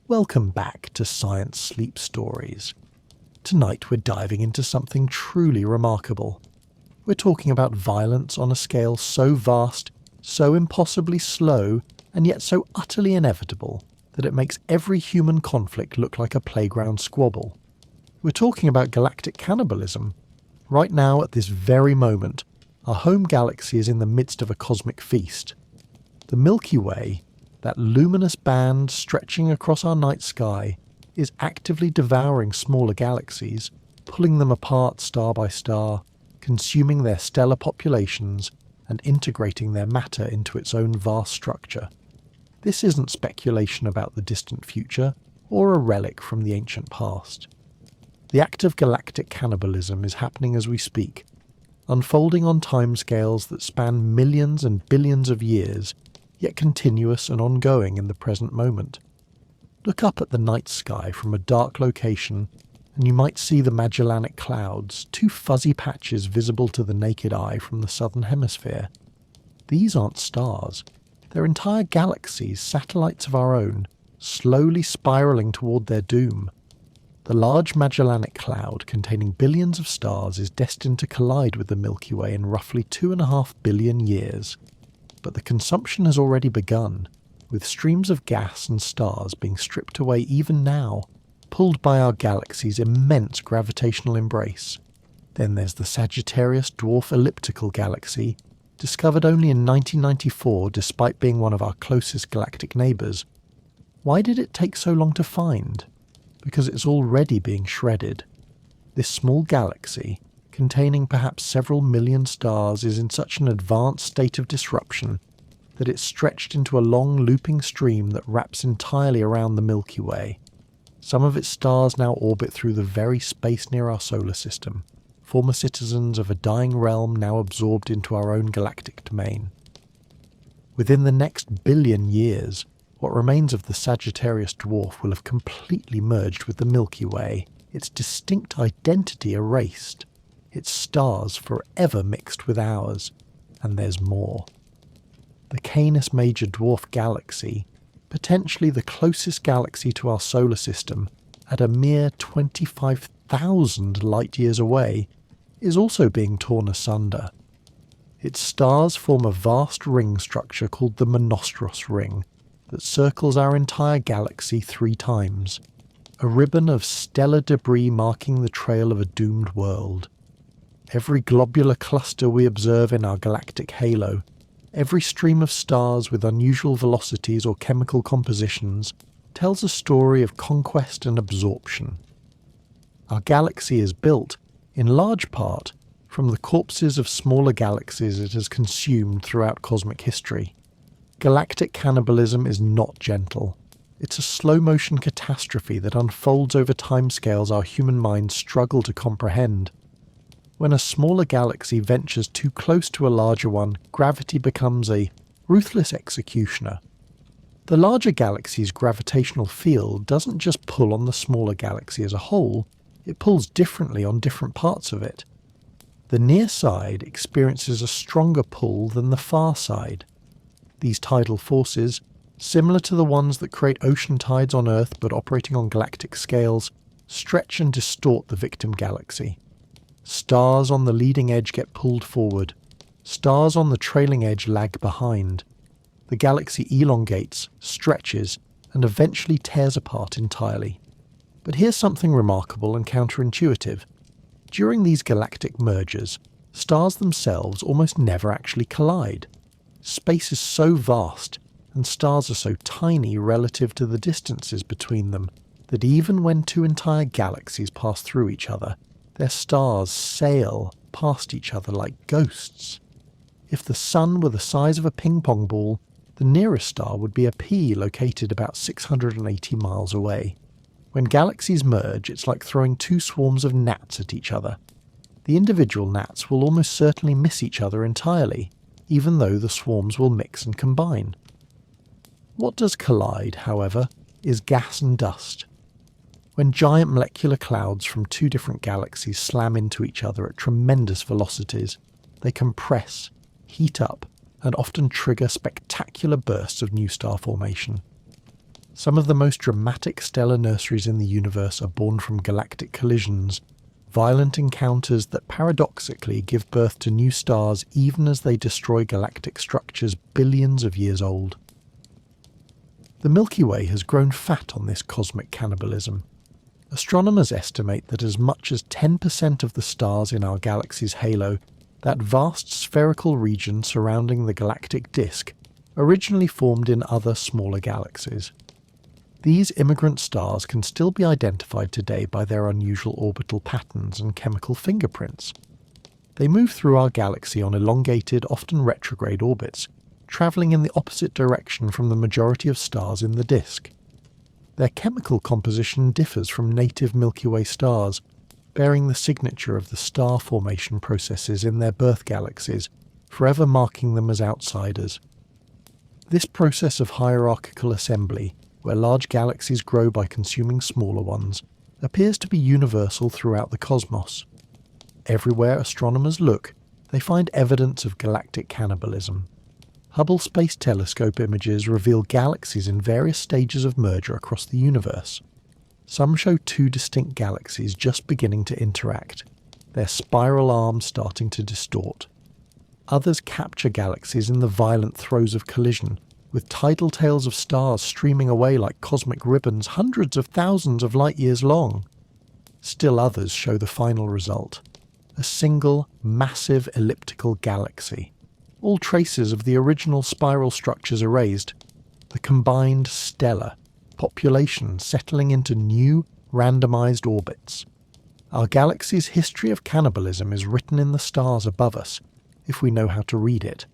Welcome back to Science Sleep Stories. Tonight we're diving into something truly remarkable. We're talking about violence on a scale so vast, so impossibly slow, and yet so utterly inevitable that it makes every human conflict look like a playground squabble. We're talking about galactic cannibalism. Right now, at this very moment, our home galaxy is in the midst of a cosmic feast. The Milky Way, that luminous band stretching across our night sky, is actively devouring smaller galaxies, pulling them apart star by star, consuming their stellar populations and integrating their matter into its own vast structure. This isn't speculation about the distant future or a relic from the ancient past. The act of galactic cannibalism is happening as we speak, unfolding on timescales that span millions and billions of years, yet continuous and ongoing in the present moment. Look up at the night sky from a dark location and you might see the Magellanic Clouds, two fuzzy patches visible to the naked eye from the southern hemisphere. These aren't stars. They're entire galaxies, satellites of our own, slowly spiralling toward their doom. The Large Magellanic Cloud, containing billions of stars, is destined to collide with the Milky Way in roughly 2.5 billion years. But the consumption has already begun, with streams of gas and stars being stripped away even now, pulled by our galaxy's immense gravitational embrace. Then there's the Sagittarius Dwarf Elliptical Galaxy, discovered only in 1994 despite being one of our closest galactic neighbours. Why did it take so long to find? Because it's already being shredded. This small galaxy, containing perhaps several million stars, is in such an advanced state of disruption that it's stretched into a long looping stream that wraps entirely around the Milky Way. Some of its stars now orbit through the very space near our solar system, former citizens of a dying realm now absorbed into our own galactic domain. Within the next billion years, what remains of the Sagittarius Dwarf will have completely merged with the Milky Way, its distinct identity erased, its stars forever mixed with ours, and there's more. The Canis Major Dwarf Galaxy, potentially the closest galaxy to our solar system, at a mere 25,000 light-years away, is also being torn asunder. Its stars form a vast ring structure called the Monostros Ring that circles our entire galaxy 3 times, a ribbon of stellar debris marking the trail of a doomed world. Every globular cluster we observe in our galactic halo, every stream of stars with unusual velocities or chemical compositions, tells a story of conquest and absorption. Our galaxy is built, in large part, from the corpses of smaller galaxies it has consumed throughout cosmic history. Galactic cannibalism is not gentle. It's a slow-motion catastrophe that unfolds over timescales our human minds struggle to comprehend. When a smaller galaxy ventures too close to a larger one, gravity becomes a ruthless executioner. The larger galaxy's gravitational field doesn't just pull on the smaller galaxy as a whole, it pulls differently on different parts of it. The near side experiences a stronger pull than the far side. These tidal forces, similar to the ones that create ocean tides on Earth but operating on galactic scales, stretch and distort the victim galaxy. Stars on the leading edge get pulled forward. Stars on the trailing edge lag behind. The galaxy elongates, stretches, and eventually tears apart entirely. But here's something remarkable and counterintuitive. During these galactic mergers, stars themselves almost never actually collide. Space is so vast, and stars are so tiny relative to the distances between them, that even when 2 entire galaxies pass through each other, their stars sail past each other like ghosts. If the Sun were the size of a ping-pong ball, the nearest star would be a pea located about 680 miles away. When galaxies merge, it's like throwing 2 swarms of gnats at each other. The individual gnats will almost certainly miss each other entirely, even though the swarms will mix and combine. What does collide, however, is gas and dust. When giant molecular clouds from 2 different galaxies slam into each other at tremendous velocities, they compress, heat up, and often trigger spectacular bursts of new star formation. Some of the most dramatic stellar nurseries in the universe are born from galactic collisions, violent encounters that paradoxically give birth to new stars even as they destroy galactic structures billions of years old. The Milky Way has grown fat on this cosmic cannibalism. Astronomers estimate that as much as 10% of the stars in our galaxy's halo, that vast spherical region surrounding the galactic disk, originally formed in other smaller galaxies. These immigrant stars can still be identified today by their unusual orbital patterns and chemical fingerprints. They move through our galaxy on elongated, often retrograde orbits, travelling in the opposite direction from the majority of stars in the disk. Their chemical composition differs from native Milky Way stars, bearing the signature of the star formation processes in their birth galaxies, forever marking them as outsiders. This process of hierarchical assembly, where large galaxies grow by consuming smaller ones, appears to be universal throughout the cosmos. Everywhere astronomers look, they find evidence of galactic cannibalism. Hubble Space Telescope images reveal galaxies in various stages of merger across the universe. Some show two distinct galaxies just beginning to interact, their spiral arms starting to distort. Others capture galaxies in the violent throes of collision, with tidal tails of stars streaming away like cosmic ribbons hundreds of thousands of light years long. Still others show the final result, a single, massive elliptical galaxy. All traces of the original spiral structures erased, the combined stellar population settling into new, randomized orbits. Our galaxy's history of cannibalism is written in the stars above us, if we know how to read it.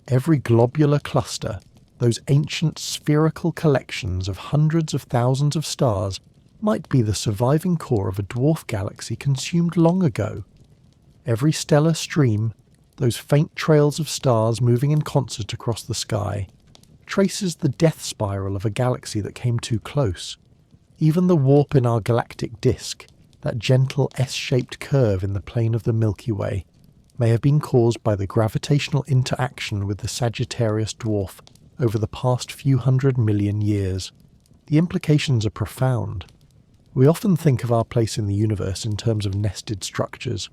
Every globular cluster, those ancient spherical collections of hundreds of thousands of stars, might be the surviving core of a dwarf galaxy consumed long ago. Every stellar stream, those faint trails of stars moving in concert across the sky, traces the death spiral of a galaxy that came too close. Even the warp in our galactic disk, that gentle S-shaped curve in the plane of the Milky Way, may have been caused by the gravitational interaction with the Sagittarius Dwarf over the past few 100 million years. The implications are profound. We often think of our place in the universe in terms of nested structures.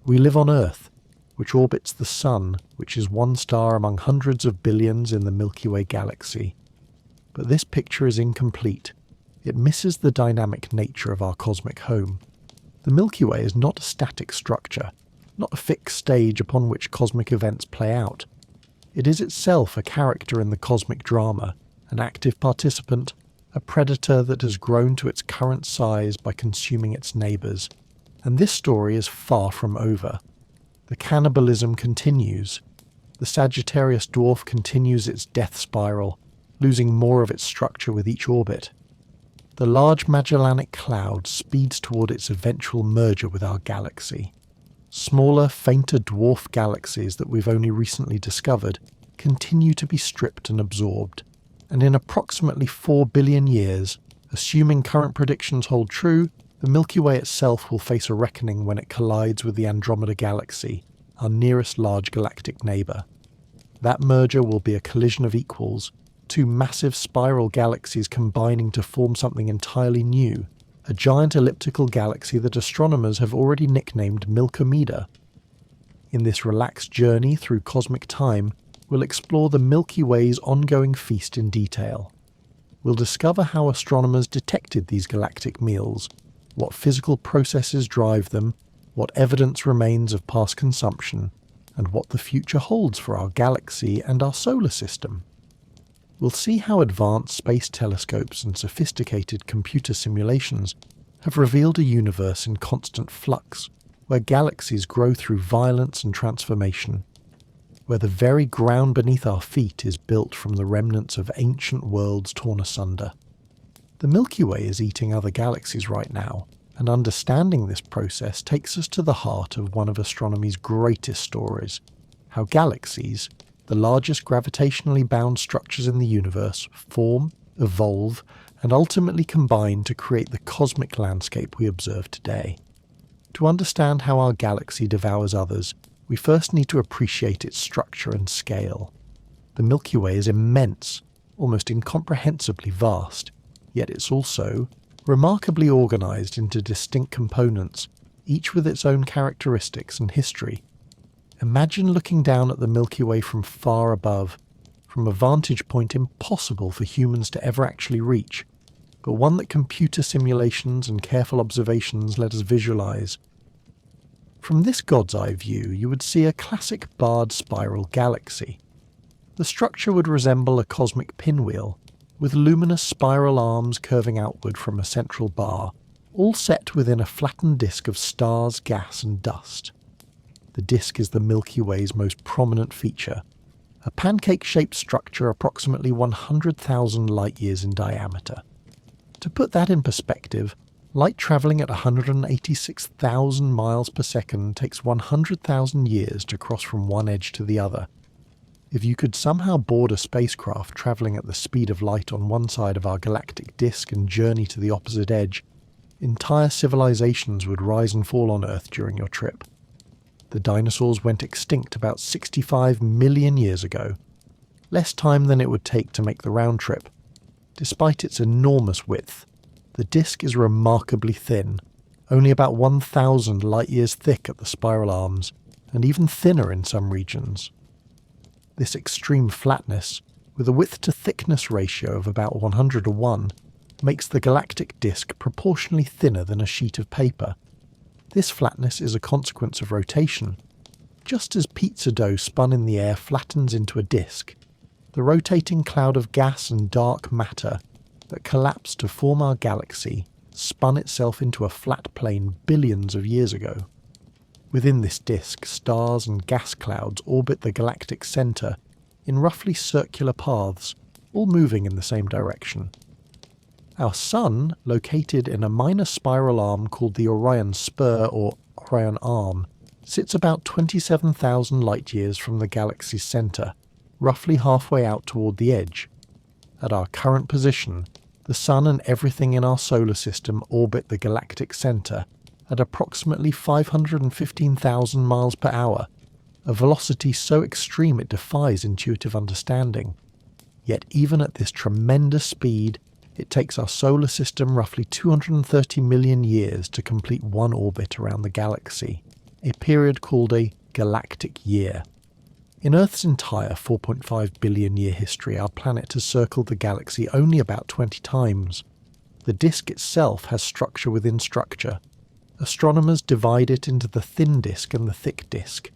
We live on Earth, which orbits the Sun, which is one star among hundreds of billions in the Milky Way galaxy. But this picture is incomplete. It misses the dynamic nature of our cosmic home. The Milky Way is not a static structure, not a fixed stage upon which cosmic events play out. It is itself a character in the cosmic drama, an active participant, a predator that has grown to its current size by consuming its neighbours. And this story is far from over. The cannibalism continues. The Sagittarius Dwarf continues its death spiral, losing more of its structure with each orbit. The Large Magellanic Cloud speeds toward its eventual merger with our galaxy. Smaller, fainter dwarf galaxies that we've only recently discovered continue to be stripped and absorbed, and in approximately 4 billion years, assuming current predictions hold true, the Milky Way itself will face a reckoning when it collides with the Andromeda Galaxy, our nearest large galactic neighbour. That merger will be a collision of equals, two massive spiral galaxies combining to form something entirely new, a giant elliptical galaxy that astronomers have already nicknamed Milkomeda. In this relaxed journey through cosmic time, we'll explore the Milky Way's ongoing feast in detail. We'll discover how astronomers detected these galactic meals, what physical processes drive them, what evidence remains of past consumption, and what the future holds for our galaxy and our solar system. We'll see how advanced space telescopes and sophisticated computer simulations have revealed a universe in constant flux, where galaxies grow through violence and transformation, where the very ground beneath our feet is built from the remnants of ancient worlds torn asunder. The Milky Way is eating other galaxies right now, and understanding this process takes us to the heart of one of astronomy's greatest stories, how galaxies, the largest gravitationally bound structures in the universe, form, evolve, and ultimately combine to create the cosmic landscape we observe today. To understand how our galaxy devours others, we first need to appreciate its structure and scale. The Milky Way is immense, almost incomprehensibly vast. yet it's also remarkably organised into distinct components, each with its own characteristics and history. Imagine looking down at the Milky Way from far above, from a vantage point impossible for humans to ever actually reach, but one that computer simulations and careful observations let us visualise. From this God's eye view, you would see a classic barred spiral galaxy. The structure would resemble a cosmic pinwheel, with luminous spiral arms curving outward from a central bar, all set within a flattened disk of stars, gas and dust. The disk is the Milky Way's most prominent feature, a pancake-shaped structure approximately 100,000 light-years in diameter. To put that in perspective, light travelling at 186,000 miles per second takes 100,000 years to cross from one edge to the other. If you could somehow board a spacecraft travelling at the speed of light on one side of our galactic disk and journey to the opposite edge, entire civilizations would rise and fall on Earth during your trip. The dinosaurs went extinct about 65 million years ago, less time than it would take to make the round trip. Despite its enormous width, the disk is remarkably thin, only about 1,000 light-years thick at the spiral arms, and even thinner in some regions. This extreme flatness, with a width-to-thickness ratio of about 100:1, makes the galactic disk proportionally thinner than a sheet of paper. This flatness is a consequence of rotation. Just as pizza dough spun in the air flattens into a disk, the rotating cloud of gas and dark matter that collapsed to form our galaxy spun itself into a flat plane billions of years ago. Within this disk, stars and gas clouds orbit the galactic centre in roughly circular paths, all moving in the same direction. Our Sun, located in a minor spiral arm called the Orion Spur or Orion Arm, sits about 27,000 light-years from the galaxy's centre, roughly halfway out toward the edge. At our current position, the Sun and everything in our solar system orbit the galactic centre at approximately 515,000 miles per hour, a velocity so extreme it defies intuitive understanding. Yet even at this tremendous speed, it takes our solar system roughly 230 million years to complete one orbit around the galaxy, a period called a galactic year. In Earth's entire 4.5 billion year history, our planet has circled the galaxy only about 20 times. The disk itself has structure within structure. Astronomers divide it into the thin disk and the thick disk.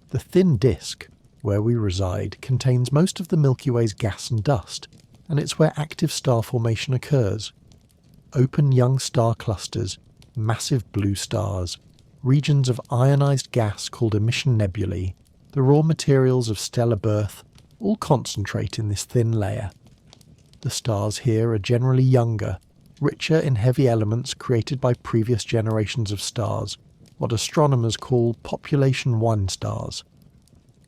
The thin disk, where we reside, contains most of the Milky Way's gas and dust, and it's where active star formation occurs. Open young star clusters, massive blue stars, regions of ionized gas called emission nebulae, the raw materials of stellar birth, all concentrate in this thin layer. The stars here are generally younger, richer in heavy elements created by previous generations of stars, what astronomers call population 1 stars.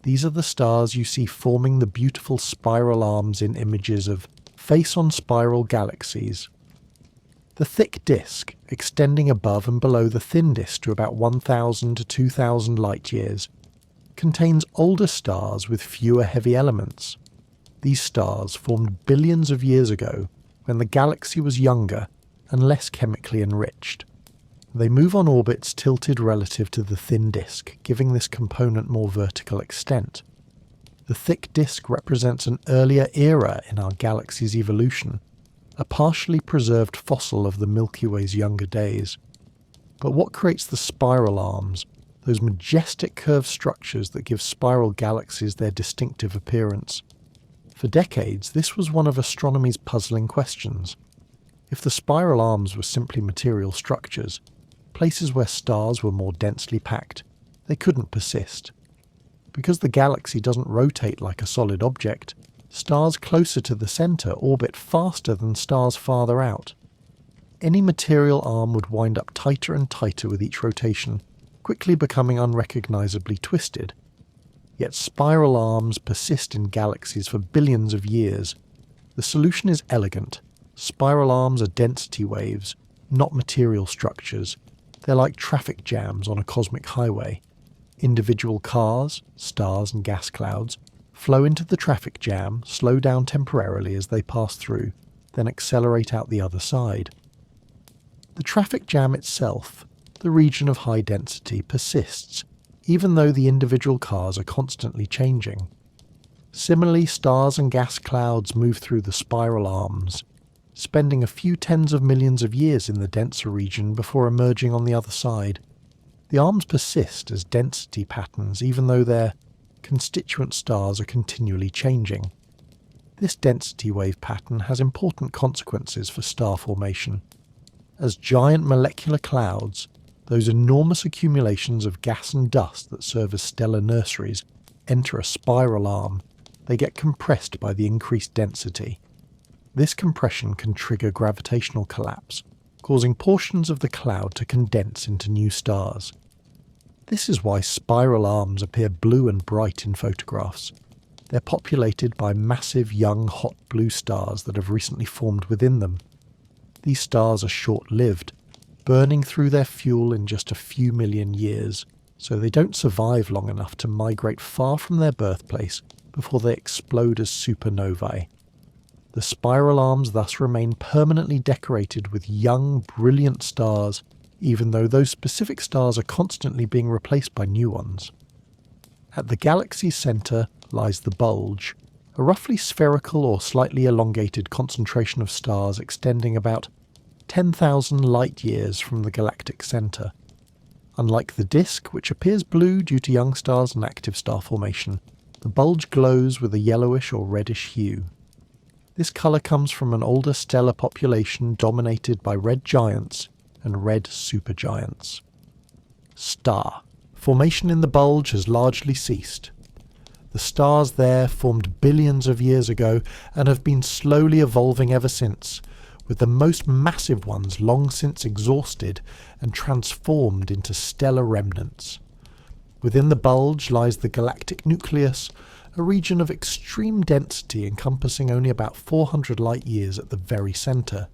These are the stars you see forming the beautiful spiral arms in images of face-on-spiral galaxies. The thick disk, extending above and below the thin disk to about 1,000 to 2,000 light-years, contains older stars with fewer heavy elements. These stars formed billions of years ago when the galaxy was younger and less chemically enriched. They move on orbits tilted relative to the thin disk, giving this component more vertical extent. The thick disk represents an earlier era in our galaxy's evolution, a partially preserved fossil of the Milky Way's younger days. But what creates the spiral arms, those majestic curved structures that give spiral galaxies their distinctive appearance? For decades, this was one of astronomy's puzzling questions. If the spiral arms were simply material structures, places where stars were more densely packed, they couldn't persist. Because the galaxy doesn't rotate like a solid object, stars closer to the centre orbit faster than stars farther out. Any material arm would wind up tighter and tighter with each rotation, quickly becoming unrecognisably twisted. Yet spiral arms persist in galaxies for billions of years. The solution is elegant. Spiral arms are density waves, not material structures. They're like traffic jams on a cosmic highway. Individual cars, stars and gas clouds flow into the traffic jam, slow down temporarily as they pass through, then accelerate out the other side. The traffic jam itself, the region of high density, persists, even though the individual cars are constantly changing. Similarly, stars and gas clouds move through the spiral arms, spending a few tens of millions of years in the denser region before emerging on the other side. The arms persist as density patterns even though their constituent stars are continually changing. This density wave pattern has important consequences for star formation. As giant molecular clouds, those enormous accumulations of gas and dust that serve as stellar nurseries, enter a spiral arm, they get compressed by the increased density. This compression can trigger gravitational collapse, causing portions of the cloud to condense into new stars. This is why spiral arms appear blue and bright in photographs. They're populated by massive young hot blue stars that have recently formed within them. These stars are short-lived, burning through their fuel in just a few million years, so they don't survive long enough to migrate far from their birthplace before they explode as supernovae. The spiral arms thus remain permanently decorated with young, brilliant stars, even though those specific stars are constantly being replaced by new ones. At the galaxy's centre lies the bulge, a roughly spherical or slightly elongated concentration of stars extending about 10,000 light-years from the galactic centre. Unlike the disk, which appears blue due to young stars and active star formation, the bulge glows with a yellowish or reddish hue. This colour comes from an older stellar population dominated by red giants and red supergiants. Star. Formation in the bulge has largely ceased. The stars there formed billions of years ago and have been slowly evolving ever since, with the most massive ones long since exhausted and transformed into stellar remnants. Within the bulge lies the galactic nucleus, a region of extreme density encompassing only about 400 light-years at the very centre.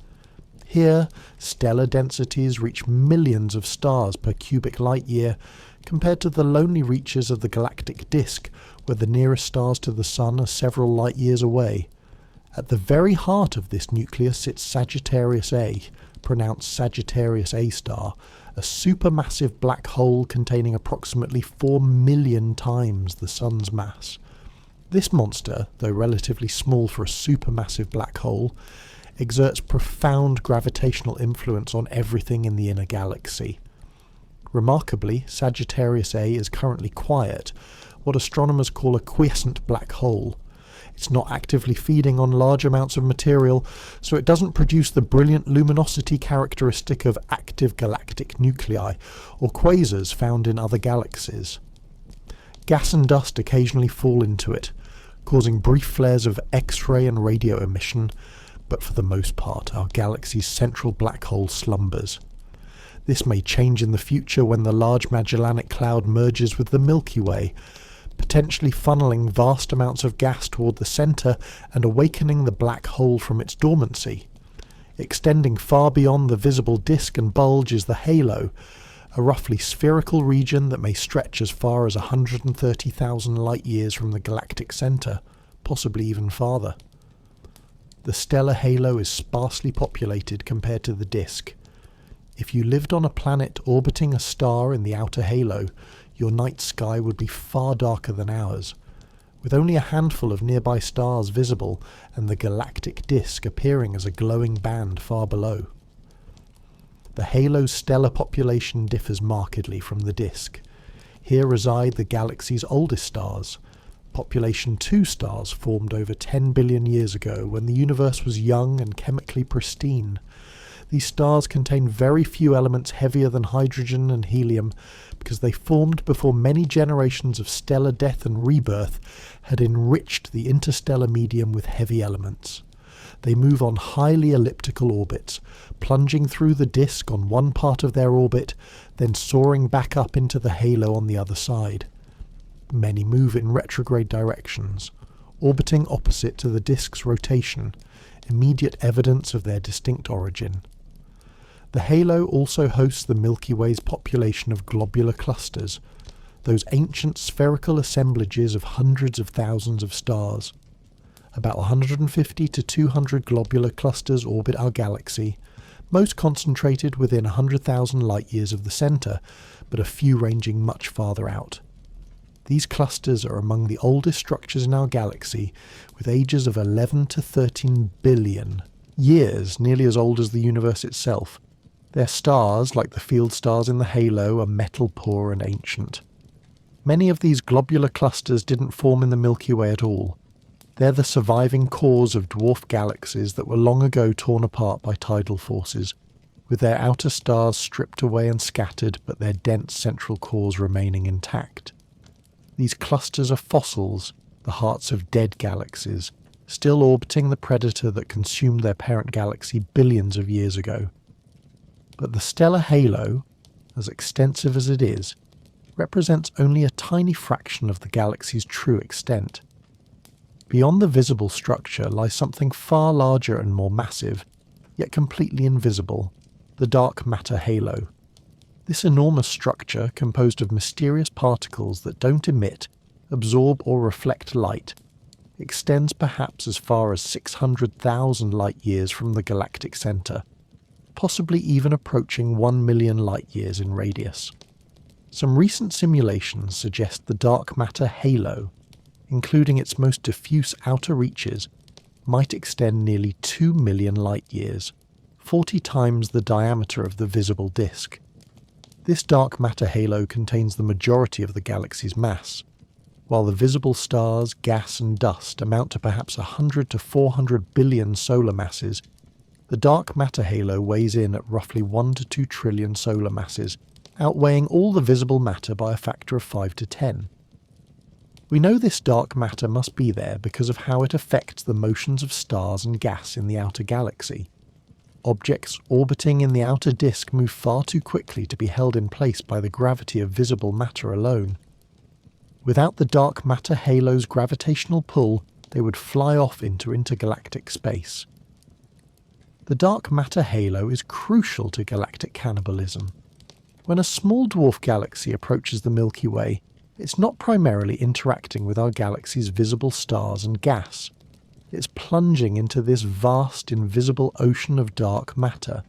Here, stellar densities reach millions of stars per cubic light-year, compared to the lonely reaches of the galactic disk, where the nearest stars to the Sun are several light-years away. At the very heart of this nucleus sits Sagittarius A, pronounced Sagittarius A star, a supermassive black hole containing approximately 4 million times the Sun's mass. This monster, though relatively small for a supermassive black hole, exerts profound gravitational influence on everything in the inner galaxy. Remarkably, Sagittarius A is currently quiet, what astronomers call a quiescent black hole. It's not actively feeding on large amounts of material, so it doesn't produce the brilliant luminosity characteristic of active galactic nuclei or quasars found in other galaxies. Gas and dust occasionally fall into it, causing brief flares of X-ray and radio emission, but for the most part our galaxy's central black hole slumbers. This may change in the future when the Large Magellanic Cloud merges with the Milky Way, potentially funneling vast amounts of gas toward the centre and awakening the black hole from its dormancy. Extending far beyond the visible disk and bulge is the halo, a roughly spherical region that may stretch as far as 130,000 light-years from the galactic centre, possibly even farther. The stellar halo is sparsely populated compared to the disk. If you lived on a planet orbiting a star in the outer halo, your night sky would be far darker than ours, with only a handful of nearby stars visible and the galactic disk appearing as a glowing band far below. The halo's stellar population differs markedly from the disk. Here reside the galaxy's oldest stars. Population 2 stars formed over 10 billion years ago when the universe was young and chemically pristine. These stars contain very few elements heavier than hydrogen and helium because they formed before many generations of stellar death and rebirth had enriched the interstellar medium with heavy elements. They move on highly elliptical orbits, plunging through the disk on one part of their orbit, then soaring back up into the halo on the other side. Many move in retrograde directions, orbiting opposite to the disk's rotation, immediate evidence of their distinct origin. The halo also hosts the Milky Way's population of globular clusters, those ancient spherical assemblages of hundreds of thousands of stars. About 150 to 200 globular clusters orbit our galaxy, most concentrated within 100,000 light-years of the centre, but a few ranging much farther out. These clusters are among the oldest structures in our galaxy, with ages of 11 to 13 billion years, nearly as old as the universe itself. Their stars, like the field stars in the halo, are metal-poor and ancient. Many of these globular clusters didn't form in the Milky Way at all. They're the surviving cores of dwarf galaxies that were long ago torn apart by tidal forces, with their outer stars stripped away and scattered, but their dense central cores remaining intact. These clusters are fossils, the hearts of dead galaxies, still orbiting the predator that consumed their parent galaxy billions of years ago. But the stellar halo, as extensive as it is, represents only a tiny fraction of the galaxy's true extent. Beyond the visible structure lies something far larger and more massive, yet completely invisible, the dark matter halo. This enormous structure, composed of mysterious particles that don't emit, absorb or reflect light, extends perhaps as far as 600,000 light-years from the galactic centre, possibly even approaching 1 million light-years in radius. Some recent simulations suggest the dark matter halo, including its most diffuse outer reaches, might extend nearly 2 million light-years, 40 times the diameter of the visible disk. This dark matter halo contains the majority of the galaxy's mass. While the visible stars, gas and dust amount to perhaps 100 to 400 billion solar masses, the dark matter halo weighs in at roughly 1 to 2 trillion solar masses, outweighing all the visible matter by a factor of 5 to 10. We know this dark matter must be there because of how it affects the motions of stars and gas in the outer galaxy. Objects orbiting in the outer disk move far too quickly to be held in place by the gravity of visible matter alone. Without the dark matter halo's gravitational pull, they would fly off into intergalactic space. The dark matter halo is crucial to galactic cannibalism. When a small dwarf galaxy approaches the Milky Way, it's not primarily interacting with our galaxy's visible stars and gas. It's plunging into this vast, invisible ocean of dark matter.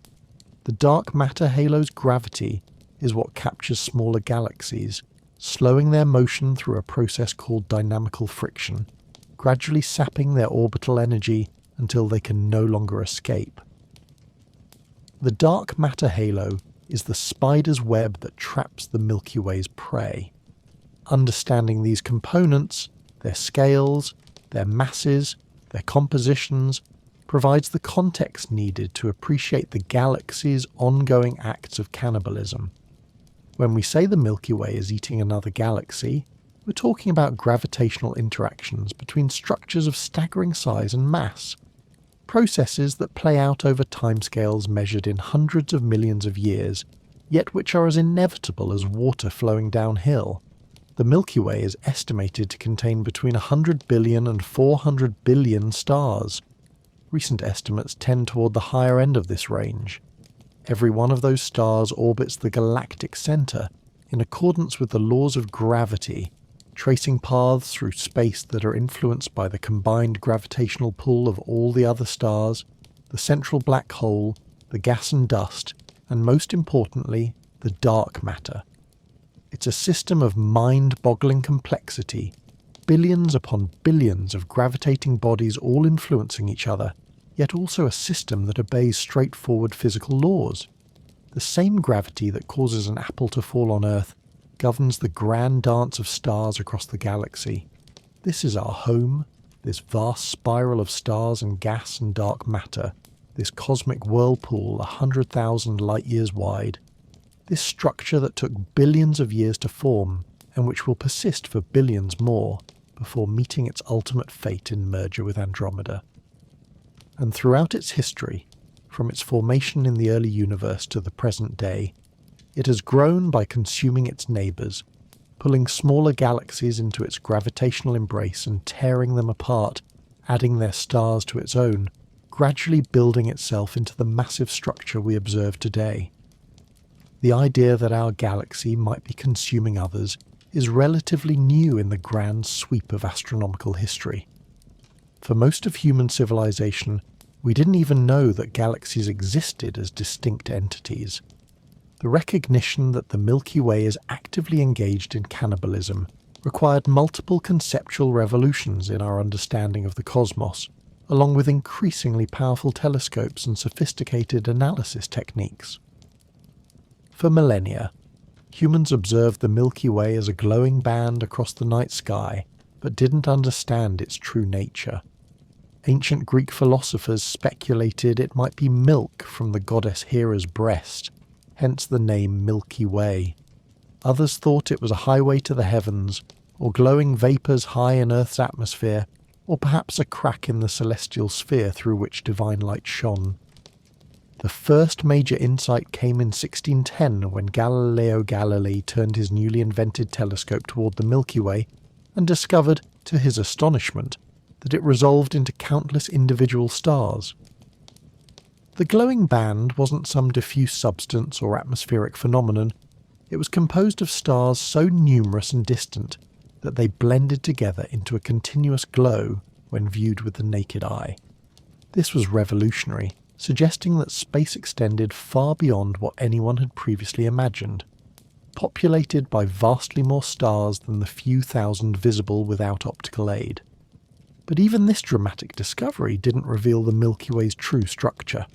The dark matter halo's gravity is what captures smaller galaxies, slowing their motion through a process called dynamical friction, gradually sapping their orbital energy until they can no longer escape. The dark matter halo is the spider's web that traps the Milky Way's prey. Understanding these components, their scales, their masses, their compositions, provides the context needed to appreciate the galaxy's ongoing acts of cannibalism. When we say the Milky Way is eating another galaxy, we're talking about gravitational interactions between structures of staggering size and mass, processes that play out over timescales measured in hundreds of millions of years, yet which are as inevitable as water flowing downhill. The Milky Way is estimated to contain between 100 billion and 400 billion stars. Recent estimates tend toward the higher end of this range. Every one of those stars orbits the galactic centre in accordance with the laws of gravity, tracing paths through space that are influenced by the combined gravitational pull of all the other stars, the central black hole, the gas and dust, and most importantly, the dark matter. It's a system of mind-boggling complexity, billions upon billions of gravitating bodies all influencing each other, yet also a system that obeys straightforward physical laws. The same gravity that causes an apple to fall on Earth governs the grand dance of stars across the galaxy. This is our home, this vast spiral of stars and gas and dark matter, this cosmic whirlpool 100,000 light-years wide, this structure that took billions of years to form and which will persist for billions more before meeting its ultimate fate in merger with Andromeda. And throughout its history, from its formation in the early universe to the present day, it has grown by consuming its neighbours, pulling smaller galaxies into its gravitational embrace and tearing them apart, adding their stars to its own, gradually building itself into the massive structure we observe today. The idea that our galaxy might be consuming others is relatively new in the grand sweep of astronomical history. For most of human civilization, we didn't even know that galaxies existed as distinct entities. The recognition that the Milky Way is actively engaged in cannibalism required multiple conceptual revolutions in our understanding of the cosmos, along with increasingly powerful telescopes and sophisticated analysis techniques. For millennia, humans observed the Milky Way as a glowing band across the night sky, but didn't understand its true nature. Ancient Greek philosophers speculated it might be milk from the goddess Hera's breast, hence the name Milky Way. Others thought it was a highway to the heavens, or glowing vapours high in Earth's atmosphere, or perhaps a crack in the celestial sphere through which divine light shone. The first major insight came in 1610 when Galileo Galilei turned his newly invented telescope toward the Milky Way and discovered, to his astonishment, that it resolved into countless individual stars. The glowing band wasn't some diffuse substance or atmospheric phenomenon. It was composed of stars so numerous and distant that they blended together into a continuous glow when viewed with the naked eye. This was revolutionary, suggesting that space extended far beyond what anyone had previously imagined, populated by vastly more stars than the few thousand visible without optical aid. But even this dramatic discovery didn't reveal the Milky Way's true structure.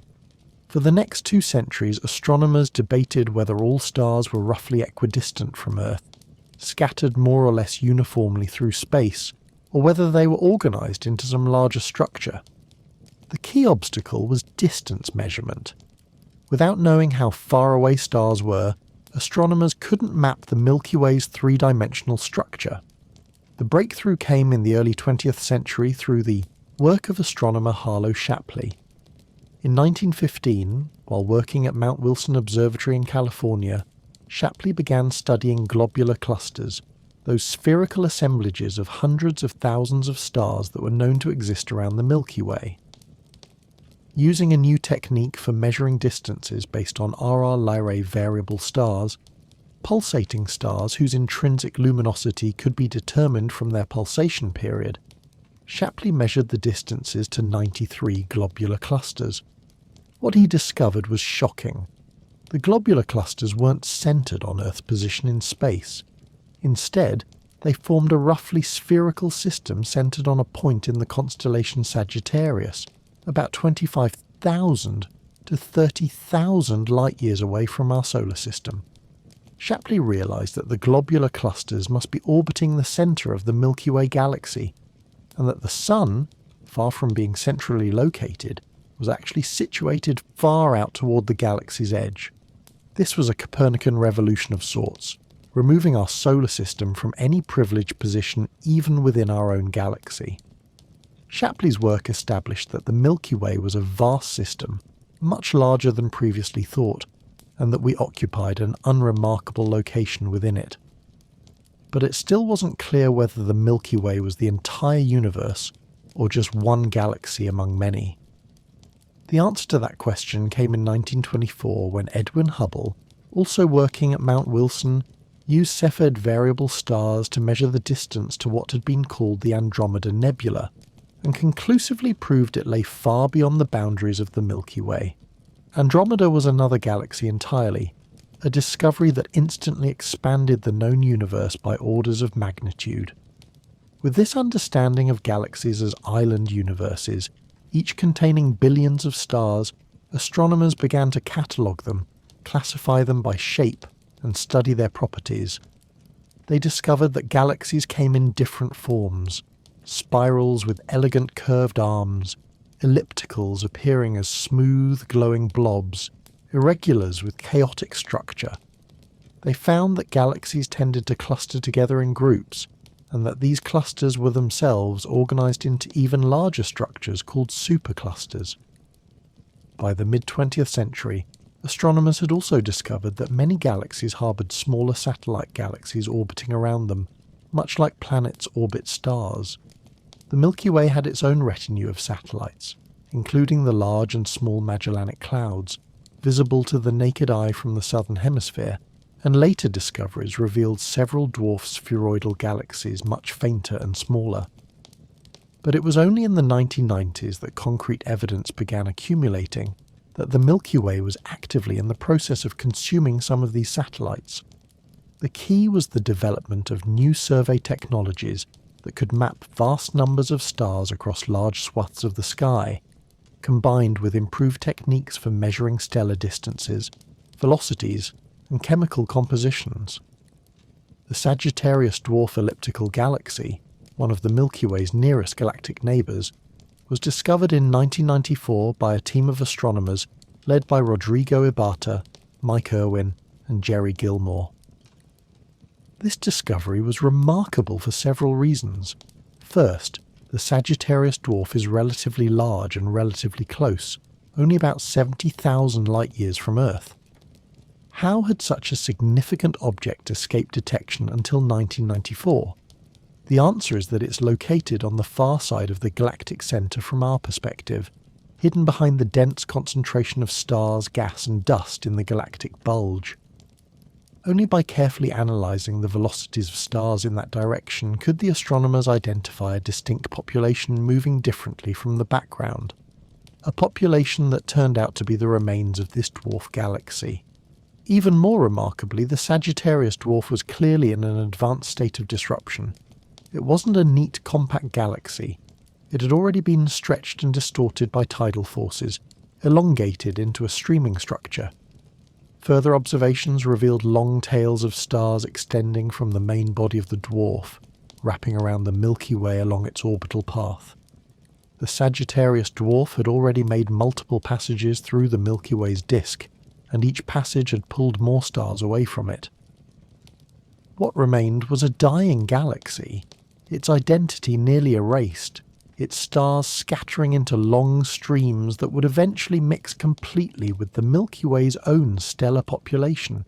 For the next 2 centuries, astronomers debated whether all stars were roughly equidistant from Earth, scattered more or less uniformly through space, or whether they were organised into some larger structure. The key obstacle was distance measurement. Without knowing how far away stars were, astronomers couldn't map the Milky Way's 3-dimensional structure. The breakthrough came in the early 20th century through the work of astronomer Harlow Shapley. In 1915, while working at Mount Wilson Observatory in California, Shapley began studying globular clusters, those spherical assemblages of hundreds of thousands of stars that were known to exist around the Milky Way. Using a new technique for measuring distances based on RR Lyrae variable stars, pulsating stars whose intrinsic luminosity could be determined from their pulsation period, Shapley measured the distances to 93 globular clusters. What he discovered was shocking. The globular clusters weren't centred on Earth's position in space. Instead, they formed a roughly spherical system centred on a point in the constellation Sagittarius, about 25,000 to 30,000 light-years away from our solar system. Shapley realised that the globular clusters must be orbiting the centre of the Milky Way galaxy, and that the Sun, far from being centrally located, was actually situated far out toward the galaxy's edge. This was a Copernican revolution of sorts, removing our solar system from any privileged position even within our own galaxy. Shapley's work established that the Milky Way was a vast system, much larger than previously thought, and that we occupied an unremarkable location within it. But it still wasn't clear whether the Milky Way was the entire universe, or just one galaxy among many. The answer to that question came in 1924 when Edwin Hubble, also working at Mount Wilson, used Cepheid variable stars to measure the distance to what had been called the Andromeda Nebula, and conclusively proved it lay far beyond the boundaries of the Milky Way. Andromeda was another galaxy entirely, a discovery that instantly expanded the known universe by orders of magnitude. With this understanding of galaxies as island universes, each containing billions of stars, astronomers began to catalogue them, classify them by shape, and study their properties. They discovered that galaxies came in different forms: spirals with elegant curved arms, ellipticals appearing as smooth, glowing blobs, irregulars with chaotic structure. They found that galaxies tended to cluster together in groups, and that these clusters were themselves organised into even larger structures called superclusters. By the mid-20th century, astronomers had also discovered that many galaxies harboured smaller satellite galaxies orbiting around them, much like planets orbit stars. The Milky Way had its own retinue of satellites, including the Large and Small Magellanic Clouds, visible to the naked eye from the southern hemisphere, and later discoveries revealed several dwarf spheroidal galaxies much fainter and smaller. But it was only in the 1990s that concrete evidence began accumulating that the Milky Way was actively in the process of consuming some of these satellites. The key was the development of new survey technologies that could map vast numbers of stars across large swaths of the sky, combined with improved techniques for measuring stellar distances, velocities, and chemical compositions. The Sagittarius Dwarf Elliptical Galaxy, one of the Milky Way's nearest galactic neighbours, was discovered in 1994 by a team of astronomers led by Rodrigo Ibata, Mike Irwin, and Jerry Gilmore. This discovery was remarkable for several reasons. First, the Sagittarius dwarf is relatively large and relatively close, only about 70,000 light-years from Earth. How had such a significant object escaped detection until 1994? The answer is that it's located on the far side of the galactic centre from our perspective, hidden behind the dense concentration of stars, gas and dust in the galactic bulge. Only by carefully analysing the velocities of stars in that direction could the astronomers identify a distinct population moving differently from the background, a population that turned out to be the remains of this dwarf galaxy. Even more remarkably, the Sagittarius dwarf was clearly in an advanced state of disruption. It wasn't a neat, compact galaxy. It had already been stretched and distorted by tidal forces, elongated into a streaming structure. Further observations revealed long tails of stars extending from the main body of the dwarf, wrapping around the Milky Way along its orbital path. The Sagittarius dwarf had already made multiple passages through the Milky Way's disk, and each passage had pulled more stars away from it. What remained was a dying galaxy, its identity nearly erased, its stars scattering into long streams that would eventually mix completely with the Milky Way's own stellar population.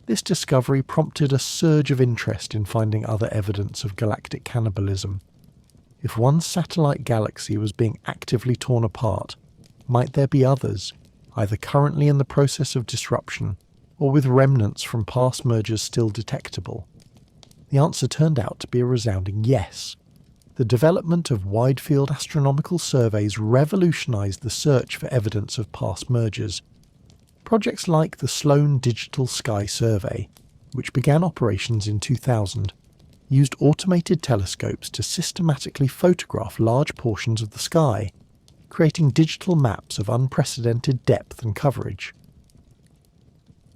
This discovery prompted a surge of interest in finding other evidence of galactic cannibalism. If one satellite galaxy was being actively torn apart, might there be others, either currently in the process of disruption or with remnants from past mergers still detectable? The answer turned out to be a resounding yes. The development of wide-field astronomical surveys revolutionized the search for evidence of past mergers. Projects like the Sloan Digital Sky Survey, which began operations in 2000, used automated telescopes to systematically photograph large portions of the sky, creating digital maps of unprecedented depth and coverage.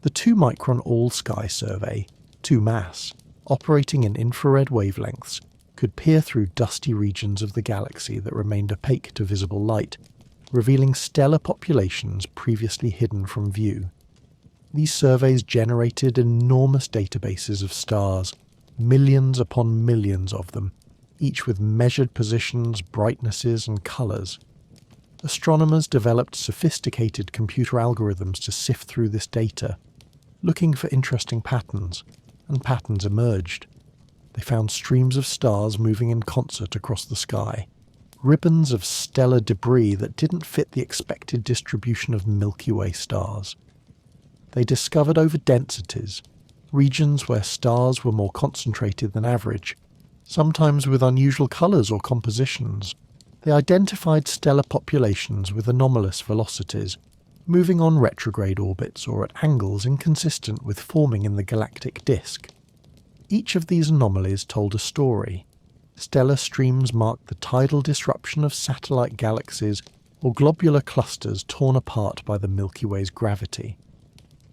The 2-micron All-Sky Survey, 2MASS, operating in infrared wavelengths, could peer through dusty regions of the galaxy that remained opaque to visible light, revealing stellar populations previously hidden from view. These surveys generated enormous databases of stars, millions upon millions of them, each with measured positions, brightnesses and colours. Astronomers developed sophisticated computer algorithms to sift through this data, looking for interesting patterns, and patterns emerged. They found streams of stars moving in concert across the sky, ribbons of stellar debris that didn't fit the expected distribution of Milky Way stars. They discovered overdensities, regions where stars were more concentrated than average, sometimes with unusual colours or compositions. They identified stellar populations with anomalous velocities, moving on retrograde orbits or at angles inconsistent with forming in the galactic disk. Each of these anomalies told a story. Stellar streams marked the tidal disruption of satellite galaxies or globular clusters torn apart by the Milky Way's gravity.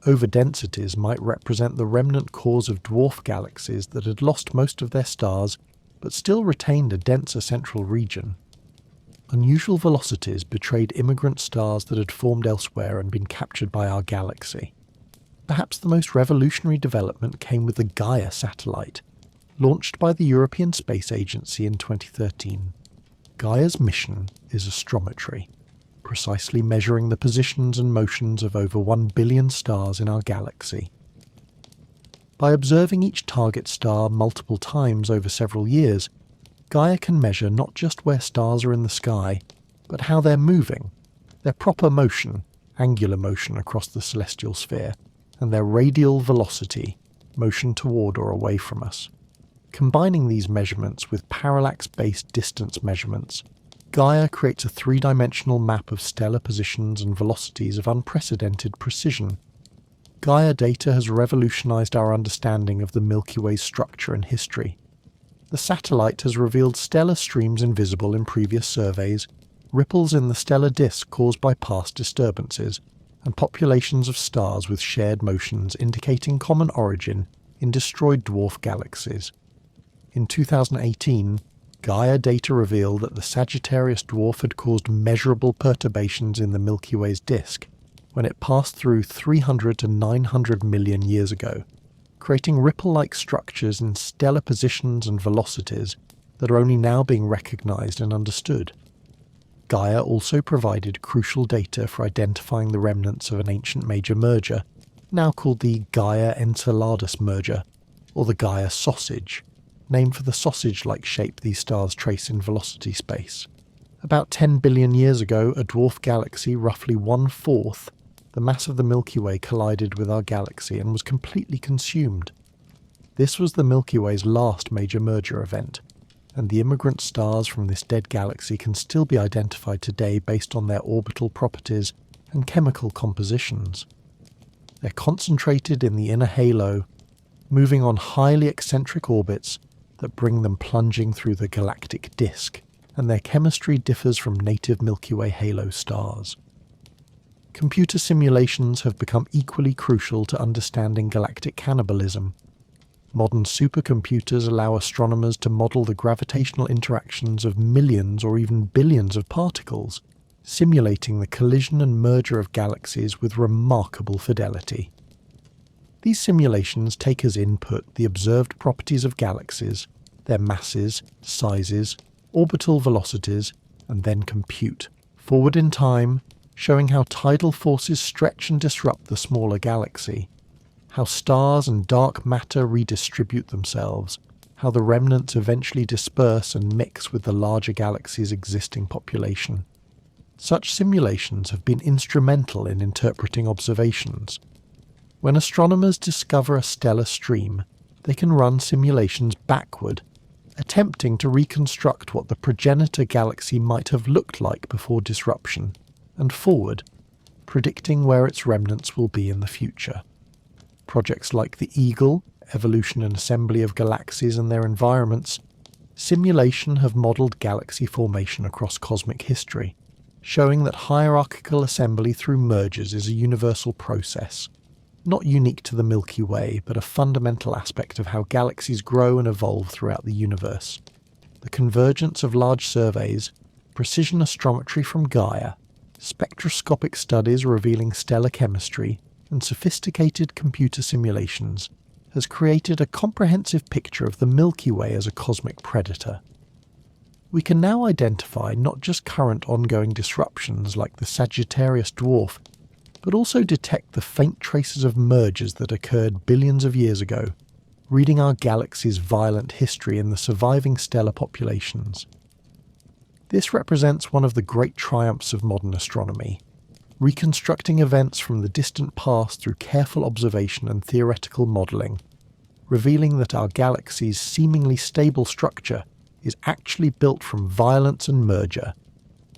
Overdensities might represent the remnant cores of dwarf galaxies that had lost most of their stars but still retained a denser central region. Unusual velocities betrayed immigrant stars that had formed elsewhere and been captured by our galaxy. Perhaps the most revolutionary development came with the Gaia satellite, launched by the European Space Agency in 2013. Gaia's mission is astrometry, precisely measuring the positions and motions of over 1 billion stars in our galaxy. By observing each target star multiple times over several years, Gaia can measure not just where stars are in the sky, but how they're moving, their proper motion, angular motion across the celestial sphere, and their radial velocity, motion toward or away from us. Combining these measurements with parallax-based distance measurements, Gaia creates a three-dimensional map of stellar positions and velocities of unprecedented precision. Gaia data has revolutionized our understanding of the Milky Way's structure and history. The satellite has revealed stellar streams invisible in previous surveys, ripples in the stellar disk caused by past disturbances, and populations of stars with shared motions indicating common origin in destroyed dwarf galaxies. In 2018, Gaia data revealed that the Sagittarius Dwarf had caused measurable perturbations in the Milky Way's disk when it passed through 300 to 900 million years ago, creating ripple-like structures in stellar positions and velocities that are only now being recognized and understood. Gaia also provided crucial data for identifying the remnants of an ancient major merger, now called the Gaia-Enceladus merger, or the Gaia sausage, named for the sausage-like shape these stars trace in velocity space. About 10 billion years ago, a dwarf galaxy roughly 1/4 the mass of the Milky Way collided with our galaxy and was completely consumed. This was the Milky Way's last major merger event, and the immigrant stars from this dead galaxy can still be identified today based on their orbital properties and chemical compositions. They're concentrated in the inner halo, moving on highly eccentric orbits that bring them plunging through the galactic disk, and their chemistry differs from native Milky Way halo stars. Computer simulations have become equally crucial to understanding galactic cannibalism. Modern supercomputers allow astronomers to model the gravitational interactions of millions or even billions of particles, simulating the collision and merger of galaxies with remarkable fidelity. These simulations take as input the observed properties of galaxies, their masses, sizes, orbital velocities, and then compute, forward in time, showing how tidal forces stretch and disrupt the smaller galaxy, how stars and dark matter redistribute themselves, how the remnants eventually disperse and mix with the larger galaxy's existing population. Such simulations have been instrumental in interpreting observations. When astronomers discover a stellar stream, they can run simulations backward, attempting to reconstruct what the progenitor galaxy might have looked like before disruption, and forward, predicting where its remnants will be in the future. Projects like the Eagle, Evolution and Assembly of Galaxies and Their Environments, simulation have modelled galaxy formation across cosmic history, showing that hierarchical assembly through mergers is a universal process, not unique to the Milky Way, but a fundamental aspect of how galaxies grow and evolve throughout the universe. The convergence of large surveys, precision astrometry from Gaia, spectroscopic studies revealing stellar chemistry, and sophisticated computer simulations has created a comprehensive picture of the Milky Way as a cosmic predator. We can now identify not just current ongoing disruptions like the Sagittarius Dwarf, but also detect the faint traces of mergers that occurred billions of years ago, reading our galaxy's violent history in the surviving stellar populations. This represents one of the great triumphs of modern astronomy, reconstructing events from the distant past through careful observation and theoretical modelling, revealing that our galaxy's seemingly stable structure is actually built from violence and merger,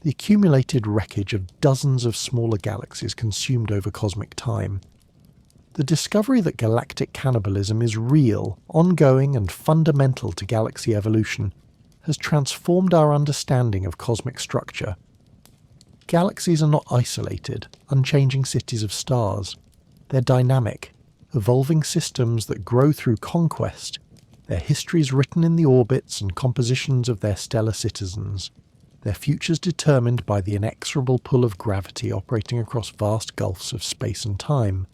the accumulated wreckage of dozens of smaller galaxies consumed over cosmic time. The discovery that galactic cannibalism is real, ongoing, and fundamental to galaxy evolution has transformed our understanding of cosmic structure. Galaxies are not isolated, unchanging cities of stars. They're dynamic, evolving systems that grow through conquest, their histories written in the orbits and compositions of their stellar citizens, their futures determined by the inexorable pull of gravity operating across vast gulfs of space and time.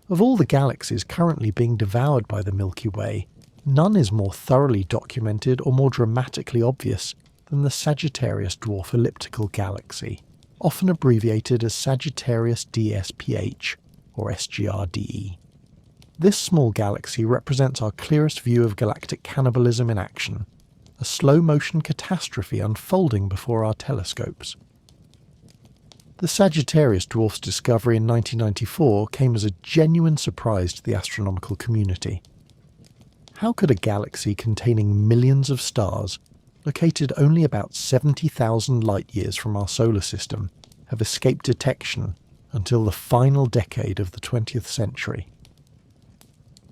Of all the galaxies currently being devoured by the Milky Way, none is more thoroughly documented or more dramatically obvious than the Sagittarius Dwarf Elliptical Galaxy, often abbreviated as Sagittarius DSPH or SGRDE. This small galaxy represents our clearest view of galactic cannibalism in action, a slow-motion catastrophe unfolding before our telescopes. The Sagittarius Dwarf's discovery in 1994 came as a genuine surprise to the astronomical community. How could a galaxy containing millions of stars, located only about 70,000 light-years from our solar system, have escaped detection until the final decade of the 20th century?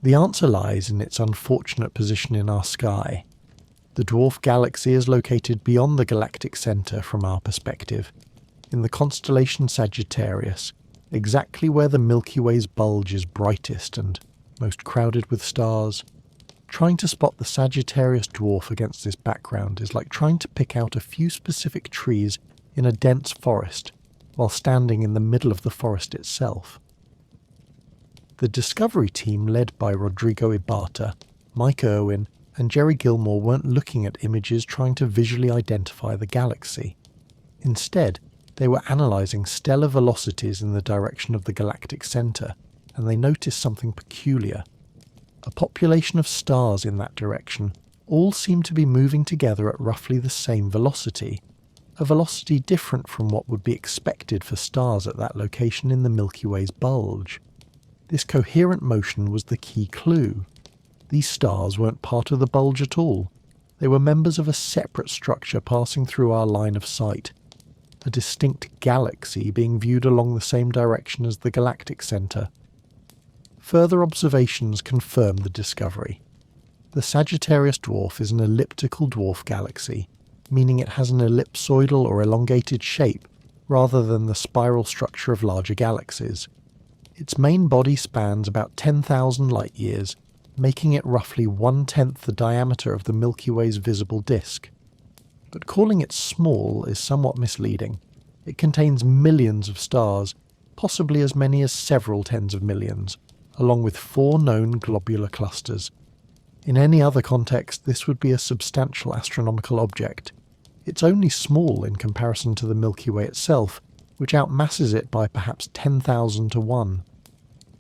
The answer lies in its unfortunate position in our sky. The dwarf galaxy is located beyond the galactic centre from our perspective, in the constellation Sagittarius, exactly where the Milky Way's bulge is brightest and most crowded with stars. Trying to spot the Sagittarius dwarf against this background is like trying to pick out a few specific trees in a dense forest while standing in the middle of the forest itself. The Discovery team, led by Rodrigo Ibata, Mike Irwin, and Jerry Gilmore, weren't looking at images trying to visually identify the galaxy. Instead, they were analysing stellar velocities in the direction of the galactic centre, and they noticed something peculiar. A population of stars in that direction all seemed to be moving together at roughly the same velocity, a velocity different from what would be expected for stars at that location in the Milky Way's bulge. This coherent motion was the key clue. These stars weren't part of the bulge at all. They were members of a separate structure passing through our line of sight, a distinct galaxy being viewed along the same direction as the galactic centre. Further observations confirm the discovery. The Sagittarius dwarf is an elliptical dwarf galaxy, meaning it has an ellipsoidal or elongated shape rather than the spiral structure of larger galaxies. Its main body spans about 10,000 light-years, making it roughly 1/10 the diameter of the Milky Way's visible disk. But calling it small is somewhat misleading. It contains millions of stars, possibly as many as several tens of millions, along with 4 known globular clusters. In any other context, this would be a substantial astronomical object. It's only small in comparison to the Milky Way itself, which outmasses it by perhaps 10,000 to 1.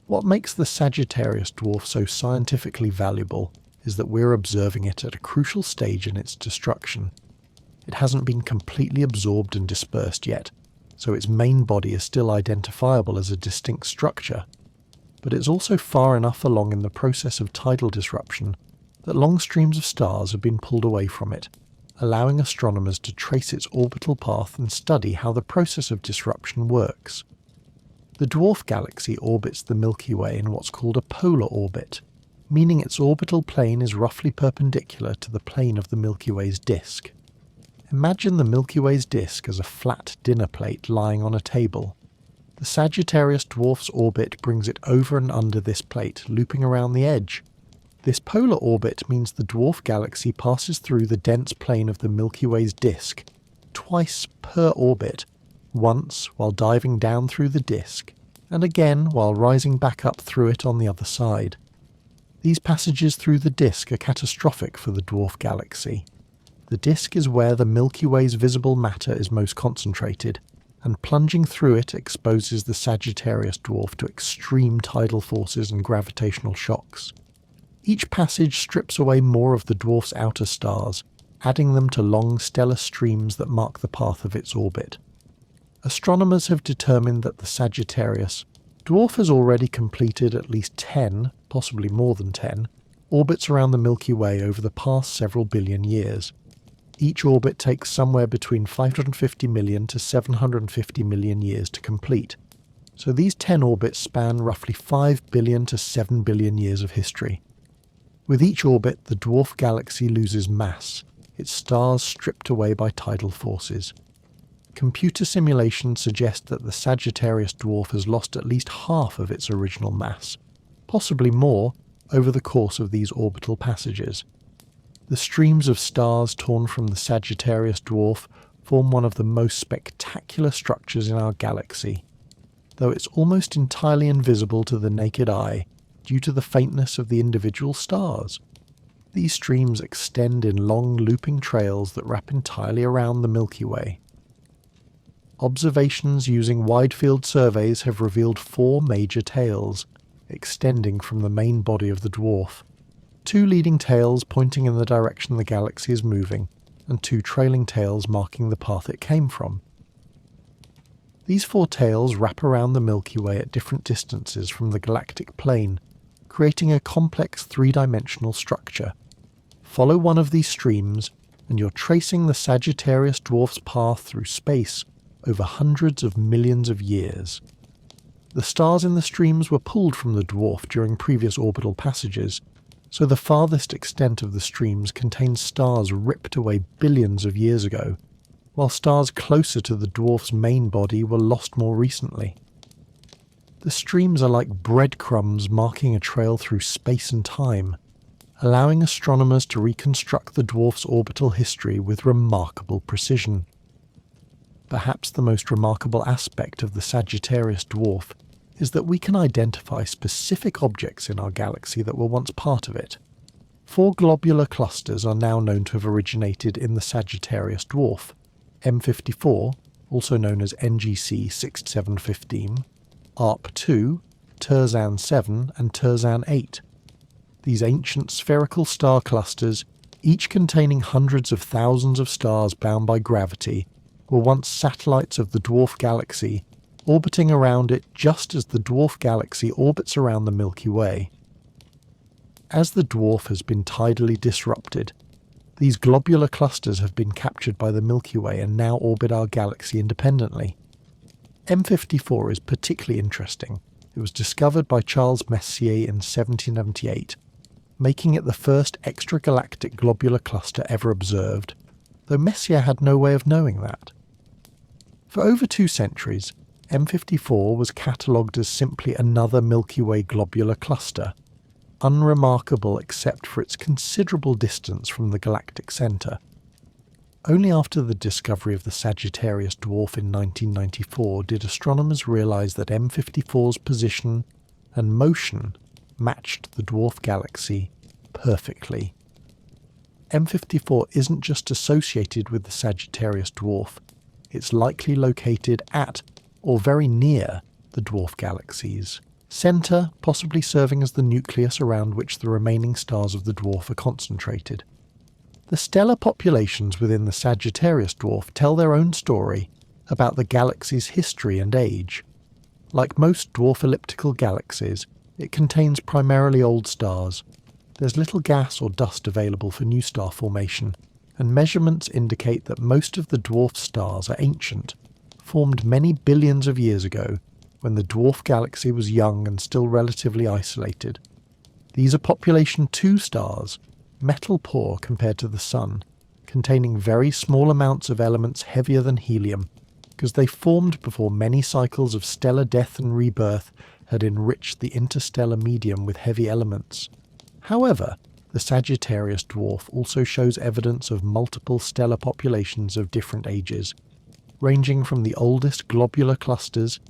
What makes the Sagittarius dwarf so scientifically valuable is that we're observing it at a crucial stage in its destruction. It hasn't been completely absorbed and dispersed yet, so its main body is still identifiable as a distinct structure, but it's also far enough along in the process of tidal disruption that long streams of stars have been pulled away from it, allowing astronomers to trace its orbital path and study how the process of disruption works. The dwarf galaxy orbits the Milky Way in what's called a polar orbit, meaning its orbital plane is roughly perpendicular to the plane of the Milky Way's disk. Imagine the Milky Way's disk as a flat dinner plate lying on a table. The Sagittarius dwarf's orbit brings it over and under this plate, looping around the edge. This polar orbit means the dwarf galaxy passes through the dense plane of the Milky Way's disk twice per orbit, once while diving down through the disk, and again while rising back up through it on the other side. These passages through the disk are catastrophic for the dwarf galaxy. The disk is where the Milky Way's visible matter is most concentrated, and plunging through it exposes the Sagittarius dwarf to extreme tidal forces and gravitational shocks. Each passage strips away more of the dwarf's outer stars, adding them to long stellar streams that mark the path of its orbit. Astronomers have determined that the Sagittarius dwarf has already completed at least 10, possibly more than 10, orbits around the Milky Way over the past several billion years. Each orbit takes somewhere between 550 million to 750 million years to complete, so these 10 orbits span roughly 5 billion to 7 billion years of history. With each orbit, the dwarf galaxy loses mass, its stars stripped away by tidal forces. Computer simulations suggest that the Sagittarius dwarf has lost at least half of its original mass, possibly more, over the course of these orbital passages. The streams of stars torn from the Sagittarius dwarf form one of the most spectacular structures in our galaxy, though it's almost entirely invisible to the naked eye due to the faintness of the individual stars. These streams extend in long looping trails that wrap entirely around the Milky Way. Observations using wide-field surveys have revealed 4 major tails, extending from the main body of the dwarf. 2 leading tails pointing in the direction the galaxy is moving, and 2 trailing tails marking the path it came from. These 4 tails wrap around the Milky Way at different distances from the galactic plane, creating a complex three-dimensional structure. Follow one of these streams, and you're tracing the Sagittarius Dwarf's path through space over hundreds of millions of years. The stars in the streams were pulled from the dwarf during previous orbital passages, so the farthest extent of the streams contains stars ripped away billions of years ago, while stars closer to the dwarf's main body were lost more recently. The streams are like breadcrumbs marking a trail through space and time, allowing astronomers to reconstruct the dwarf's orbital history with remarkable precision. Perhaps the most remarkable aspect of the Sagittarius Dwarf is that we can identify specific objects in our galaxy that were once part of it. 4 globular clusters are now known to have originated in the Sagittarius Dwarf: M54, also known as NGC 6715, ARP2, Terzan 7 and Terzan 8. These ancient spherical star clusters, each containing hundreds of thousands of stars bound by gravity, were once satellites of the dwarf galaxy, orbiting around it just as the dwarf galaxy orbits around the Milky Way. As the dwarf has been tidally disrupted, these globular clusters have been captured by the Milky Way and now orbit our galaxy independently. M54 is particularly interesting. It was discovered by Charles Messier in 1798, making it the first extragalactic globular cluster ever observed, though Messier had no way of knowing that. For over 2 centuries, M54 was catalogued as simply another Milky Way globular cluster, unremarkable except for its considerable distance from the galactic centre. Only after the discovery of the Sagittarius Dwarf in 1994 did astronomers realise that M54's position and motion matched the dwarf galaxy perfectly. M54 isn't just associated with the Sagittarius Dwarf, it's likely located at or very near the dwarf galaxy's centre, possibly serving as the nucleus around which the remaining stars of the dwarf are concentrated. The stellar populations within the Sagittarius Dwarf tell their own story about the galaxy's history and age. Like most dwarf elliptical galaxies, it contains primarily old stars. There's little gas or dust available for new star formation, and measurements indicate that most of the dwarf stars are ancient, formed many billions of years ago, when the dwarf galaxy was young and still relatively isolated. These are population 2 stars, metal poor compared to the Sun, containing very small amounts of elements heavier than helium, because they formed before many cycles of stellar death and rebirth had enriched the interstellar medium with heavy elements. However, the Sagittarius Dwarf also shows evidence of multiple stellar populations of different ages, ranging from the oldest globular clusters,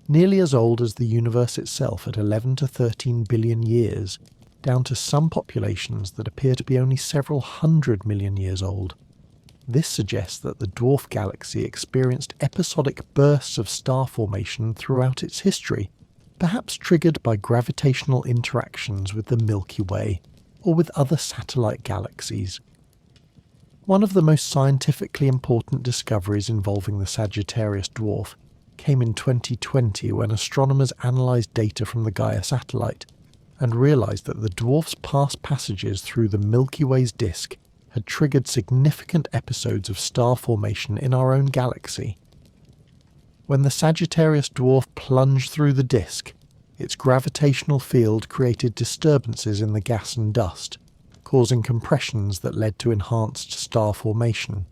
nearly as old as the universe itself at 11 to 13 billion years, down to some populations that appear to be only several hundred million years old. This suggests that the dwarf galaxy experienced episodic bursts of star formation throughout its history, perhaps triggered by gravitational interactions with the Milky Way or with other satellite galaxies. One of the most scientifically important discoveries involving the Sagittarius Dwarf came in 2020 when astronomers analysed data from the Gaia satellite and realised that the dwarf's past passages through the Milky Way's disk had triggered significant episodes of star formation in our own galaxy. When the Sagittarius Dwarf plunged through the disk, its gravitational field created disturbances in the gas and dust, causing compressions that led to enhanced star formation.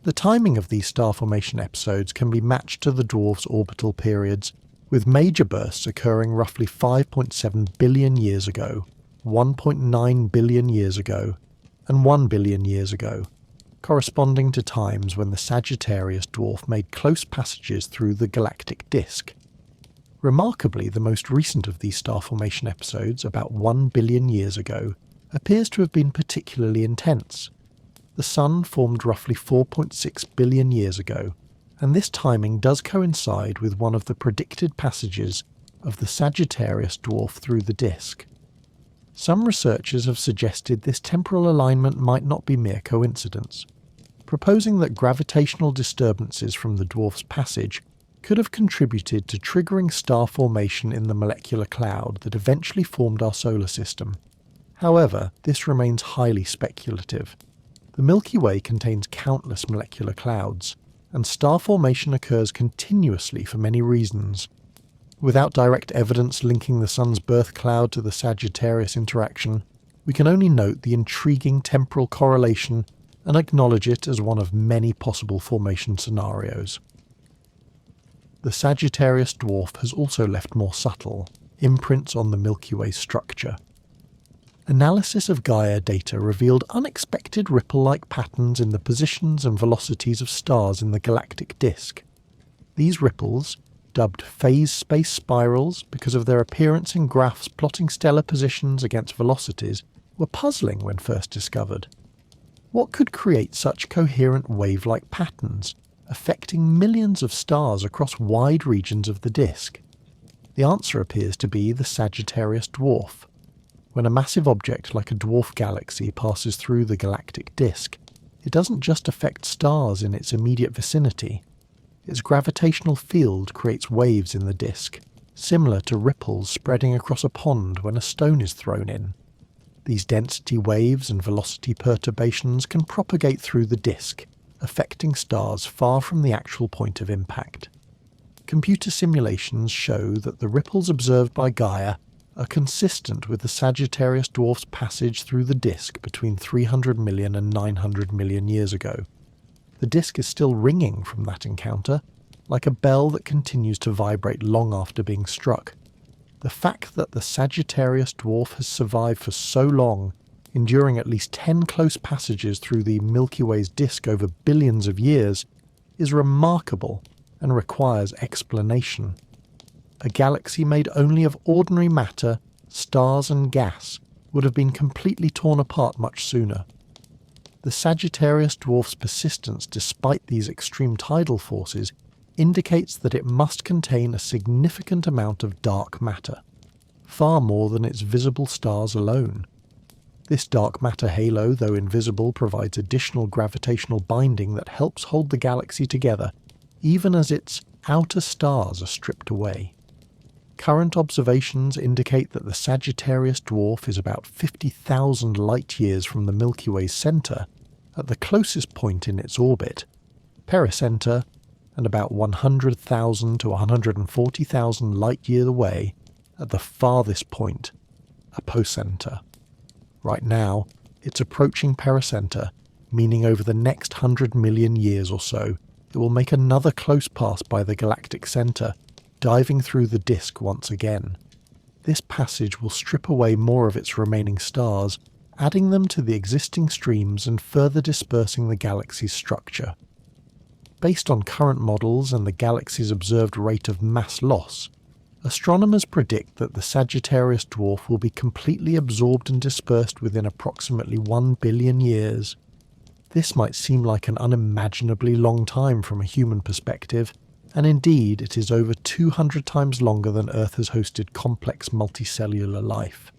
The timing of these star formation episodes can be matched to the dwarf's orbital periods, with major bursts occurring roughly 5.7 billion years ago, 1.9 billion years ago, and 1 billion years ago, corresponding to times when the Sagittarius Dwarf made close passages through the galactic disk. Remarkably, the most recent of these star formation episodes, about 1 billion years ago, appears to have been particularly intense. The Sun formed roughly 4.6 billion years ago, and this timing does coincide with one of the predicted passages of the Sagittarius Dwarf through the disk. Some researchers have suggested this temporal alignment might not be mere coincidence, proposing that gravitational disturbances from the dwarf's passage could have contributed to triggering star formation in the molecular cloud that eventually formed our solar system. However, this remains highly speculative. The Milky Way contains countless molecular clouds, and star formation occurs continuously for many reasons. Without direct evidence linking the Sun's birth cloud to the Sagittarius interaction, we can only note the intriguing temporal correlation and acknowledge it as one of many possible formation scenarios. The Sagittarius dwarf has also left more subtle imprints on the Milky Way structure. Analysis of Gaia data revealed unexpected ripple-like patterns in the positions and velocities of stars in the galactic disk. These ripples, dubbed phase space spirals because of their appearance in graphs plotting stellar positions against velocities, were puzzling when first discovered. What could create such coherent wave-like patterns, affecting millions of stars across wide regions of the disk? The answer appears to be the Sagittarius dwarf. When a massive object like a dwarf galaxy passes through the galactic disk, it doesn't just affect stars in its immediate vicinity. Its gravitational field creates waves in the disk, similar to ripples spreading across a pond when a stone is thrown in. These density waves and velocity perturbations can propagate through the disk, affecting stars far from the actual point of impact. Computer simulations show that the ripples observed by Gaia are consistent with the Sagittarius dwarf's passage through the disk between 300 million and 900 million years ago. The disk is still ringing from that encounter, like a bell that continues to vibrate long after being struck. The fact that the Sagittarius dwarf has survived for so long, enduring at least 10 close passages through the Milky Way's disk over billions of years, is remarkable and requires explanation. A galaxy made only of ordinary matter, stars and gas would have been completely torn apart much sooner. The Sagittarius dwarf's persistence despite these extreme tidal forces indicates that it must contain a significant amount of dark matter, far more than its visible stars alone. This dark matter halo, though invisible, provides additional gravitational binding that helps hold the galaxy together, even as its outer stars are stripped away. Current observations indicate that the Sagittarius dwarf is about 50,000 light-years from the Milky Way's centre, at the closest point in its orbit, pericenter, and about 100,000 to 140,000 light-years away at the farthest point, apocenter. Right now, it's approaching pericenter, meaning over the next 100 million years or so, it will make another close pass by the galactic centre, diving through the disk once again. This passage will strip away more of its remaining stars, adding them to the existing streams and further dispersing the galaxy's structure. Based on current models and the galaxy's observed rate of mass loss, astronomers predict that the Sagittarius dwarf will be completely absorbed and dispersed within approximately 1 billion years. This might seem like an unimaginably long time from a human perspective, and indeed it is over 200 times longer than Earth has hosted complex multicellular life.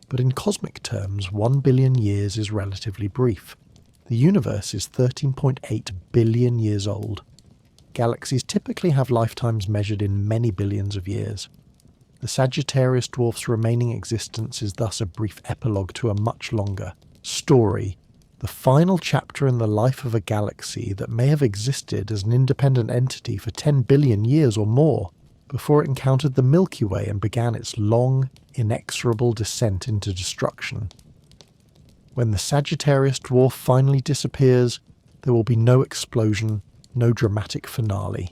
But in cosmic terms, 1 billion years is relatively brief. The universe is 13.8 billion years old. Galaxies typically have lifetimes measured in many billions of years. The Sagittarius dwarf's remaining existence is thus a brief epilogue to a much longer story, the final chapter in the life of a galaxy that may have existed as an independent entity for 10 billion years or more before it encountered the Milky Way and began its long, inexorable descent into destruction. When the Sagittarius dwarf finally disappears, there will be no explosion, no dramatic finale.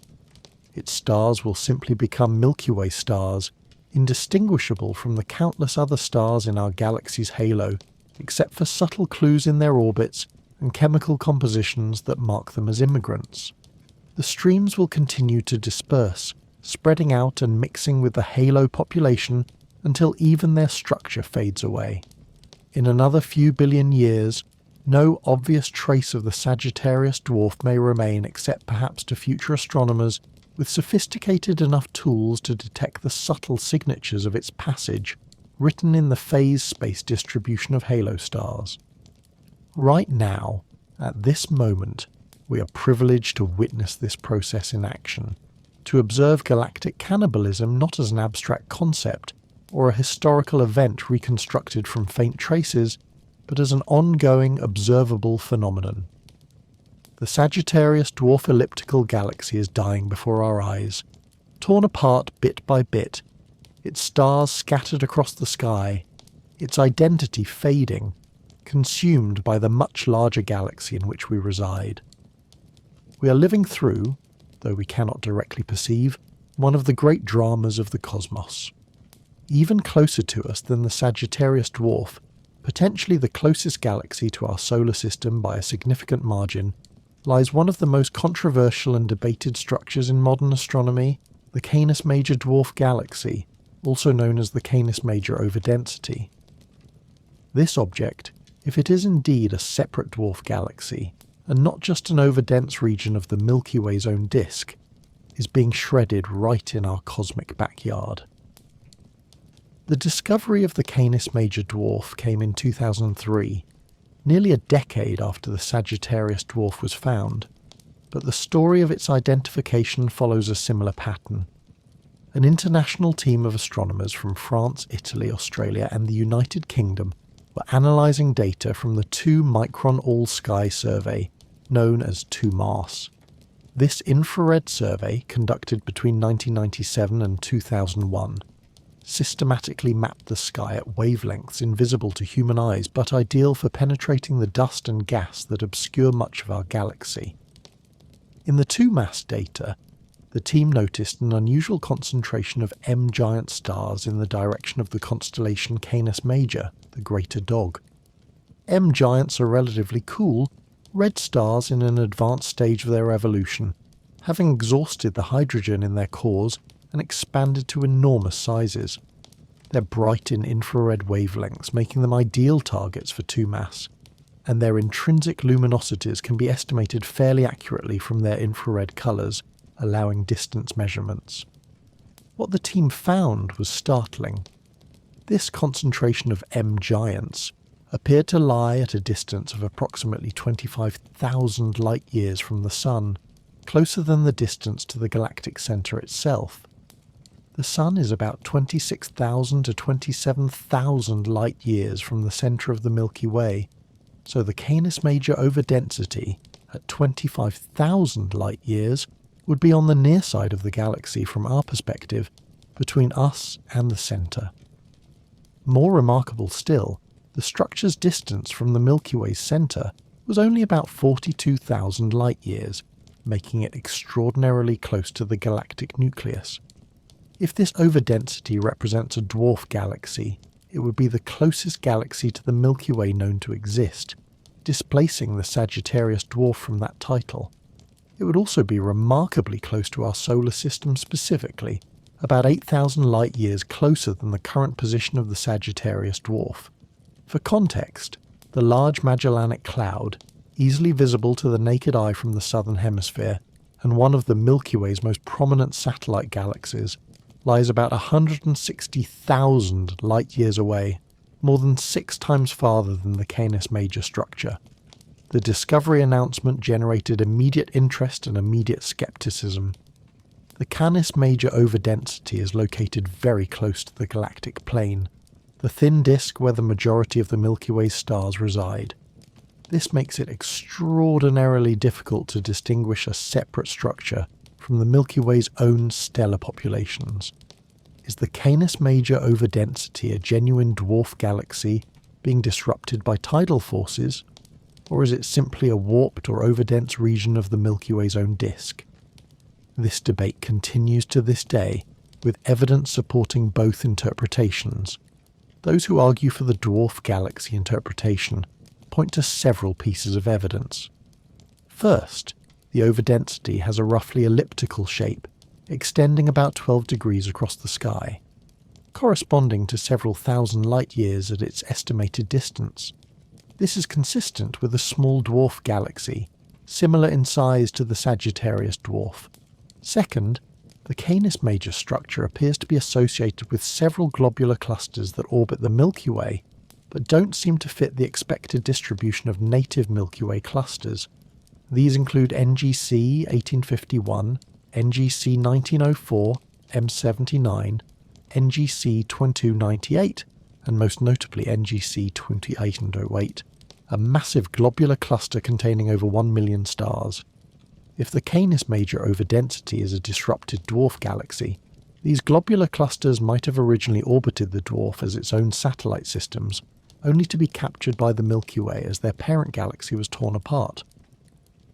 Its stars will simply become Milky Way stars, indistinguishable from the countless other stars in our galaxy's halo, except for subtle clues in their orbits and chemical compositions that mark them as immigrants. The streams will continue to disperse, spreading out and mixing with the halo population until even their structure fades away. In another few billion years, no obvious trace of the Sagittarius dwarf may remain except perhaps to future astronomers with sophisticated enough tools to detect the subtle signatures of its passage, written in the phase space distribution of halo stars. Right now, at this moment, we are privileged to witness this process in action. to observe galactic cannibalism not as an abstract concept or a historical event reconstructed from faint traces, but as an ongoing, observable phenomenon. The Sagittarius Dwarf Elliptical Galaxy is dying before our eyes, torn apart bit by bit, its stars scattered across the sky, its identity fading, consumed by the much larger galaxy in which we reside. We are living through, though we cannot directly perceive, one of the great dramas of the cosmos. Even closer to us than the Sagittarius Dwarf, potentially the closest galaxy to our solar system by a significant margin, lies one of the most controversial and debated structures in modern astronomy, the Canis Major Dwarf Galaxy, also known as the Canis Major Overdensity. This object, if it is indeed a separate dwarf galaxy, and not just an overdense region of the Milky Way's own disk, is being shredded right in our cosmic backyard. The discovery of the Canis Major Dwarf came in 2003, nearly a decade after the Sagittarius Dwarf was found, but the story of its identification follows a similar pattern. An international team of astronomers from France, Italy, Australia and the United Kingdom were analysing data from the 2-micron all-sky survey, known as 2MARS. This infrared survey, conducted between 1997 and 2001, systematically mapped the sky at wavelengths invisible to human eyes but ideal for penetrating the dust and gas that obscure much of our galaxy. In the 2MASS data, the team noticed an unusual concentration of M-giant stars in the direction of the constellation Canis Major, the Greater Dog. M-giants are relatively cool, red stars in an advanced stage of their evolution, having exhausted the hydrogen in their cores and expanded to enormous sizes. They're bright in infrared wavelengths, making them ideal targets for 2MASS, and their intrinsic luminosities can be estimated fairly accurately from their infrared colours, allowing distance measurements. What the team found was startling. This concentration of M-giants appeared to lie at a distance of approximately 25,000 light-years from the Sun, closer than the distance to the galactic centre itself. The Sun is about 26,000 to 27,000 light-years from the centre of the Milky Way, so the Canis Major overdensity at 25,000 light-years would be on the near side of the galaxy from our perspective, between us and the centre. More remarkable still, the structure's distance from the Milky Way's centre was only about 42,000 light-years, making it extraordinarily close to the galactic nucleus. If this overdensity represents a dwarf galaxy, it would be the closest galaxy to the Milky Way known to exist, displacing the Sagittarius Dwarf from that title. It would also be remarkably close to our solar system specifically, about 8,000 light-years closer than the current position of the Sagittarius Dwarf. For context, the Large Magellanic Cloud, easily visible to the naked eye from the southern hemisphere, and one of the Milky Way's most prominent satellite galaxies, lies about 160,000 light-years away, more than 6 times farther than the Canis Major structure. The discovery announcement generated immediate interest and immediate skepticism. The Canis Major overdensity is located very close to the galactic plane, the thin disk where the majority of the Milky Way's stars reside. This makes it extraordinarily difficult to distinguish a separate structure from the Milky Way's own stellar populations. Is the Canis Major overdensity a genuine dwarf galaxy being disrupted by tidal forces, or is it simply a warped or overdense region of the Milky Way's own disk? This debate continues to this day, with evidence supporting both interpretations. Those who argue for the dwarf galaxy interpretation point to several pieces of evidence. First, the overdensity has a roughly elliptical shape, extending about 12 degrees across the sky, corresponding to several thousand light-years at its estimated distance. This is consistent with a small dwarf galaxy, similar in size to the Sagittarius Dwarf. Second, the Canis Major structure appears to be associated with several globular clusters that orbit the Milky Way, but don't seem to fit the expected distribution of native Milky Way clusters. These include NGC 1851, NGC 1904, M79, NGC 2298, and most notably NGC 2808, a massive globular cluster containing over 1 million stars. If the Canis Major overdensity is a disrupted dwarf galaxy, these globular clusters might have originally orbited the dwarf as its own satellite systems, only to be captured by the Milky Way as their parent galaxy was torn apart.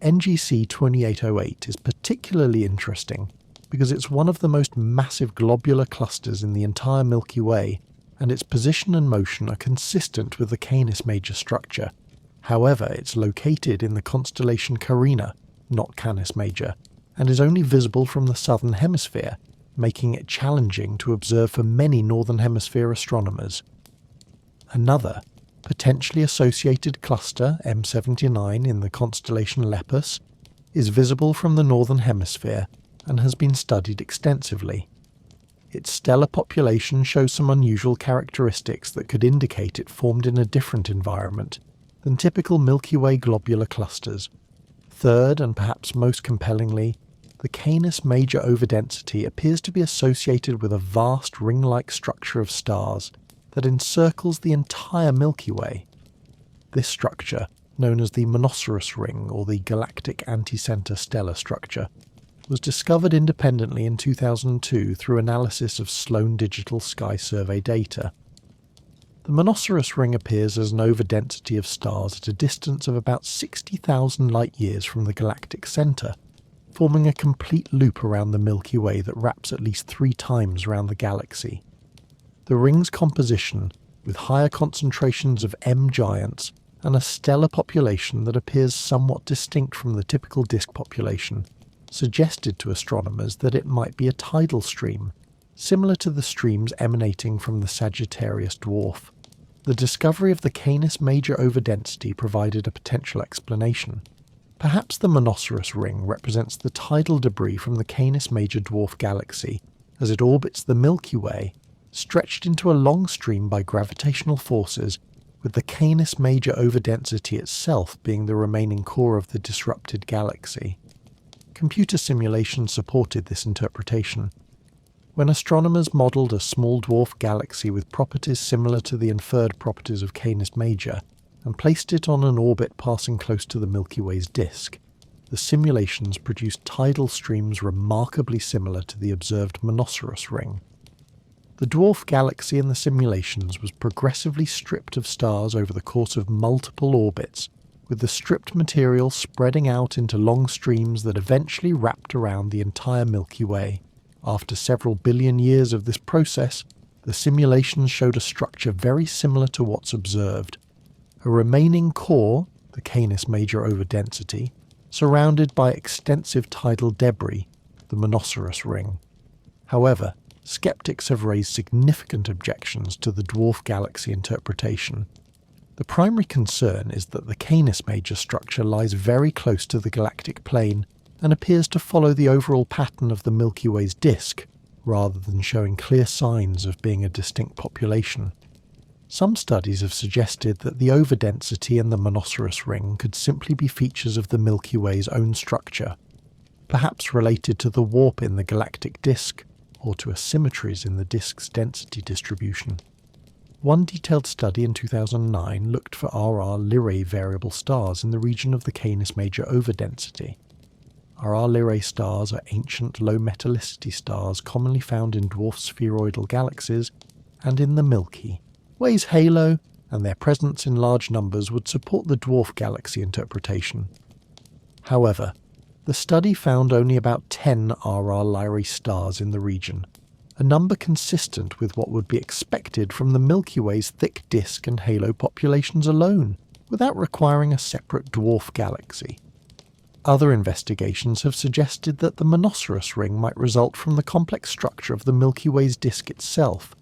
NGC 2808 is particularly interesting because it's one of the most massive globular clusters in the entire Milky Way, and its position and motion are consistent with the Canis Major structure. However, it's located in the constellation Carina, not Canis Major, and is only visible from the southern hemisphere, making it challenging to observe for many northern hemisphere astronomers. Another, potentially associated cluster, M79 in the constellation Lepus, is visible from the northern hemisphere and has been studied extensively. Its stellar population shows some unusual characteristics that could indicate it formed in a different environment than typical Milky Way globular clusters. Third, and perhaps most compellingly, the Canis Major overdensity appears to be associated with a vast ring-like structure of stars that encircles the entire Milky Way. This structure, known as the Monoceros Ring or the galactic anticenter stellar structure, was discovered independently in 2002 through analysis of Sloan Digital Sky Survey data. The Monoceros Ring appears as an overdensity of stars at a distance of about 60,000 light-years from the galactic centre, forming a complete loop around the Milky Way that wraps at least 3 times around the galaxy. The ring's composition, with higher concentrations of M giants and a stellar population that appears somewhat distinct from the typical disk population, suggested to astronomers that it might be a tidal stream, similar to the streams emanating from the Sagittarius Dwarf. The discovery of the Canis Major overdensity provided a potential explanation. Perhaps the Monoceros Ring represents the tidal debris from the Canis Major Dwarf Galaxy as it orbits the Milky Way, stretched into a long stream by gravitational forces, with the Canis Major overdensity itself being the remaining core of the disrupted galaxy. Computer simulations supported this interpretation. When astronomers modelled a small dwarf galaxy with properties similar to the inferred properties of Canis Major, and placed it on an orbit passing close to the Milky Way's disk, the simulations produced tidal streams remarkably similar to the observed Monoceros Ring. The dwarf galaxy in the simulations was progressively stripped of stars over the course of multiple orbits, with the stripped material spreading out into long streams that eventually wrapped around the entire Milky Way. After several billion years of this process, the simulations showed a structure very similar to what's observed. A remaining core, the Canis Major overdensity, surrounded by extensive tidal debris, the Monoceros Ring. However, skeptics have raised significant objections to the dwarf galaxy interpretation. The primary concern is that the Canis Major structure lies very close to the galactic plane and appears to follow the overall pattern of the Milky Way's disk, rather than showing clear signs of being a distinct population. Some studies have suggested that the overdensity in the Monoceros Ring could simply be features of the Milky Way's own structure, perhaps related to the warp in the galactic disk, or to asymmetries in the disk's density distribution. One detailed study in 2009 looked for RR Lyrae variable stars in the region of the Canis Major overdensity. RR Lyrae stars are ancient low metallicity stars commonly found in dwarf spheroidal galaxies and in the Milky Way's halo, and their presence in large numbers would support the dwarf galaxy interpretation. However, the study found only about 10 RR Lyrae stars in the region, a number consistent with what would be expected from the Milky Way's thick disk and halo populations alone, without requiring a separate dwarf galaxy. Other investigations have suggested that the Monoceros Ring might result from the complex structure of the Milky Way's disk itself,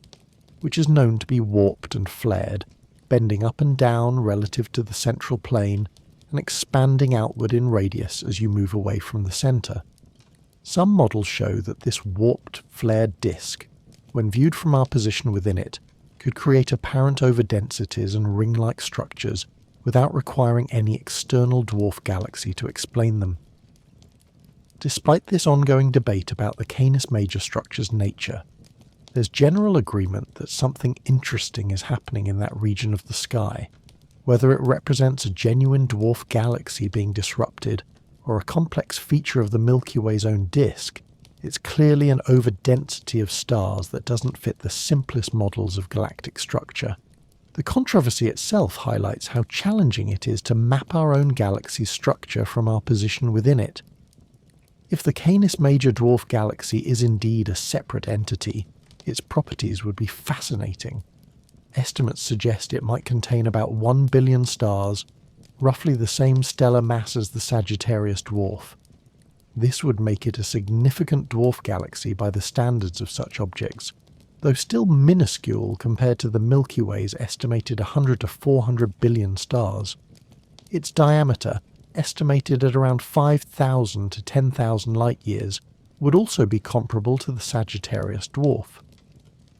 which is known to be warped and flared, bending up and down relative to the central plane and expanding outward in radius as you move away from the centre. Some models show that this warped, flared disk, when viewed from our position within it, could create apparent overdensities and ring-like structures without requiring any external dwarf galaxy to explain them. Despite this ongoing debate about the Canis Major structure's nature, there's general agreement that something interesting is happening in that region of the sky. Whether it represents a genuine dwarf galaxy being disrupted or a complex feature of the Milky Way's own disk, it's clearly an overdensity of stars that doesn't fit the simplest models of galactic structure. The controversy itself highlights how challenging it is to map our own galaxy's structure from our position within it. If the Canis Major Dwarf Galaxy is indeed a separate entity, its properties would be fascinating. Estimates suggest it might contain about 1 billion stars, roughly the same stellar mass as the Sagittarius Dwarf. This would make it a significant dwarf galaxy by the standards of such objects, though still minuscule compared to the Milky Way's estimated 100 to 400 billion stars. Its diameter, estimated at around 5,000 to 10,000 light-years, would also be comparable to the Sagittarius Dwarf.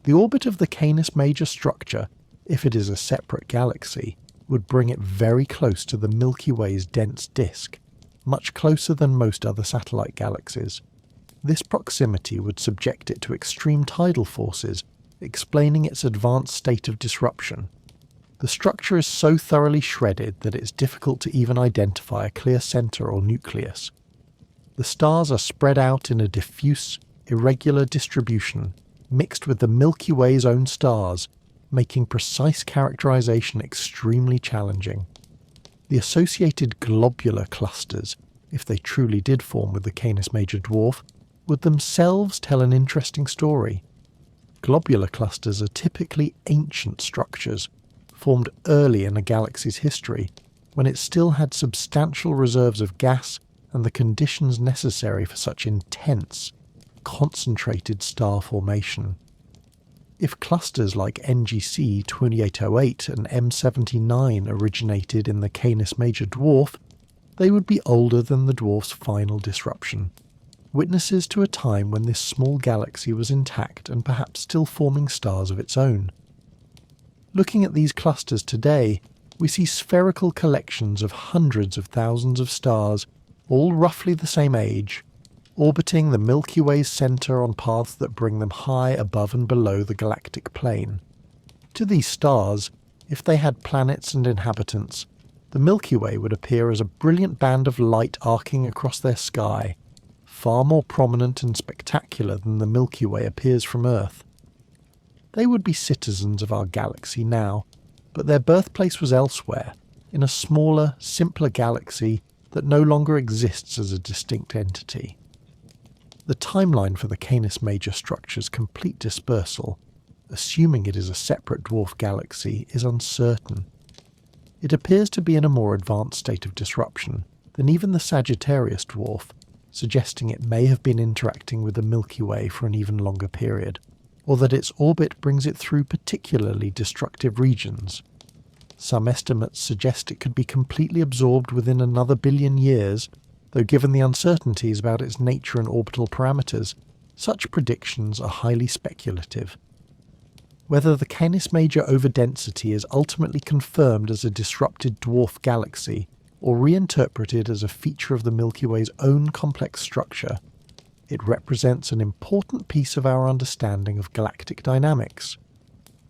The orbit of the Canis Major structure, if it is a separate galaxy, would bring it very close to the Milky Way's dense disk, much closer than most other satellite galaxies. This proximity would subject it to extreme tidal forces, explaining its advanced state of disruption. The structure is so thoroughly shredded that it's difficult to even identify a clear centre or nucleus. The stars are spread out in a diffuse, irregular distribution, mixed with the Milky Way's own stars, making precise characterization extremely challenging. The associated globular clusters, if they truly did form with the Canis Major Dwarf, would themselves tell an interesting story. Globular clusters are typically ancient structures, formed early in a galaxy's history, when it still had substantial reserves of gas and the conditions necessary for such intense, concentrated star formation. If clusters like NGC 2808 and M79 originated in the Canis Major Dwarf, they would be older than the dwarf's final disruption, witnesses to a time when this small galaxy was intact and perhaps still forming stars of its own. Looking at these clusters today, we see spherical collections of hundreds of thousands of stars, all roughly the same age, orbiting the Milky Way's centre on paths that bring them high above and below the galactic plane. To these stars, if they had planets and inhabitants, the Milky Way would appear as a brilliant band of light arcing across their sky, far more prominent and spectacular than the Milky Way appears from Earth. They would be citizens of our galaxy now, but their birthplace was elsewhere, in a smaller, simpler galaxy that no longer exists as a distinct entity. The timeline for the Canis Major structure's complete dispersal, assuming it is a separate dwarf galaxy, is uncertain. It appears to be in a more advanced state of disruption than even the Sagittarius Dwarf, suggesting it may have been interacting with the Milky Way for an even longer period, or that its orbit brings it through particularly destructive regions. Some estimates suggest it could be completely absorbed within another billion years, though given the uncertainties about its nature and orbital parameters, such predictions are highly speculative. Whether the Canis Major overdensity is ultimately confirmed as a disrupted dwarf galaxy, or reinterpreted as a feature of the Milky Way's own complex structure, it represents an important piece of our understanding of galactic dynamics.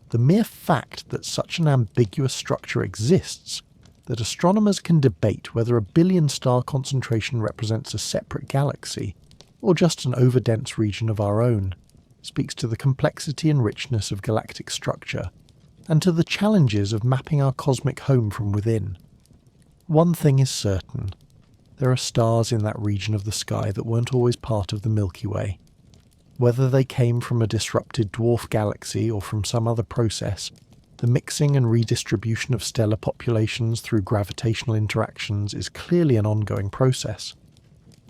The mere fact that such an ambiguous structure exists, that astronomers can debate whether a billion-star concentration represents a separate galaxy, or just an overdense region of our own, speaks to the complexity and richness of galactic structure, and to the challenges of mapping our cosmic home from within. One thing is certain. There are stars in that region of the sky that weren't always part of the Milky Way. Whether they came from a disrupted dwarf galaxy or from some other process, the mixing and redistribution of stellar populations through gravitational interactions is clearly an ongoing process.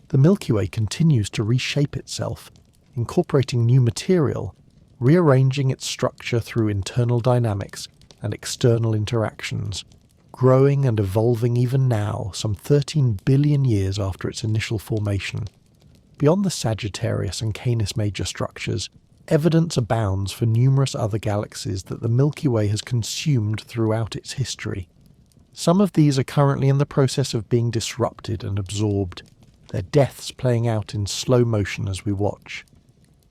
The Milky Way continues to reshape itself, incorporating new material, rearranging its structure through internal dynamics and external interactions, growing and evolving even now, some 13 billion years after its initial formation. Beyond the Sagittarius and Canis Major structures, evidence abounds for numerous other galaxies that the Milky Way has consumed throughout its history. Some of these are currently in the process of being disrupted and absorbed, their deaths playing out in slow motion as we watch.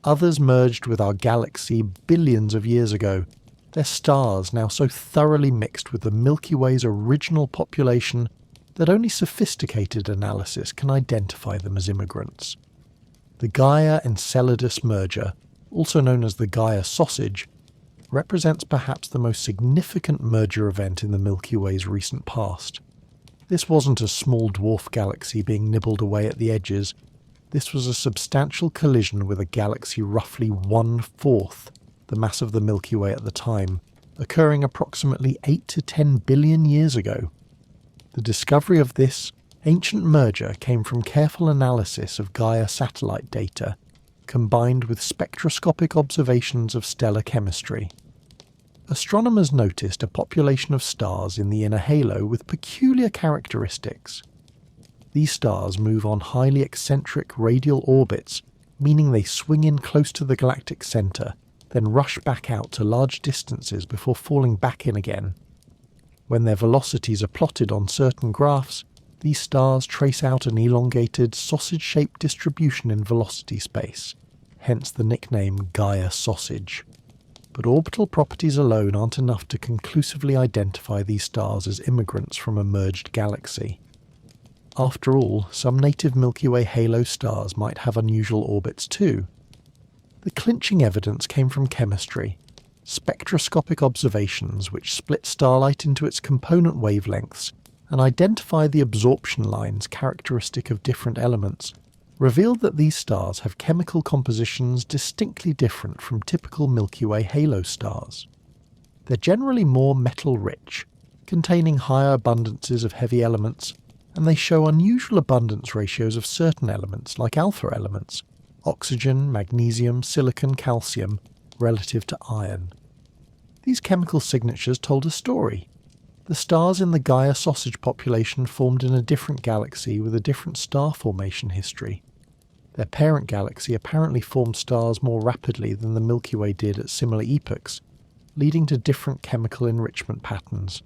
Others merged with our galaxy billions of years ago, their stars now so thoroughly mixed with the Milky Way's original population that only sophisticated analysis can identify them as immigrants. The Gaia-Enceladus merger, also known as the Gaia sausage, represents perhaps the most significant merger event in the Milky Way's recent past. This wasn't a small dwarf galaxy being nibbled away at the edges. This was a substantial collision with a galaxy roughly 1/4 the mass of the Milky Way at the time, occurring approximately 8 to 10 billion years ago. The discovery of this ancient merger came from careful analysis of Gaia satellite data, combined with spectroscopic observations of stellar chemistry. Astronomers noticed a population of stars in the inner halo with peculiar characteristics. These stars move on highly eccentric radial orbits, meaning they swing in close to the galactic centre, then rush back out to large distances before falling back in again. When their velocities are plotted on certain graphs, these stars trace out an elongated, sausage-shaped distribution in velocity space, hence the nickname Gaia sausage. But orbital properties alone aren't enough to conclusively identify these stars as immigrants from a merged galaxy. After all, some native Milky Way halo stars might have unusual orbits too. The clinching evidence came from chemistry, spectroscopic observations which split starlight into its component wavelengths and identify the absorption lines characteristic of different elements, revealed that these stars have chemical compositions distinctly different from typical Milky Way halo stars. They're generally more metal-rich, containing higher abundances of heavy elements, and they show unusual abundance ratios of certain elements like alpha elements, oxygen, magnesium, silicon, calcium, relative to iron. These chemical signatures told a story. The stars in the Gaia sausage population formed in a different galaxy with a different star formation history. Their parent galaxy apparently formed stars more rapidly than the Milky Way did at similar epochs, leading to different chemical enrichment patterns.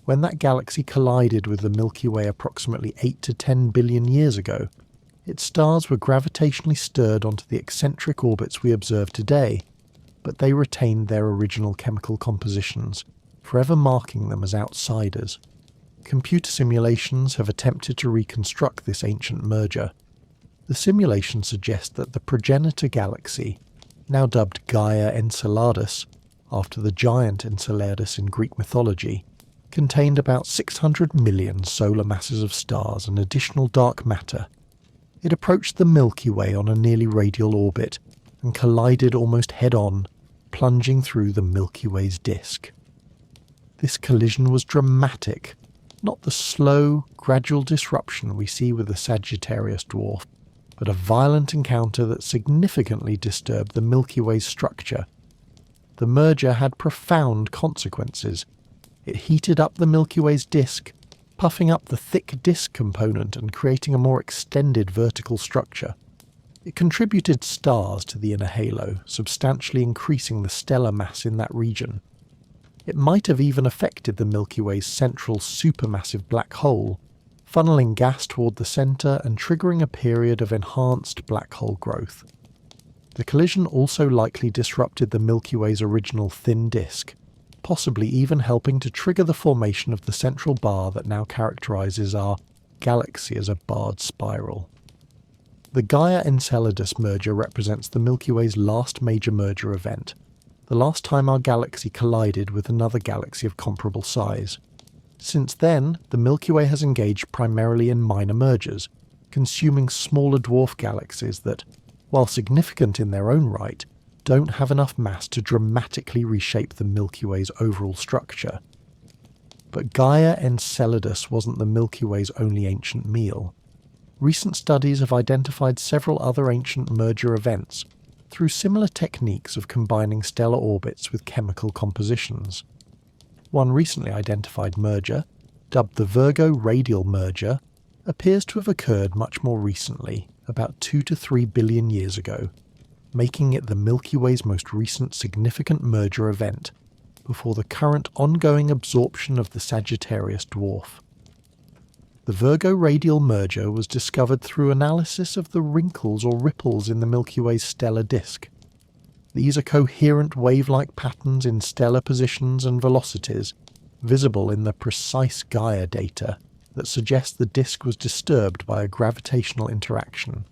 When that galaxy collided with the Milky Way approximately 8 to 10 billion years ago, its stars were gravitationally stirred onto the eccentric orbits we observe today, but they retained their original chemical compositions, forever marking them as outsiders. Computer simulations have attempted to reconstruct this ancient merger. The simulations suggest that the progenitor galaxy, now dubbed Gaia-Enceladus, after the giant Enceladus in Greek mythology, contained about 600 million solar masses of stars and additional dark matter. It approached the Milky Way on a nearly radial orbit and collided almost head-on, plunging through the Milky Way's disk. This collision was dramatic, not the slow, gradual disruption we see with the Sagittarius Dwarf, but a violent encounter that significantly disturbed the Milky Way's structure. The merger had profound consequences. It heated up the Milky Way's disk, puffing up the thick disk component and creating a more extended vertical structure. It contributed stars to the inner halo, substantially increasing the stellar mass in that region. It might have even affected the Milky Way's central supermassive black hole, funneling gas toward the centre and triggering a period of enhanced black hole growth. The collision also likely disrupted the Milky Way's original thin disk, possibly even helping to trigger the formation of the central bar that now characterises our galaxy as a barred spiral. The Gaia-Enceladus merger represents the Milky Way's last major merger event, the last time our galaxy collided with another galaxy of comparable size. Since then, the Milky Way has engaged primarily in minor mergers, consuming smaller dwarf galaxies that, while significant in their own right, don't have enough mass to dramatically reshape the Milky Way's overall structure. But Gaia-Enceladus wasn't the Milky Way's only ancient meal. Recent studies have identified several other ancient merger events through similar techniques of combining stellar orbits with chemical compositions. One recently identified merger, dubbed the Virgo radial merger, appears to have occurred much more recently, about 2 to 3 billion years ago, making it the Milky Way's most recent significant merger event, before the current ongoing absorption of the Sagittarius Dwarf. The Virgo radial merger was discovered through analysis of the wrinkles or ripples in the Milky Way's stellar disk. These are coherent wave-like patterns in stellar positions and velocities, visible in the precise Gaia data that suggest the disk was disturbed by a gravitational interaction.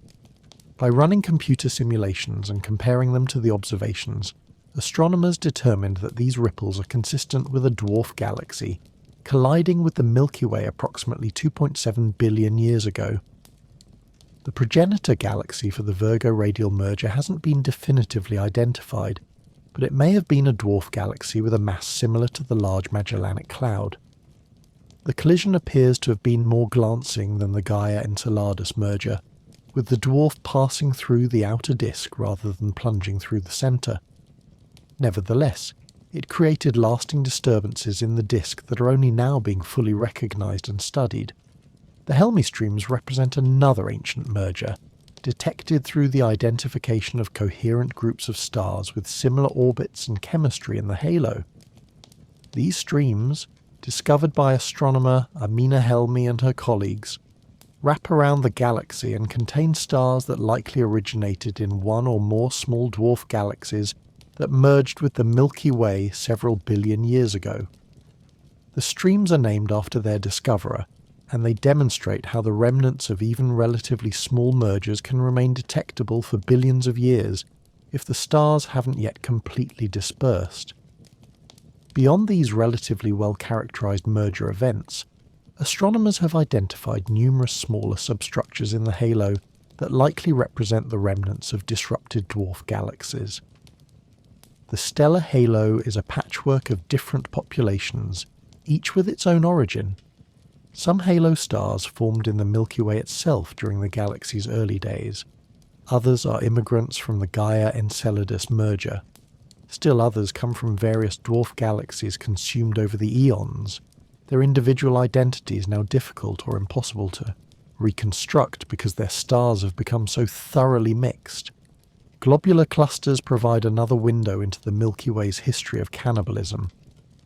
By running computer simulations and comparing them to the observations, astronomers determined that these ripples are consistent with a dwarf galaxy, colliding with the Milky Way approximately 2.7 billion years ago. The progenitor galaxy for the Virgo radial merger hasn't been definitively identified, but it may have been a dwarf galaxy with a mass similar to the Large Magellanic Cloud. The collision appears to have been more glancing than the Gaia-Enceladus merger, with the dwarf passing through the outer disk rather than plunging through the centre. Nevertheless, it created lasting disturbances in the disk that are only now being fully recognised and studied. The Helmi streams represent another ancient merger, detected through the identification of coherent groups of stars with similar orbits and chemistry in the halo. These streams, discovered by astronomer Amina Helmi and her colleagues, wrap around the galaxy and contain stars that likely originated in one or more small dwarf galaxies that merged with the Milky Way several billion years ago. The streams are named after their discoverer, and they demonstrate how the remnants of even relatively small mergers can remain detectable for billions of years if the stars haven't yet completely dispersed. Beyond these relatively well-characterized merger events, astronomers have identified numerous smaller substructures in the halo that likely represent the remnants of disrupted dwarf galaxies. The stellar halo is a patchwork of different populations, each with its own origin. Some halo stars formed in the Milky Way itself during the galaxy's early days. Others are immigrants from the Gaia-Enceladus merger. Still others come from various dwarf galaxies consumed over the eons, their individual identities now difficult or impossible to reconstruct because their stars have become so thoroughly mixed. Globular clusters provide another window into the Milky Way's history of cannibalism.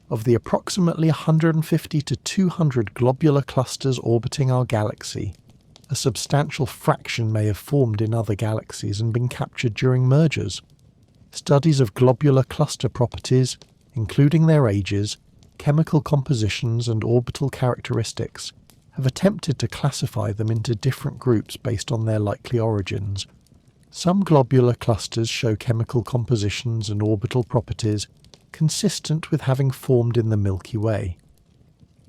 Of the approximately 150 to 200 globular clusters orbiting our galaxy, a substantial fraction may have formed in other galaxies and been captured during mergers. Studies of globular cluster properties, including their ages, chemical compositions and orbital characteristics, have attempted to classify them into different groups based on their likely origins. Some globular clusters show chemical compositions and orbital properties consistent with having formed in the Milky Way.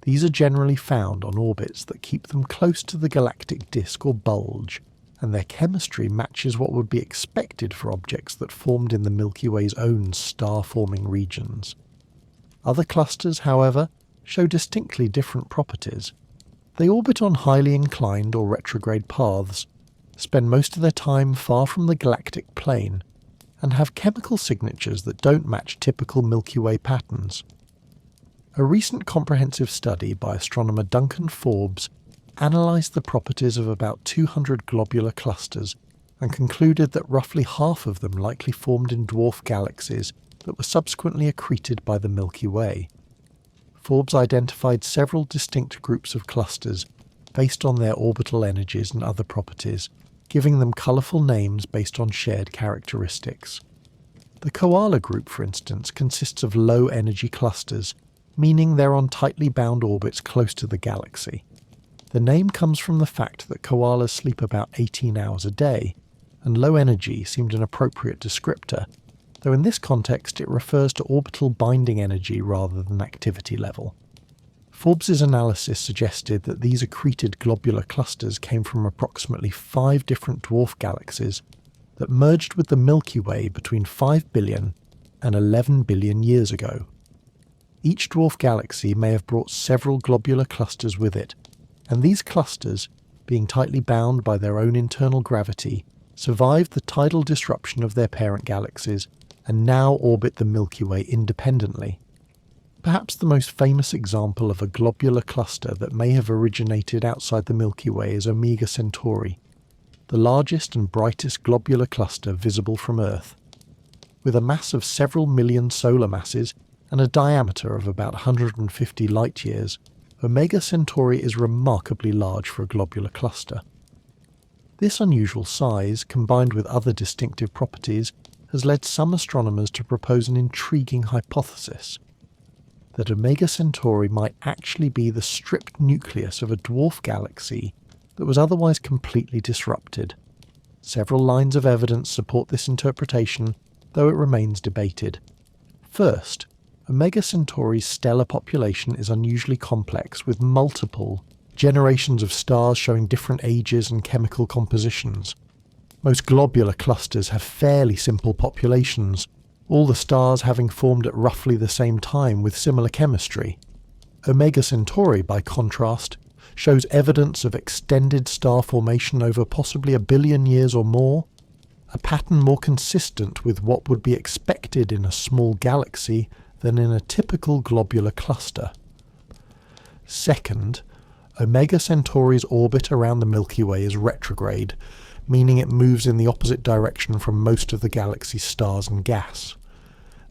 These are generally found on orbits that keep them close to the galactic disk or bulge, and their chemistry matches what would be expected for objects that formed in the Milky Way's own star-forming regions. Other clusters, however, show distinctly different properties. They orbit on highly inclined or retrograde paths, spend most of their time far from the galactic plane, and have chemical signatures that don't match typical Milky Way patterns. A recent comprehensive study by astronomer Duncan Forbes analysed the properties of about 200 globular clusters and concluded that roughly half of them likely formed in dwarf galaxies that were subsequently accreted by the Milky Way. Forbes identified several distinct groups of clusters based on their orbital energies and other properties, giving them colourful names based on shared characteristics. The koala group, for instance, consists of low-energy clusters, meaning they're on tightly bound orbits close to the galaxy. The name comes from the fact that koalas sleep about 18 hours a day, and low energy seemed an appropriate descriptor, though in this context it refers to orbital binding energy rather than activity level. Forbes's analysis suggested that these accreted globular clusters came from approximately 5 different dwarf galaxies that merged with the Milky Way between 5 billion and 11 billion years ago. Each dwarf galaxy may have brought several globular clusters with it, and these clusters, being tightly bound by their own internal gravity, survived the tidal disruption of their parent galaxies and now orbit the Milky Way independently. Perhaps the most famous example of a globular cluster that may have originated outside the Milky Way is Omega Centauri, the largest and brightest globular cluster visible from Earth. With a mass of several million solar masses and a diameter of about 150 light-years, Omega Centauri is remarkably large for a globular cluster. This unusual size, combined with other distinctive properties, has led some astronomers to propose an intriguing hypothesis that Omega Centauri might actually be the stripped nucleus of a dwarf galaxy that was otherwise completely disrupted. Several lines of evidence support this interpretation, though it remains debated. First, Omega Centauri's stellar population is unusually complex, with multiple generations of stars showing different ages and chemical compositions. Most globular clusters have fairly simple populations, all the stars having formed at roughly the same time with similar chemistry. Omega Centauri, by contrast, shows evidence of extended star formation over possibly 1 billion years or more, a pattern more consistent with what would be expected in a small galaxy than in a typical globular cluster. Second, Omega Centauri's orbit around the Milky Way is retrograde, meaning it moves in the opposite direction from most of the galaxy's stars and gas.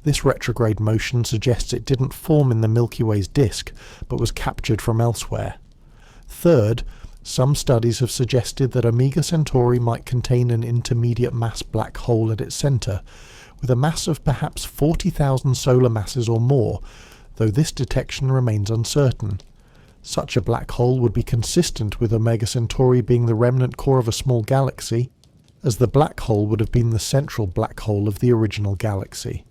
This retrograde motion suggests it didn't form in the Milky Way's disk, but was captured from elsewhere. Third, some studies have suggested that Omega Centauri might contain an intermediate mass black hole at its centre, with a mass of perhaps 40,000 solar masses or more, though this detection remains uncertain. Such a black hole would be consistent with Omega Centauri being the remnant core of a small galaxy, as the black hole would have been the central black hole of the original galaxy.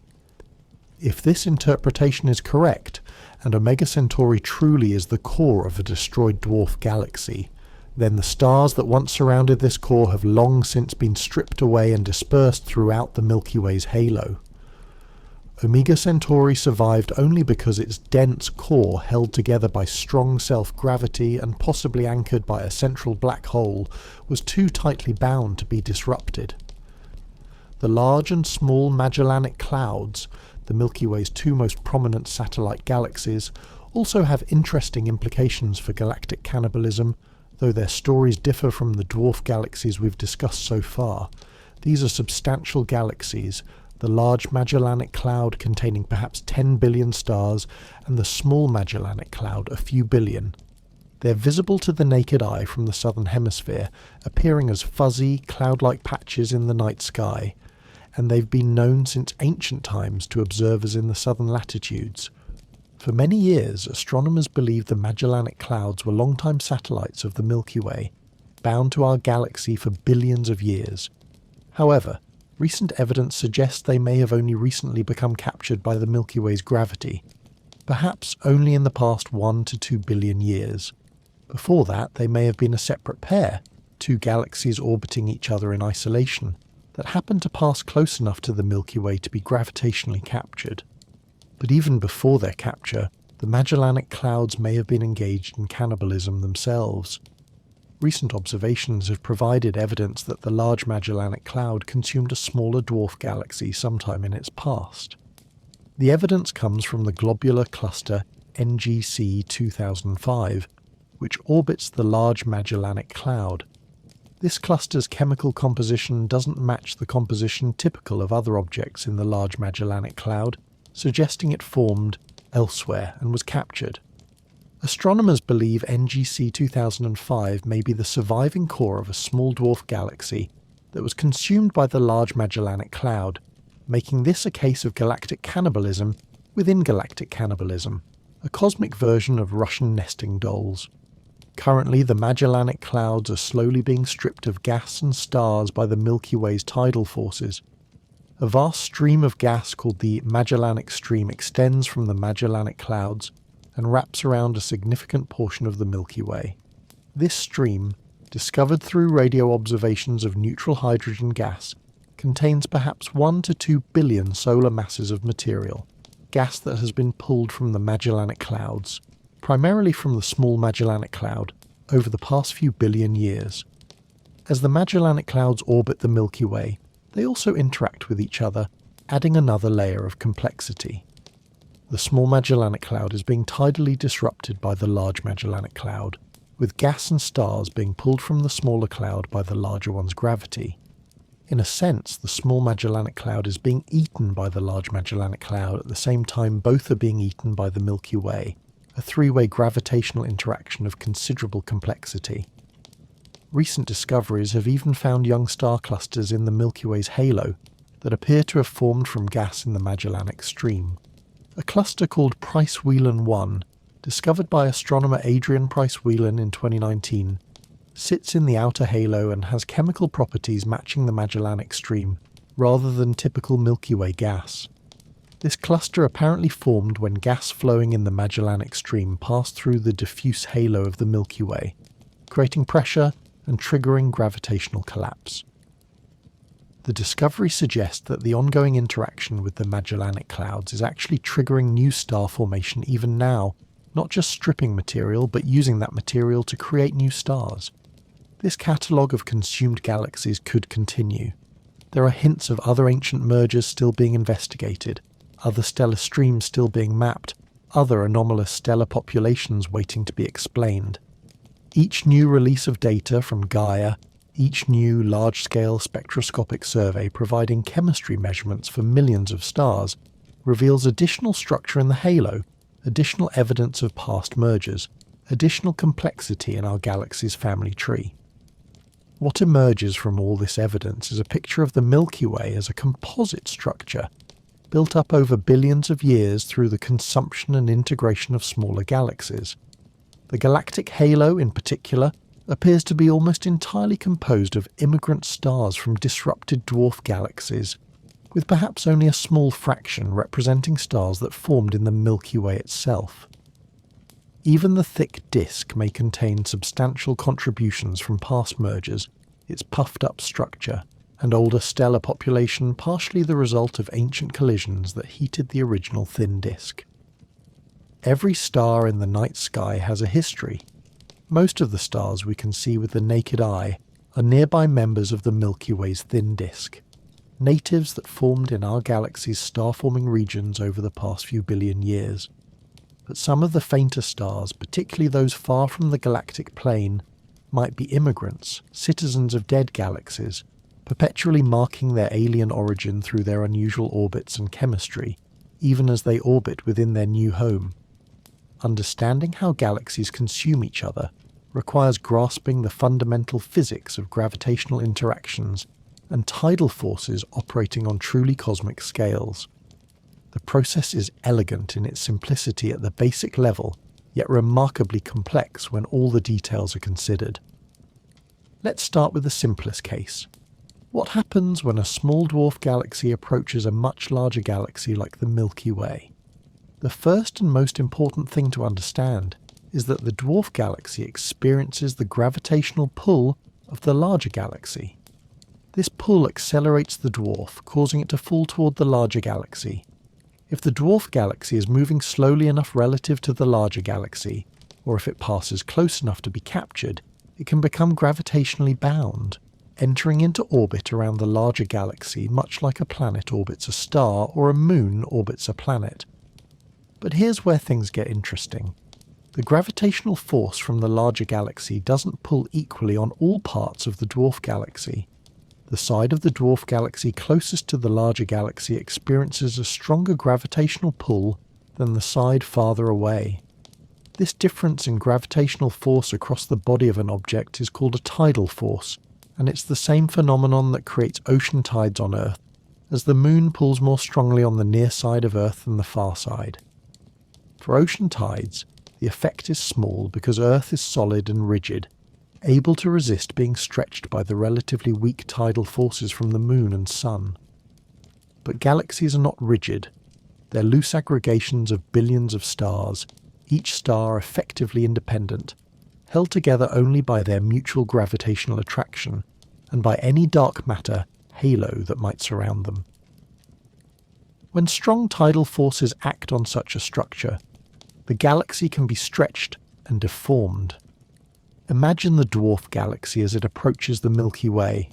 If this interpretation is correct, and Omega Centauri truly is the core of a destroyed dwarf galaxy, then the stars that once surrounded this core have long since been stripped away and dispersed throughout the Milky Way's halo. Omega Centauri survived only because its dense core, held together by strong self-gravity and possibly anchored by a central black hole, was too tightly bound to be disrupted. The Large and Small Magellanic Clouds, the Milky Way's two most prominent satellite galaxies, also have interesting implications for galactic cannibalism, though their stories differ from the dwarf galaxies we've discussed so far. These are substantial galaxies, the Large Magellanic Cloud containing perhaps 10 billion stars, and the Small Magellanic Cloud a few billion. They're visible to the naked eye from the southern hemisphere, appearing as fuzzy, cloud-like patches in the night sky, and they've been known since ancient times to observers in the southern latitudes. For many years, astronomers believed the Magellanic Clouds were long-time satellites of the Milky Way, bound to our galaxy for billions of years. However, recent evidence suggests they may have only recently become captured by the Milky Way's gravity, perhaps only in the past 1 to 2 billion years. Before that, they may have been a separate pair, two galaxies orbiting each other in isolation, that happened to pass close enough to the Milky Way to be gravitationally captured. But even before their capture, the Magellanic Clouds may have been engaged in cannibalism themselves. Recent observations have provided evidence that the Large Magellanic Cloud consumed a smaller dwarf galaxy sometime in its past. The evidence comes from the globular cluster NGC 2005, which orbits the Large Magellanic Cloud. This cluster's chemical composition doesn't match the composition typical of other objects in the Large Magellanic Cloud, suggesting it formed elsewhere and was captured. Astronomers believe NGC 2005 may be the surviving core of a small dwarf galaxy that was consumed by the Large Magellanic Cloud, making this a case of galactic cannibalism within galactic cannibalism, a cosmic version of Russian nesting dolls. Currently, the Magellanic Clouds are slowly being stripped of gas and stars by the Milky Way's tidal forces. A vast stream of gas called the Magellanic Stream extends from the Magellanic Clouds and wraps around a significant portion of the Milky Way. This stream, discovered through radio observations of neutral hydrogen gas, contains perhaps 1 to 2 billion solar masses of material, gas that has been pulled from the Magellanic Clouds, primarily from the Small Magellanic Cloud, over the past few billion years. As the Magellanic Clouds orbit the Milky Way, they also interact with each other, adding another layer of complexity. The Small Magellanic Cloud is being tidally disrupted by the Large Magellanic Cloud, with gas and stars being pulled from the smaller cloud by the larger one's gravity. In a sense, the Small Magellanic Cloud is being eaten by the Large Magellanic Cloud at the same time both are being eaten by the Milky Way, a three-way gravitational interaction of considerable complexity. Recent discoveries have even found young star clusters in the Milky Way's halo that appear to have formed from gas in the Magellanic Stream. A cluster called Price-Whelan 1, discovered by astronomer Adrian Price-Whelan in 2019, sits in the outer halo and has chemical properties matching the Magellanic Stream rather than typical Milky Way gas. This cluster apparently formed when gas flowing in the Magellanic Stream passed through the diffuse halo of the Milky Way, creating pressure and triggering gravitational collapse. The discovery suggests that the ongoing interaction with the Magellanic Clouds is actually triggering new star formation even now, not just stripping material, but using that material to create new stars. This catalogue of consumed galaxies could continue. There are hints of other ancient mergers still being investigated, other stellar streams still being mapped, other anomalous stellar populations waiting to be explained. Each new release of data from Gaia, each new large-scale spectroscopic survey providing chemistry measurements for millions of stars, reveals additional structure in the halo, additional evidence of past mergers, additional complexity in our galaxy's family tree. What emerges from all this evidence is a picture of the Milky Way as a composite structure, built up over billions of years through the consumption and integration of smaller galaxies. The galactic halo, in particular, appears to be almost entirely composed of immigrant stars from disrupted dwarf galaxies, with perhaps only a small fraction representing stars that formed in the Milky Way itself. Even the thick disk may contain substantial contributions from past mergers, its puffed-up structure, and older stellar population partially the result of ancient collisions that heated the original thin disk. Every star in the night sky has a history. Most of the stars we can see with the naked eye are nearby members of the Milky Way's thin disk, natives that formed in our galaxy's star-forming regions over the past few billion years. But some of the fainter stars, particularly those far from the galactic plane, might be immigrants, citizens of dead galaxies, perpetually marking their alien origin through their unusual orbits and chemistry, even as they orbit within their new home. Understanding how galaxies consume each other requires grasping the fundamental physics of gravitational interactions and tidal forces operating on truly cosmic scales. The process is elegant in its simplicity at the basic level, yet remarkably complex when all the details are considered. Let's start with the simplest case. What happens when a small dwarf galaxy approaches a much larger galaxy like the Milky Way? The first and most important thing to understand is that the dwarf galaxy experiences the gravitational pull of the larger galaxy. This pull accelerates the dwarf, causing it to fall toward the larger galaxy. If the dwarf galaxy is moving slowly enough relative to the larger galaxy, or if it passes close enough to be captured, it can become gravitationally bound, entering into orbit around the larger galaxy much like a planet orbits a star or a moon orbits a planet. But here's where things get interesting. The gravitational force from the larger galaxy doesn't pull equally on all parts of the dwarf galaxy. The side of the dwarf galaxy closest to the larger galaxy experiences a stronger gravitational pull than the side farther away. This difference in gravitational force across the body of an object is called a tidal force, and it's the same phenomenon that creates ocean tides on Earth, as the Moon pulls more strongly on the near side of Earth than the far side. For ocean tides, the effect is small because Earth is solid and rigid, able to resist being stretched by the relatively weak tidal forces from the Moon and Sun. But galaxies are not rigid. They're loose aggregations of billions of stars, each star effectively independent, held together only by their mutual gravitational attraction, and by any dark matter halo that might surround them. When strong tidal forces act on such a structure, the galaxy can be stretched and deformed. Imagine the dwarf galaxy as it approaches the Milky Way.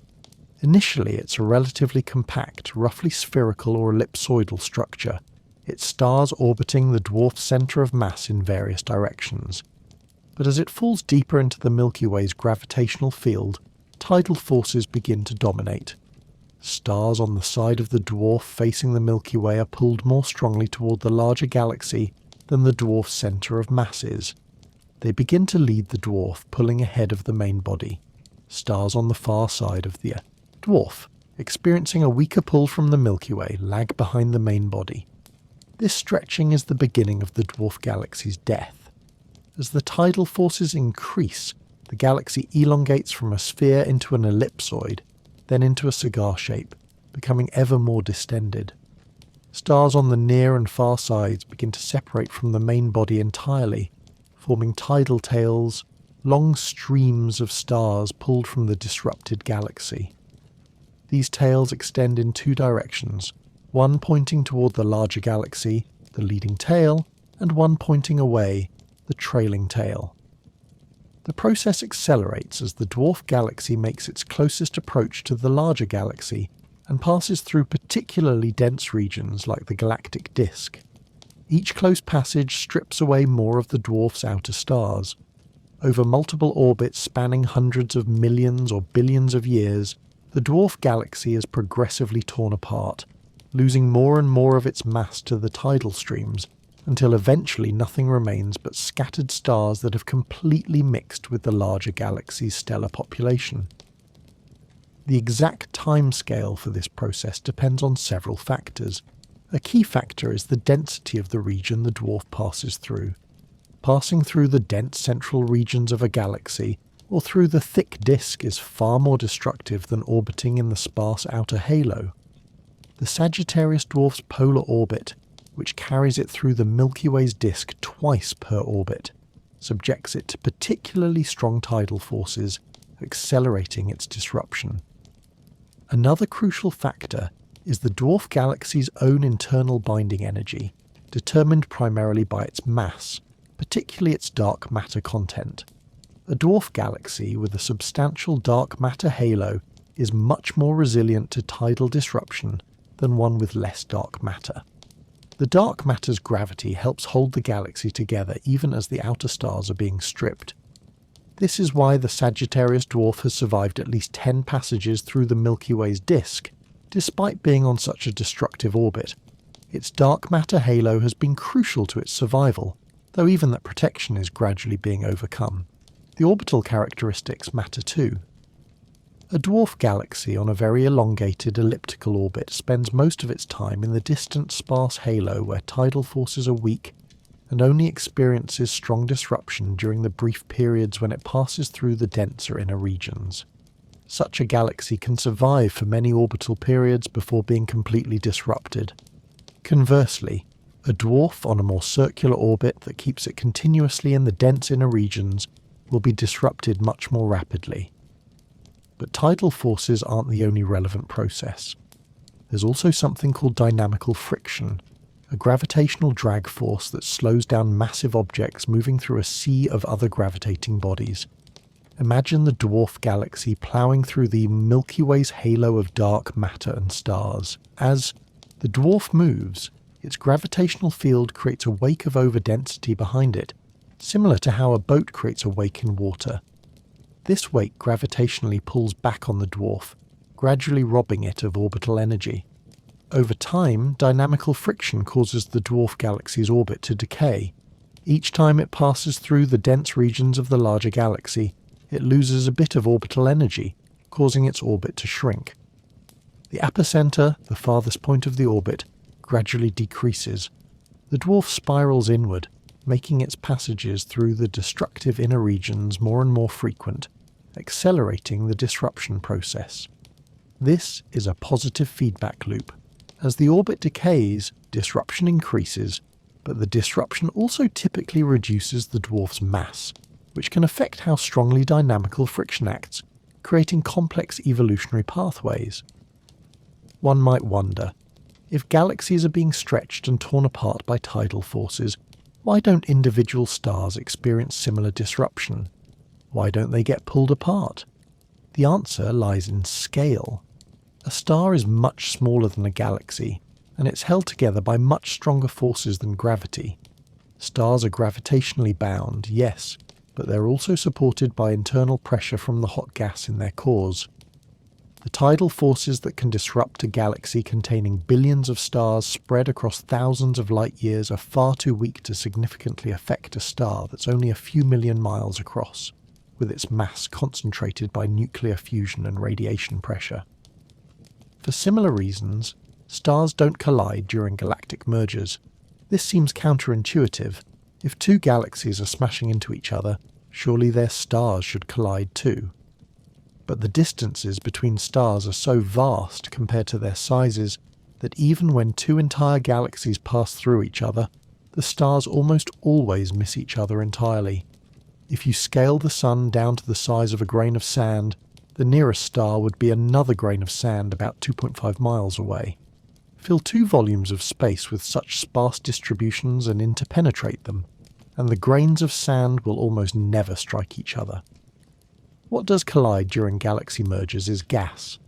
Initially, it's a relatively compact, roughly spherical or ellipsoidal structure, its stars orbiting the dwarf's centre of mass in various directions. But as it falls deeper into the Milky Way's gravitational field, tidal forces begin to dominate. Stars on the side of the dwarf facing the Milky Way are pulled more strongly toward the larger galaxy than the dwarf's centre of mass is. They begin to lead the dwarf, pulling ahead of the main body. Stars on the far side of the dwarf, experiencing a weaker pull from the Milky Way, lag behind the main body. This stretching is the beginning of the dwarf galaxy's death. As the tidal forces increase, the galaxy elongates from a sphere into an ellipsoid, then into a cigar shape, becoming ever more distended. Stars on the near and far sides begin to separate from the main body entirely, forming tidal tails, long streams of stars pulled from the disrupted galaxy. These tails extend in two directions, one pointing toward the larger galaxy, the leading tail, and one pointing away, the trailing tail. The process accelerates as the dwarf galaxy makes its closest approach to the larger galaxy and passes through particularly dense regions like the galactic disk. Each close passage strips away more of the dwarf's outer stars. Over multiple orbits spanning hundreds of millions or billions of years, the dwarf galaxy is progressively torn apart, losing more and more of its mass to the tidal streams, until eventually nothing remains but scattered stars that have completely mixed with the larger galaxy's stellar population. The exact timescale for this process depends on several factors. A key factor is the density of the region the dwarf passes through. Passing through the dense central regions of a galaxy or through the thick disk is far more destructive than orbiting in the sparse outer halo. The Sagittarius Dwarf's polar orbit, which carries it through the Milky Way's disk twice per orbit, subjects it to particularly strong tidal forces, accelerating its disruption. Another crucial factor is the dwarf galaxy's own internal binding energy, determined primarily by its mass, particularly its dark matter content. A dwarf galaxy with a substantial dark matter halo is much more resilient to tidal disruption than one with less dark matter. The dark matter's gravity helps hold the galaxy together even as the outer stars are being stripped. This is why the Sagittarius Dwarf has survived at least 10 passages through the Milky Way's disk, despite being on such a destructive orbit. Its dark matter halo has been crucial to its survival, though even that protection is gradually being overcome. The orbital characteristics matter too. A dwarf galaxy on a very elongated elliptical orbit spends most of its time in the distant sparse halo where tidal forces are weak and only experiences strong disruption during the brief periods when it passes through the denser inner regions. Such a galaxy can survive for many orbital periods before being completely disrupted. Conversely, a dwarf on a more circular orbit that keeps it continuously in the dense inner regions will be disrupted much more rapidly. But tidal forces aren't the only relevant process. There's also something called dynamical friction, a gravitational drag force that slows down massive objects moving through a sea of other gravitating bodies. Imagine the dwarf galaxy ploughing through the Milky Way's halo of dark matter and stars. As the dwarf moves, its gravitational field creates a wake of overdensity behind it, similar to how a boat creates a wake in water. This wake gravitationally pulls back on the dwarf, gradually robbing it of orbital energy. Over time, dynamical friction causes the dwarf galaxy's orbit to decay. Each time it passes through the dense regions of the larger galaxy, it loses a bit of orbital energy, causing its orbit to shrink. The apocenter, the farthest point of the orbit, gradually decreases. The dwarf spirals inward, making its passages through the destructive inner regions more and more frequent, accelerating the disruption process. This is a positive feedback loop. As the orbit decays, disruption increases, but the disruption also typically reduces the dwarf's mass, which can affect how strongly dynamical friction acts, creating complex evolutionary pathways. One might wonder, if galaxies are being stretched and torn apart by tidal forces, why don't individual stars experience similar disruption? Why don't they get pulled apart? The answer lies in scale. A star is much smaller than a galaxy, and it's held together by much stronger forces than gravity. Stars are gravitationally bound, yes, but they're also supported by internal pressure from the hot gas in their cores. The tidal forces that can disrupt a galaxy containing billions of stars spread across thousands of light years are far too weak to significantly affect a star that's only a few million miles across, with its mass concentrated by nuclear fusion and radiation pressure. For similar reasons, stars don't collide during galactic mergers. This seems counterintuitive. If two galaxies are smashing into each other, surely their stars should collide too. But the distances between stars are so vast compared to their sizes that even when two entire galaxies pass through each other, the stars almost always miss each other entirely. If you scale the Sun down to the size of a grain of sand, the nearest star would be another grain of sand about 2.5 miles away. Fill 2 volumes of space with such sparse distributions and interpenetrate them, and the grains of sand will almost never strike each other. What does collide during galaxy mergers is gas.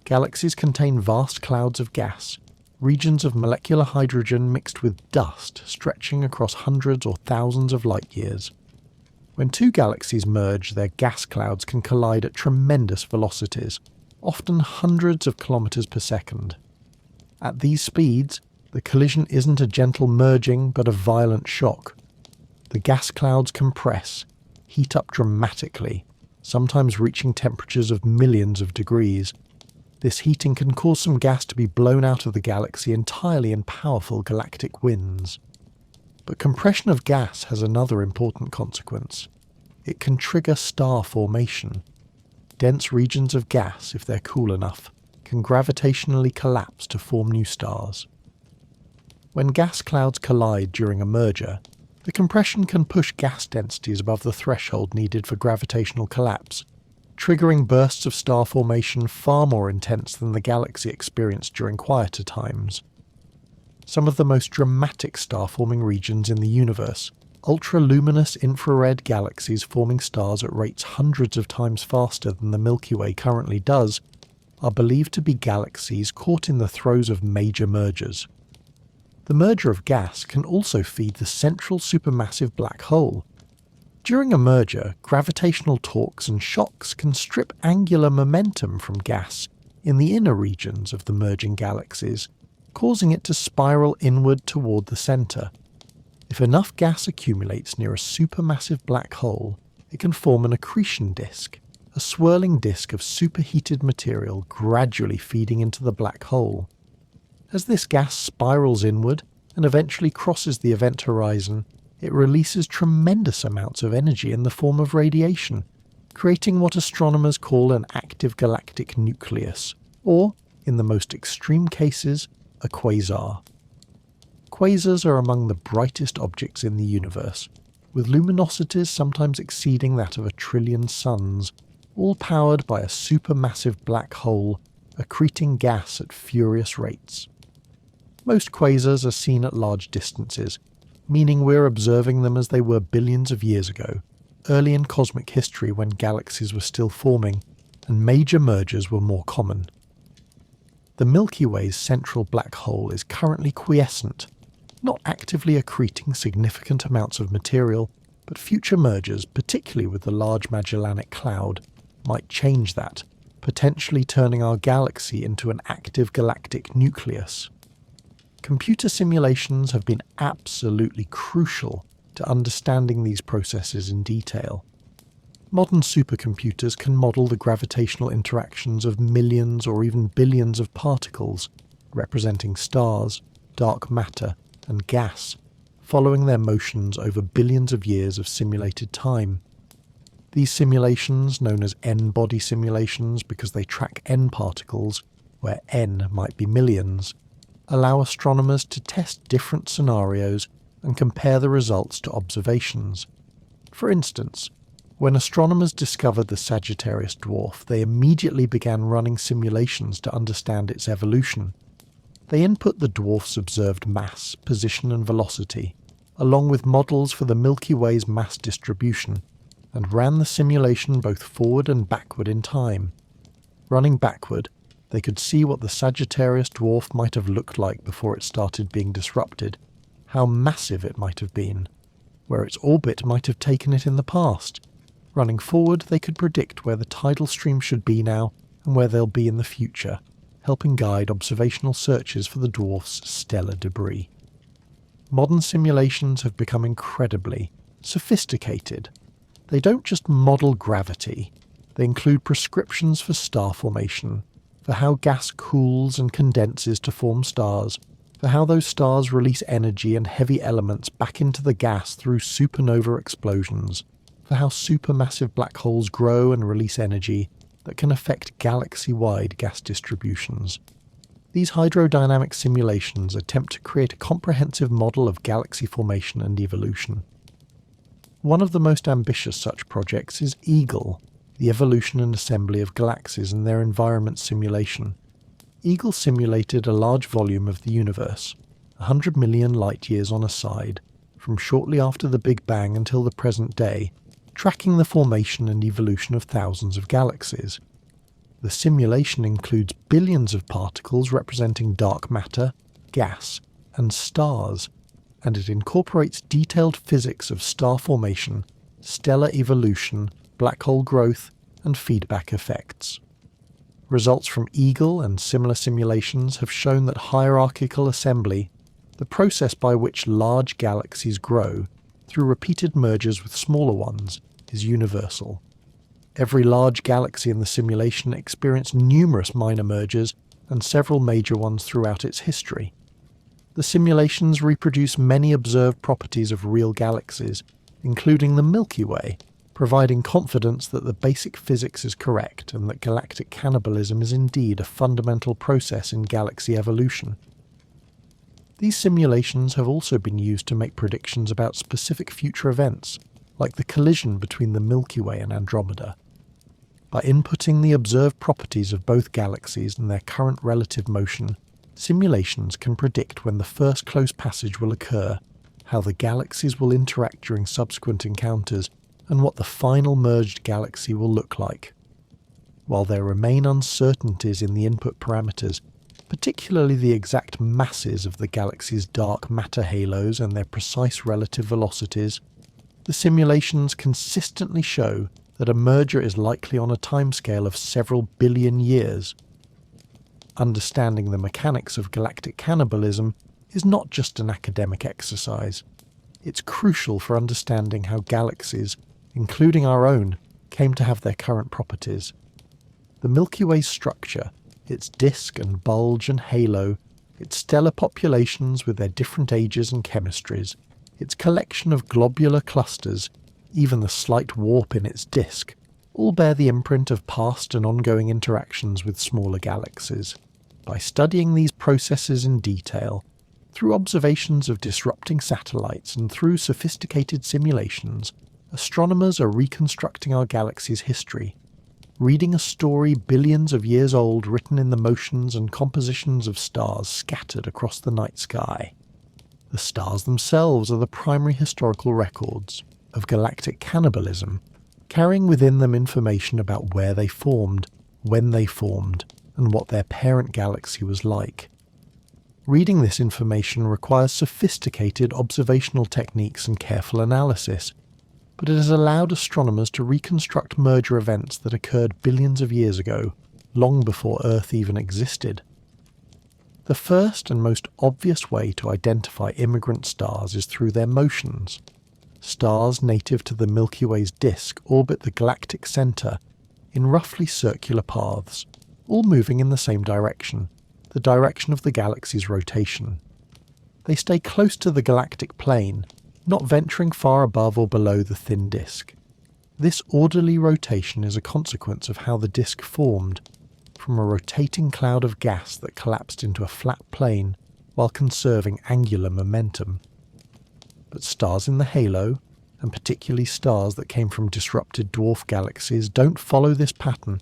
Galaxies contain vast clouds of gas, regions of molecular hydrogen mixed with dust stretching across hundreds or thousands of light years. When two galaxies merge, their gas clouds can collide at tremendous velocities, often hundreds of kilometers per second. At these speeds, the collision isn't a gentle merging but a violent shock. The gas clouds compress, heat up dramatically, sometimes reaching temperatures of millions of degrees. This heating can cause some gas to be blown out of the galaxy entirely in powerful galactic winds. But compression of gas has another important consequence. It can trigger star formation. Dense regions of gas, if they're cool enough, can gravitationally collapse to form new stars. When gas clouds collide during a merger, the compression can push gas densities above the threshold needed for gravitational collapse, triggering bursts of star formation far more intense than the galaxy experienced during quieter times. Some of the most dramatic star-forming regions in the universe, ultra-luminous infrared galaxies forming stars at rates hundreds of times faster than the Milky Way currently does, are believed to be galaxies caught in the throes of major mergers. The merger of gas can also feed the central supermassive black hole. During a merger, gravitational torques and shocks can strip angular momentum from gas in the inner regions of the merging galaxies, causing it to spiral inward toward the centre. If enough gas accumulates near a supermassive black hole, it can form an accretion disk, a swirling disk of superheated material gradually feeding into the black hole. As this gas spirals inward and eventually crosses the event horizon, it releases tremendous amounts of energy in the form of radiation, creating what astronomers call an active galactic nucleus, or, in the most extreme cases, a quasar. Quasars are among the brightest objects in the universe, with luminosities sometimes exceeding that of 1 trillion suns, all powered by a supermassive black hole accreting gas at furious rates. Most quasars are seen at large distances, meaning we're observing them as they were billions of years ago, early in cosmic history when galaxies were still forming and major mergers were more common. The Milky Way's central black hole is currently quiescent, not actively accreting significant amounts of material, but future mergers, particularly with the Large Magellanic Cloud, might change that, potentially turning our galaxy into an active galactic nucleus. Computer simulations have been absolutely crucial to understanding these processes in detail. Modern supercomputers can model the gravitational interactions of millions or even billions of particles, representing stars, dark matter, and gas, following their motions over billions of years of simulated time. These simulations, known as n-body simulations because they track n particles, where n might be millions, allow astronomers to test different scenarios and compare the results to observations. For instance, when astronomers discovered the Sagittarius Dwarf, they immediately began running simulations to understand its evolution. They input the dwarf's observed mass, position and velocity, along with models for the Milky Way's mass distribution, and ran the simulation both forward and backward in time. Running backward, they could see what the Sagittarius Dwarf might have looked like before it started being disrupted, how massive it might have been, where its orbit might have taken it in the past. Running forward, they could predict where the tidal stream should be now, and where they'll be in the future, helping guide observational searches for the dwarf's stellar debris. Modern simulations have become incredibly sophisticated. They don't just model gravity, they include prescriptions for star formation, for how gas cools and condenses to form stars, for how those stars release energy and heavy elements back into the gas through supernova explosions, for how supermassive black holes grow and release energy that can affect galaxy-wide gas distributions. These hydrodynamic simulations attempt to create a comprehensive model of galaxy formation and evolution. One of the most ambitious such projects is EAGLE, the Evolution and Assembly of Galaxies and Their Environment Simulation. EAGLE simulated a large volume of the universe, 100 million light-years on a side, from shortly after the Big Bang until the present day, tracking the formation and evolution of thousands of galaxies. The simulation includes billions of particles representing dark matter, gas, and stars, and it incorporates detailed physics of star formation, stellar evolution, black hole growth, and feedback effects. Results from EAGLE and similar simulations have shown that hierarchical assembly, the process by which large galaxies grow through repeated mergers with smaller ones, is universal. Every large galaxy in the simulation experienced numerous minor mergers and several major ones throughout its history. The simulations reproduce many observed properties of real galaxies, including the Milky Way, providing confidence that the basic physics is correct and that galactic cannibalism is indeed a fundamental process in galaxy evolution. These simulations have also been used to make predictions about specific future events, like the collision between the Milky Way and Andromeda. By inputting the observed properties of both galaxies and their current relative motion, simulations can predict when the first close passage will occur, how the galaxies will interact during subsequent encounters, and what the final merged galaxy will look like. While there remain uncertainties in the input parameters, particularly the exact masses of the galaxy's dark matter halos and their precise relative velocities, the simulations consistently show that a merger is likely on a timescale of several billion years. Understanding the mechanics of galactic cannibalism is not just an academic exercise. It's crucial for understanding how galaxies, including our own, came to have their current properties. The Milky Way's structure, its disk and bulge and halo, its stellar populations with their different ages and chemistries, its collection of globular clusters, even the slight warp in its disk, all bear the imprint of past and ongoing interactions with smaller galaxies. By studying these processes in detail, through observations of disrupting satellites and through sophisticated simulations, astronomers are reconstructing our galaxy's history, reading a story billions of years old written in the motions and compositions of stars scattered across the night sky. The stars themselves are the primary historical records of galactic cannibalism, carrying within them information about where they formed, when they formed, and what their parent galaxy was like. Reading this information requires sophisticated observational techniques and careful analysis, but it has allowed astronomers to reconstruct merger events that occurred billions of years ago, long before Earth even existed. The first and most obvious way to identify immigrant stars is through their motions. Stars native to the Milky Way's disk orbit the galactic centre in roughly circular paths, all moving in the same direction, the direction of the galaxy's rotation. They stay close to the galactic plane, not venturing far above or below the thin disk. This orderly rotation is a consequence of how the disk formed, from a rotating cloud of gas that collapsed into a flat plane while conserving angular momentum. But stars in the halo, and particularly stars that came from disrupted dwarf galaxies, don't follow this pattern.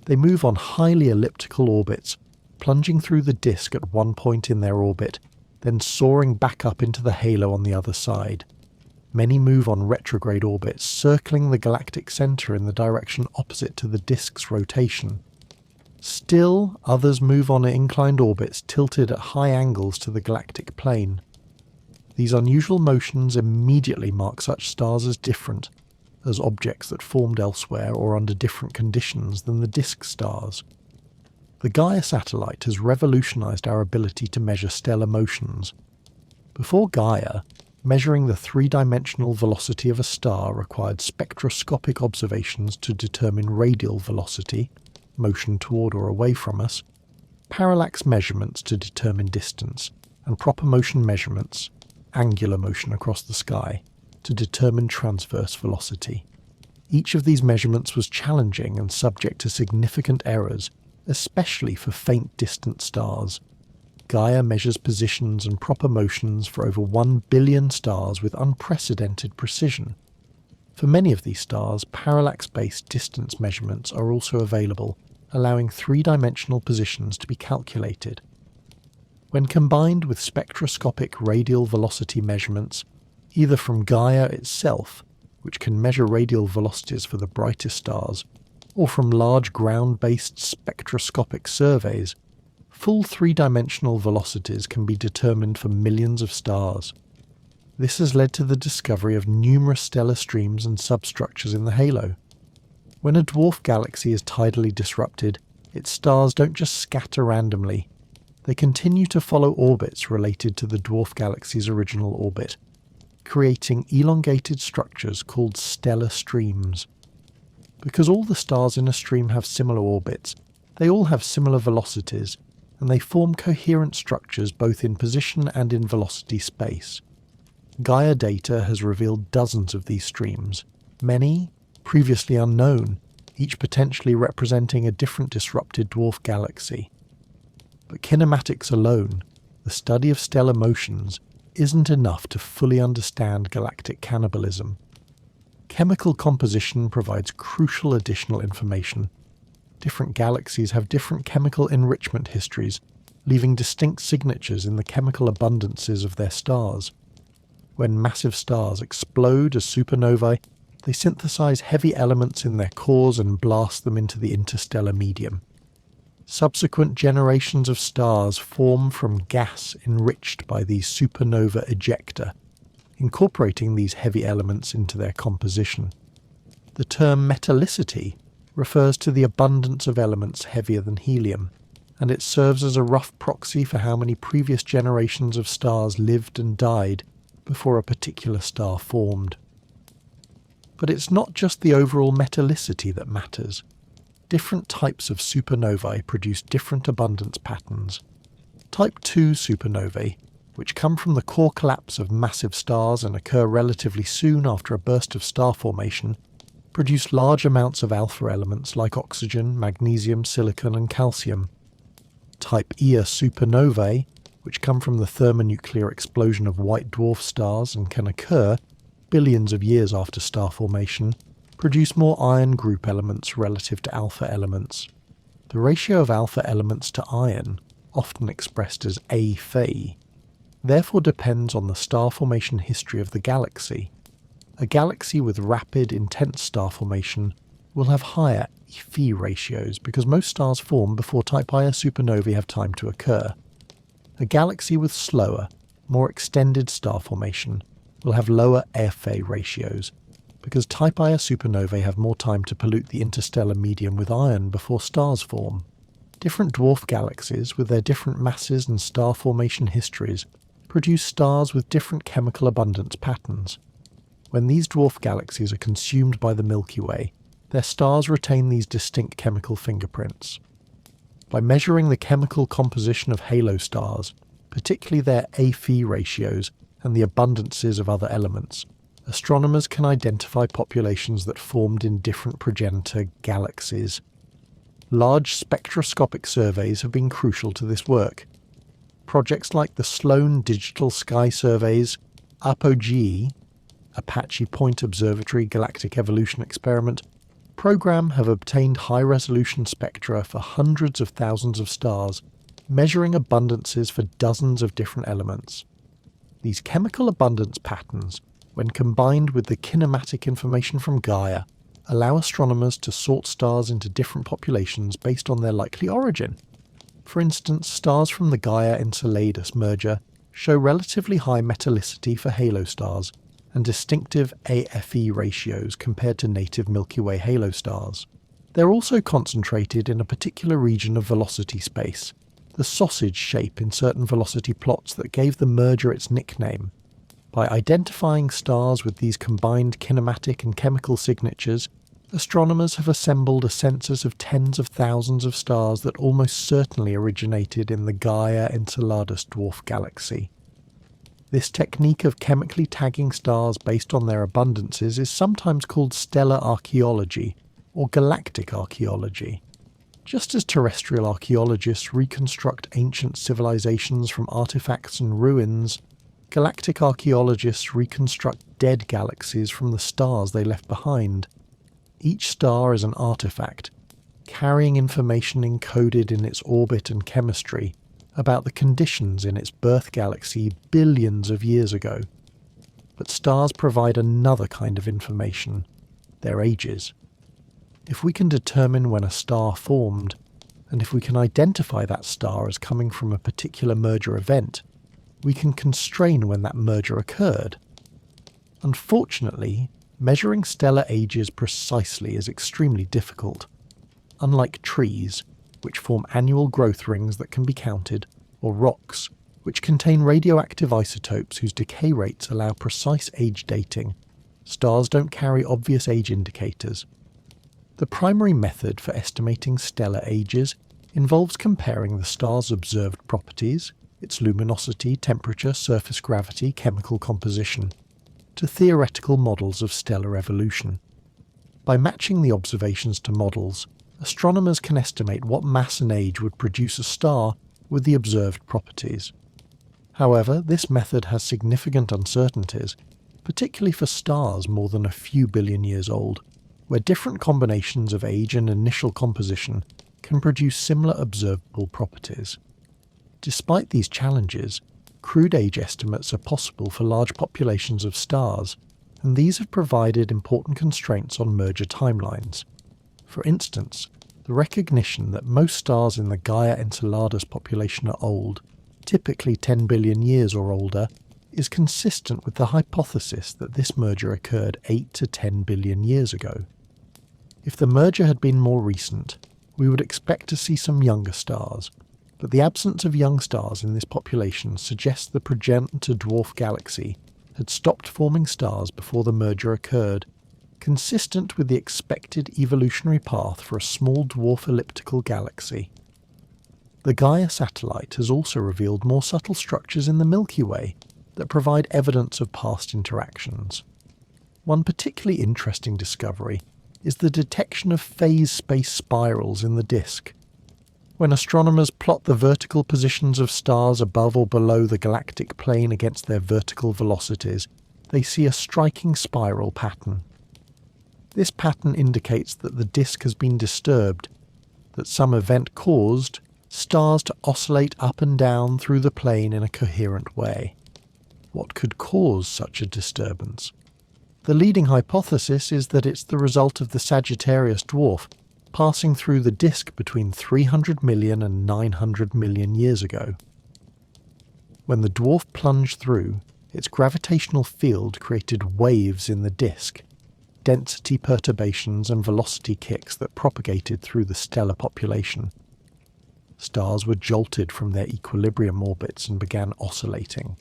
They move on highly elliptical orbits, plunging through the disk at one point in their orbit, then soaring back up into the halo on the other side. Many move on retrograde orbits, circling the galactic centre in the direction opposite to the disk's rotation. Still, others move on inclined orbits tilted at high angles to the galactic plane. These unusual motions immediately mark such stars as different, as objects that formed elsewhere or under different conditions than the disk stars. The Gaia satellite has revolutionized our ability to measure stellar motions. Before Gaia, measuring the three-dimensional velocity of a star required spectroscopic observations to determine radial velocity, motion toward or away from us, parallax measurements to determine distance, and proper motion measurements, angular motion across the sky, to determine transverse velocity. Each of these measurements was challenging and subject to significant errors, especially for faint distant stars. Gaia measures positions and proper motions for over 1 billion stars with unprecedented precision. For many of these stars, parallax-based distance measurements are also available, allowing three-dimensional positions to be calculated. When combined with spectroscopic radial velocity measurements, either from Gaia itself, which can measure radial velocities for the brightest stars, or from large ground-based spectroscopic surveys, full three-dimensional velocities can be determined for millions of stars. This has led to the discovery of numerous stellar streams and substructures in the halo. When a dwarf galaxy is tidally disrupted, its stars don't just scatter randomly. They continue to follow orbits related to the dwarf galaxy's original orbit, creating elongated structures called stellar streams. Because all the stars in a stream have similar orbits, they all have similar velocities, and they form coherent structures both in position and in velocity space. Gaia data has revealed dozens of these streams, many previously unknown, each potentially representing a different disrupted dwarf galaxy. But kinematics alone, the study of stellar motions, isn't enough to fully understand galactic cannibalism. Chemical composition provides crucial additional information. Different galaxies have different chemical enrichment histories, leaving distinct signatures in the chemical abundances of their stars. When massive stars explode as supernovae, they synthesize heavy elements in their cores and blast them into the interstellar medium. Subsequent generations of stars form from gas enriched by these supernova ejecta, incorporating these heavy elements into their composition. The term metallicity refers to the abundance of elements heavier than helium, and it serves as a rough proxy for how many previous generations of stars lived and died before a particular star formed. But it's not just the overall metallicity that matters. Different types of supernovae produce different abundance patterns. Type 2 supernovae, which come from the core collapse of massive stars and occur relatively soon after a burst of star formation, produce large amounts of alpha elements like oxygen, magnesium, silicon, and calcium. Type Ia supernovae, which come from the thermonuclear explosion of white dwarf stars and can occur billions of years after star formation, produce more iron group elements relative to alpha elements. The ratio of alpha elements to iron, often expressed as A Fe, therefore depends on the star formation history of the galaxy. A galaxy with rapid, intense star formation will have higher Fe ratios because most stars form before Type Ia supernovae have time to occur. A galaxy with slower, more extended star formation will have lower Fe ratios because Type Ia supernovae have more time to pollute the interstellar medium with iron before stars form. Different dwarf galaxies, with their different masses and star formation histories, produce stars with different chemical abundance patterns. When these dwarf galaxies are consumed by the Milky Way, their stars retain these distinct chemical fingerprints. By measuring the chemical composition of halo stars, particularly their Fe ratios and the abundances of other elements, astronomers can identify populations that formed in different progenitor galaxies. Large spectroscopic surveys have been crucial to this work. Projects like the Sloan Digital Sky Survey's Apogee, Apache Point Observatory Galactic Evolution Experiment, program have obtained high-resolution spectra for hundreds of thousands of stars, measuring abundances for dozens of different elements. These chemical abundance patterns, when combined with the kinematic information from Gaia, allow astronomers to sort stars into different populations based on their likely origin. For instance, stars from the Gaia-Enceladus merger show relatively high metallicity for halo stars and distinctive AFE ratios compared to native Milky Way halo stars. They're also concentrated in a particular region of velocity space, the sausage shape in certain velocity plots that gave the merger its nickname. By identifying stars with these combined kinematic and chemical signatures, astronomers have assembled a census of tens of thousands of stars that almost certainly originated in the Gaia-Enceladus Dwarf Galaxy. This technique of chemically tagging stars based on their abundances is sometimes called stellar archaeology, or galactic archaeology. Just as terrestrial archaeologists reconstruct ancient civilizations from artifacts and ruins, galactic archaeologists reconstruct dead galaxies from the stars they left behind. Each star is an artifact, carrying information encoded in its orbit and chemistry about the conditions in its birth galaxy billions of years ago. But stars provide another kind of information, their ages. If we can determine when a star formed, and if we can identify that star as coming from a particular merger event, we can constrain when that merger occurred. Unfortunately, measuring stellar ages precisely is extremely difficult. Unlike trees, which form annual growth rings that can be counted, or rocks, which contain radioactive isotopes whose decay rates allow precise age dating, stars don't carry obvious age indicators. The primary method for estimating stellar ages involves comparing the star's observed properties, its luminosity, temperature, surface gravity, chemical composition, to theoretical models of stellar evolution. By matching the observations to models, astronomers can estimate what mass and age would produce a star with the observed properties. However, this method has significant uncertainties, particularly for stars more than a few billion years old, where different combinations of age and initial composition can produce similar observable properties. Despite these challenges, crude age estimates are possible for large populations of stars, and these have provided important constraints on merger timelines. For instance, the recognition that most stars in the Gaia-Enceladus population are old, typically 10 billion years or older, is consistent with the hypothesis that this merger occurred 8 to 10 billion years ago. If the merger had been more recent, we would expect to see some younger stars, but the absence of young stars in this population suggests the progenitor dwarf galaxy had stopped forming stars before the merger occurred, consistent with the expected evolutionary path for a small dwarf elliptical galaxy. The Gaia satellite has also revealed more subtle structures in the Milky Way that provide evidence of past interactions. One particularly interesting discovery is the detection of phase space spirals in the disk. When astronomers plot the vertical positions of stars above or below the galactic plane against their vertical velocities, they see a striking spiral pattern. This pattern indicates that the disk has been disturbed, that some event caused stars to oscillate up and down through the plane in a coherent way. What could cause such a disturbance? The leading hypothesis is that it's the result of the Sagittarius dwarf passing through the disk between 300 million and 900 million years ago. When the dwarf plunged through, its gravitational field created waves in the disk, density perturbations and velocity kicks that propagated through the stellar population. Stars were jolted from their equilibrium orbits and began oscillating.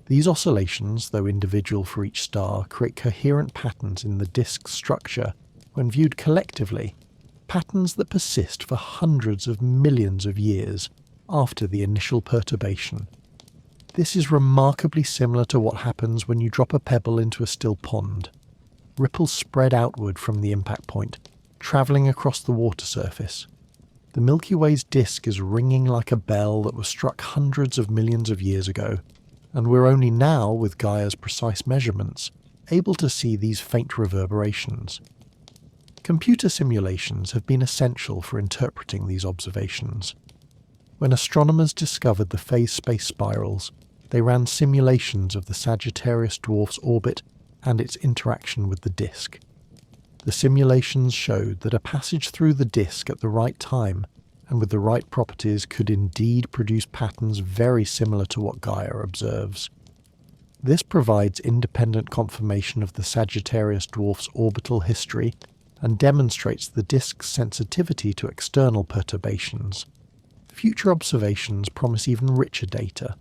These oscillations, though individual for each star, create coherent patterns in the disk's structure when viewed collectively, patterns that persist for hundreds of millions of years after the initial perturbation. This is remarkably similar to what happens when you drop a pebble into a still pond. Ripples spread outward from the impact point, travelling across the water surface. The Milky Way's disk is ringing like a bell that was struck hundreds of millions of years ago, and we're only now, with Gaia's precise measurements, able to see these faint reverberations. Computer simulations have been essential for interpreting these observations. When astronomers discovered the phase-space spirals, they ran simulations of the Sagittarius dwarf's orbit and its interaction with the disk. The simulations showed that a passage through the disk at the right time and with the right properties could indeed produce patterns very similar to what Gaia observes. This provides independent confirmation of the Sagittarius dwarf's orbital history and demonstrates the disk's sensitivity to external perturbations. Future observations promise even richer data.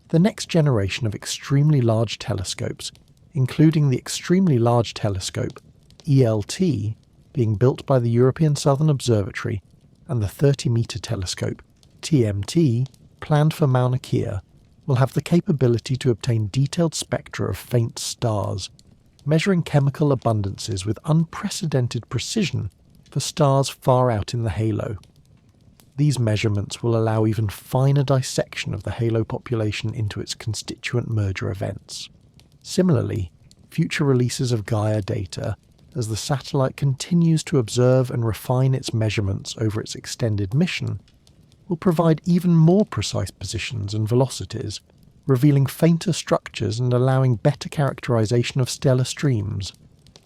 The next generation of extremely large telescopes, including the Extremely Large Telescope, ELT, being built by the European Southern Observatory, and the 30-metre telescope, TMT, planned for Mauna Kea, will have the capability to obtain detailed spectra of faint stars, measuring chemical abundances with unprecedented precision for stars far out in the halo. These measurements will allow even finer dissection of the halo population into its constituent merger events. Similarly, future releases of Gaia data, as the satellite continues to observe and refine its measurements over its extended mission, will provide even more precise positions and velocities, revealing fainter structures and allowing better characterization of stellar streams.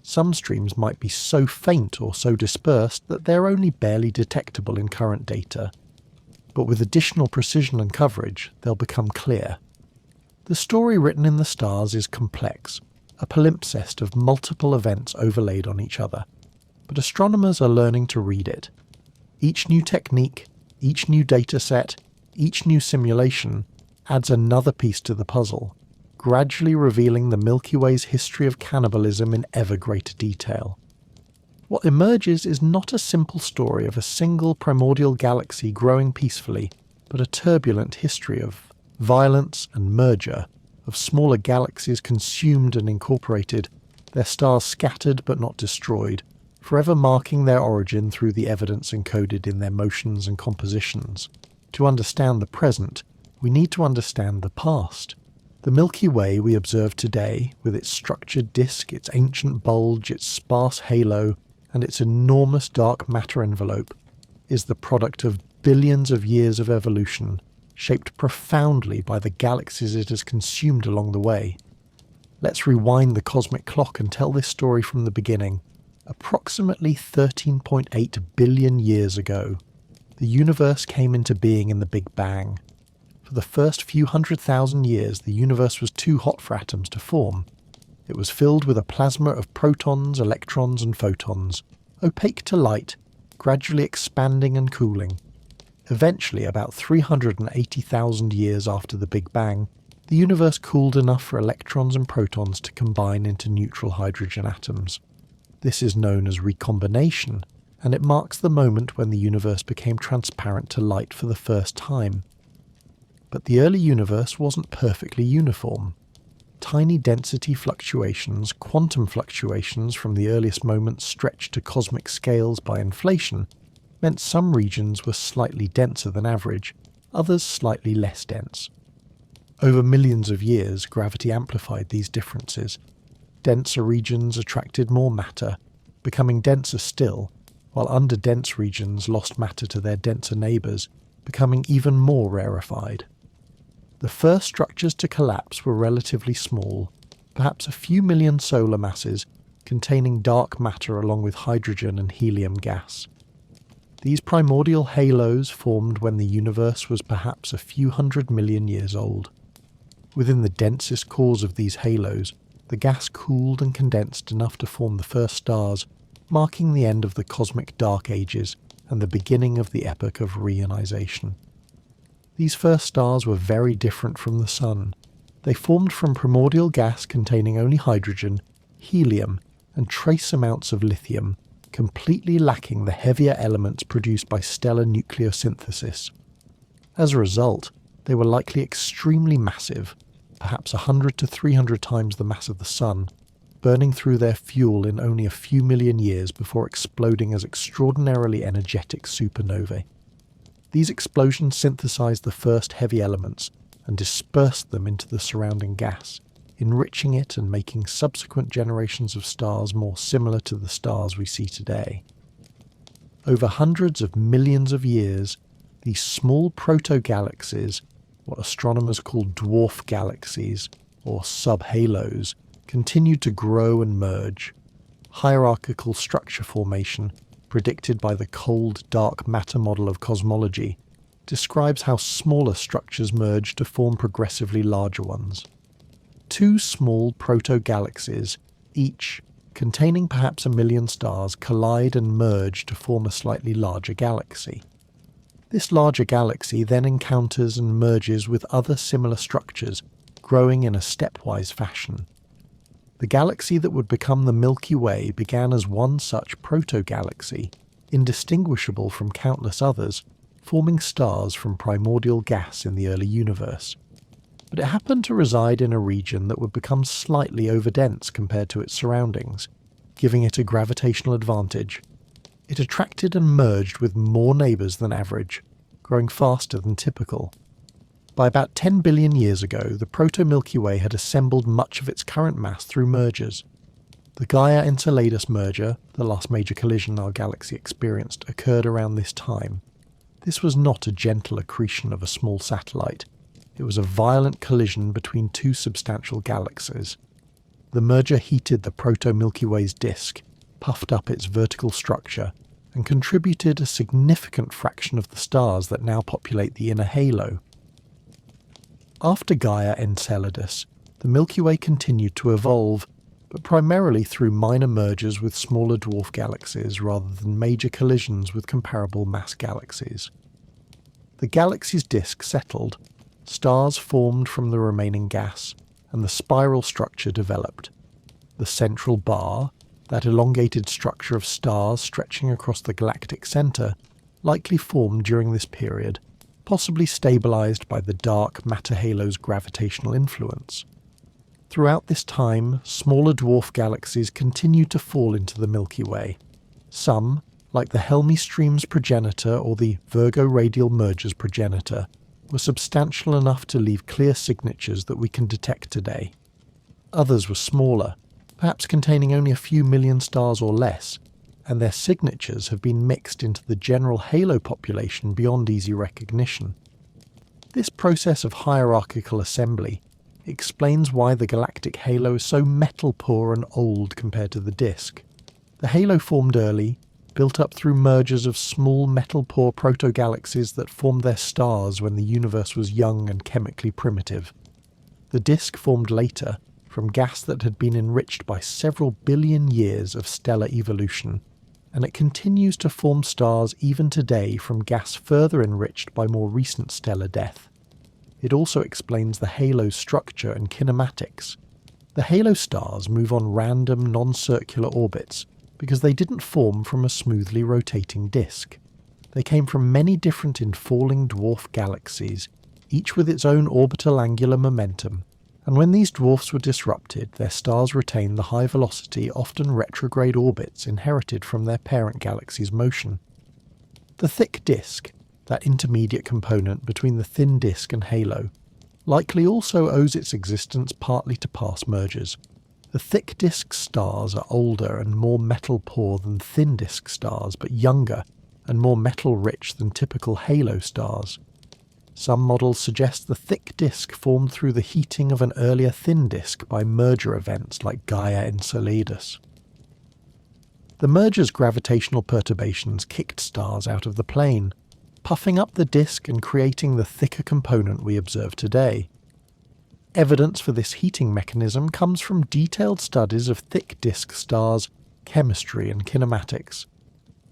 Some streams might be so faint or so dispersed that they're only barely detectable in current data, but with additional precision and coverage, they'll become clear. The story written in the stars is complex, a palimpsest of multiple events overlaid on each other, but astronomers are learning to read it. Each new technique, each new data set, each new simulation adds another piece to the puzzle, gradually revealing the Milky Way's history of cannibalism in ever greater detail. What emerges is not a simple story of a single primordial galaxy growing peacefully, but a turbulent history of violence and merger, of smaller galaxies consumed and incorporated, their stars scattered but not destroyed, forever marking their origin through the evidence encoded in their motions and compositions. To understand the present, we need to understand the past. The Milky Way we observe today, with its structured disk, its ancient bulge, its sparse halo, and its enormous dark matter envelope, is the product of billions of years of evolution, shaped profoundly by the galaxies it has consumed along the way. Let's rewind the cosmic clock and tell this story from the beginning. Approximately 13.8 billion years ago, the universe came into being in the Big Bang. For the first few 100,000 years, the universe was too hot for atoms to form. It was filled with a plasma of protons, electrons, and photons, opaque to light, gradually expanding and cooling. Eventually, about 380,000 years after the Big Bang, the universe cooled enough for electrons and protons to combine into neutral hydrogen atoms. This is known as recombination, and it marks the moment when the universe became transparent to light for the first time. But the early universe wasn't perfectly uniform. Tiny density fluctuations, quantum fluctuations from the earliest moments stretched to cosmic scales by inflation, meant some regions were slightly denser than average, others slightly less dense. Over millions of years, gravity amplified these differences. Denser regions attracted more matter, becoming denser still, while under-dense regions lost matter to their denser neighbours, becoming even more rarefied. The first structures to collapse were relatively small, perhaps a few million solar masses, containing dark matter along with hydrogen and helium gas. These primordial halos formed when the universe was perhaps a few 100 million years old. Within the densest cores of these halos, the gas cooled and condensed enough to form the first stars, marking the end of the cosmic dark ages and the beginning of the epoch of reionization. These first stars were very different from the Sun. They formed from primordial gas containing only hydrogen, helium, and trace amounts of lithium, completely lacking the heavier elements produced by stellar nucleosynthesis. As a result, they were likely extremely massive, perhaps 100 to 300 times the mass of the Sun, burning through their fuel in only a few million years before exploding as extraordinarily energetic supernovae. These explosions synthesized the first heavy elements and dispersed them into the surrounding gas, enriching it and making subsequent generations of stars more similar to the stars we see today. Over hundreds of millions of years, these small proto-galaxies, what astronomers call dwarf galaxies, or subhalos, continued to grow and merge. Hierarchical structure formation, predicted by the cold, dark matter model of cosmology, describes how smaller structures merge to form progressively larger ones. Two small proto-galaxies, each containing perhaps 1 million stars, collide and merge to form a slightly larger galaxy. This larger galaxy then encounters and merges with other similar structures, growing in a stepwise fashion. The galaxy that would become the Milky Way began as one such proto-galaxy, indistinguishable from countless others, forming stars from primordial gas in the early universe. But it happened to reside in a region that would become slightly overdense compared to its surroundings, giving it a gravitational advantage. It attracted and merged with more neighbours than average, growing faster than typical. By about 10 billion years ago, the proto-Milky Way had assembled much of its current mass through mergers. The Gaia-Enceladus merger, the last major collision our galaxy experienced, occurred around this time. This was not a gentle accretion of a small satellite. It was a violent collision between two substantial galaxies. The merger heated the proto-Milky Way's disk, puffed up its vertical structure, and contributed a significant fraction of the stars that now populate the inner halo. After Gaia-Enceladus, the Milky Way continued to evolve, but primarily through minor mergers with smaller dwarf galaxies rather than major collisions with comparable mass galaxies. The galaxy's disk settled, stars formed from the remaining gas, and the spiral structure developed. The central bar, that elongated structure of stars stretching across the galactic centre, likely formed during this period, possibly stabilised by the dark matter halo's gravitational influence. Throughout this time, smaller dwarf galaxies continued to fall into the Milky Way. Some, like the Helmy Stream's progenitor or the Virgo Radial Merger's progenitor, were substantial enough to leave clear signatures that we can detect today. Others were smaller, perhaps containing only a few million stars or less, and their signatures have been mixed into the general halo population beyond easy recognition. This process of hierarchical assembly explains why the galactic halo is so metal-poor and old compared to the disk. The halo formed early, built up through mergers of small metal-poor proto-galaxies that formed their stars when the universe was young and chemically primitive. The disk formed later, from gas that had been enriched by several billion years of stellar evolution, and it continues to form stars even today from gas further enriched by more recent stellar death. It also explains the halo's structure and kinematics. The halo stars move on random non-circular orbits because they didn't form from a smoothly rotating disk. They came from many different infalling dwarf galaxies, each with its own orbital angular momentum, and when these dwarfs were disrupted, their stars retained the high-velocity, often retrograde orbits inherited from their parent galaxy's motion. The thick disk, that intermediate component between the thin disk and halo, likely also owes its existence partly to past mergers. The thick disk stars are older and more metal-poor than thin disk stars, but younger and more metal-rich than typical halo stars. Some models suggest the thick disk formed through the heating of an earlier thin disk by merger events like Gaia-Enceladus. The merger's gravitational perturbations kicked stars out of the plane, puffing up the disk and creating the thicker component we observe today. Evidence for this heating mechanism comes from detailed studies of thick disk stars' chemistry and kinematics.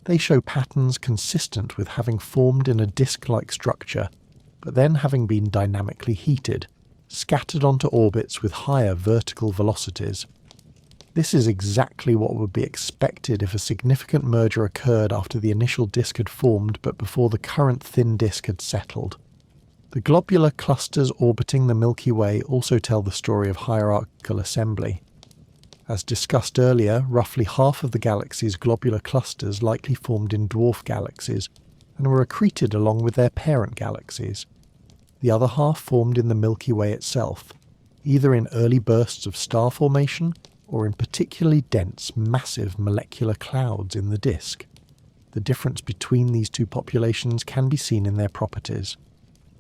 They show patterns consistent with having formed in a disk-like structure, but then having been dynamically heated, scattered onto orbits with higher vertical velocities. This is exactly what would be expected if a significant merger occurred after the initial disk had formed but before the current thin disk had settled. The globular clusters orbiting the Milky Way also tell the story of hierarchical assembly. As discussed earlier, roughly half of the galaxy's globular clusters likely formed in dwarf galaxies and were accreted along with their parent galaxies. The other half formed in the Milky Way itself, either in early bursts of star formation or in particularly dense, massive molecular clouds in the disk. The difference between these two populations can be seen in their properties.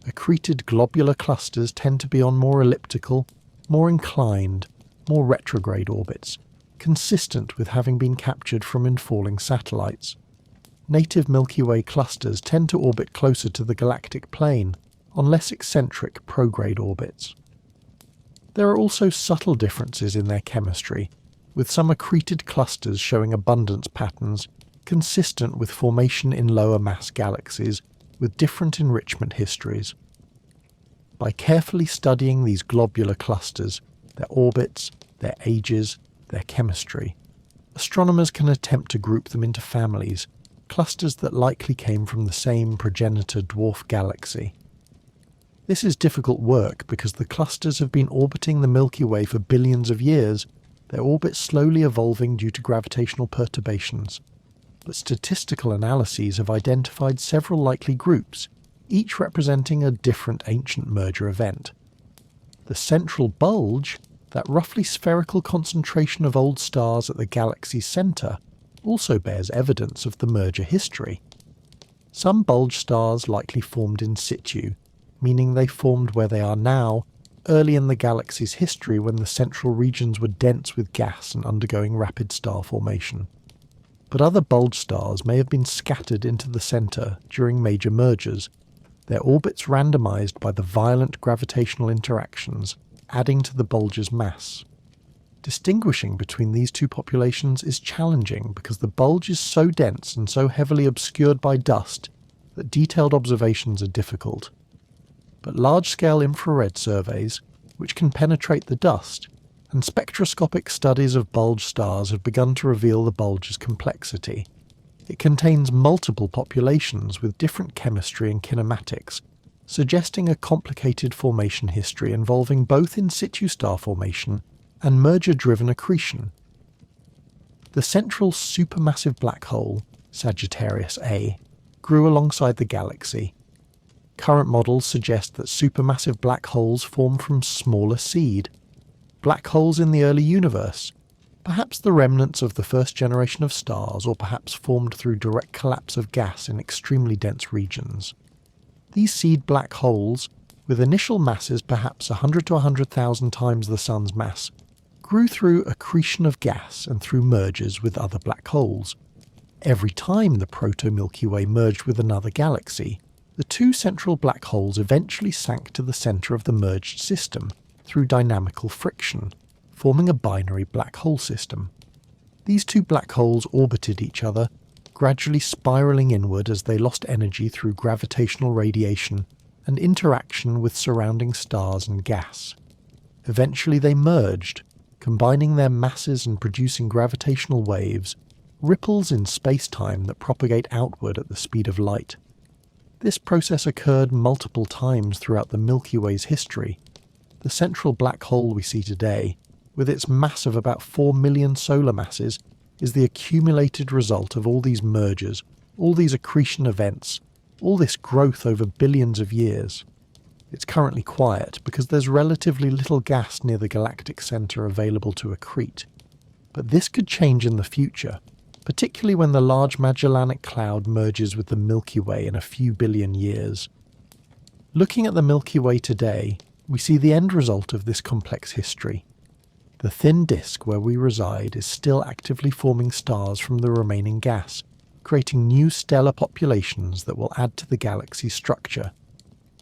Accreted globular clusters tend to be on more elliptical, more inclined, more retrograde orbits, consistent with having been captured from infalling satellites. Native Milky Way clusters tend to orbit closer to the galactic plane, on less eccentric prograde orbits. There are also subtle differences in their chemistry. with some accreted clusters showing abundance patterns consistent with formation in lower mass galaxies with different enrichment histories. By carefully studying these globular clusters, their orbits, their ages, their chemistry, astronomers can attempt to group them into families, clusters that likely came from the same progenitor dwarf galaxy. This is difficult work because the clusters have been orbiting the Milky Way for billions of years, their orbits slowly evolving due to gravitational perturbations. But statistical analyses have identified several likely groups, each representing a different ancient merger event. The central bulge, that roughly spherical concentration of old stars at the galaxy's centre, also bears evidence of the merger history. Some bulge stars likely formed in situ, meaning they formed where they are now, early in the galaxy's history when the central regions were dense with gas and undergoing rapid star formation. But other bulge stars may have been scattered into the centre during major mergers, their orbits randomised by the violent gravitational interactions, adding to the bulge's mass. Distinguishing between these two populations is challenging because the bulge is so dense and so heavily obscured by dust that detailed observations are difficult. But large-scale infrared surveys, which can penetrate the dust, and spectroscopic studies of bulge stars have begun to reveal the bulge's complexity. It contains multiple populations with different chemistry and kinematics, suggesting a complicated formation history involving both in situ star formation and merger-driven accretion. The central supermassive black hole, Sagittarius A, grew alongside the galaxy. Current models suggest that supermassive black holes form from smaller seed, black holes in the early universe, perhaps the remnants of the first generation of stars, or perhaps formed through direct collapse of gas in extremely dense regions. These seed black holes, with initial masses perhaps 100 to 100,000 times the Sun's mass, grew through accretion of gas and through mergers with other black holes. Every time the proto-Milky Way merged with another galaxy, the two central black holes eventually sank to the centre of the merged system through dynamical friction, forming a binary black hole system. These two black holes orbited each other, gradually spiralling inward as they lost energy through gravitational radiation and interaction with surrounding stars and gas. Eventually they merged, combining their masses and producing gravitational waves, ripples in space-time that propagate outward at the speed of light. This process occurred multiple times throughout the Milky Way's history. The central black hole we see today, with its mass of about 4 million solar masses, is the accumulated result of all these mergers, all these accretion events, all this growth over billions of years. It's currently quiet because there's relatively little gas near the galactic centre available to accrete. But this could change in the future, particularly when the Large Magellanic Cloud merges with the Milky Way in a few billion years. Looking at the Milky Way today, we see the end result of this complex history. The thin disk where we reside is still actively forming stars from the remaining gas, creating new stellar populations that will add to the galaxy's structure.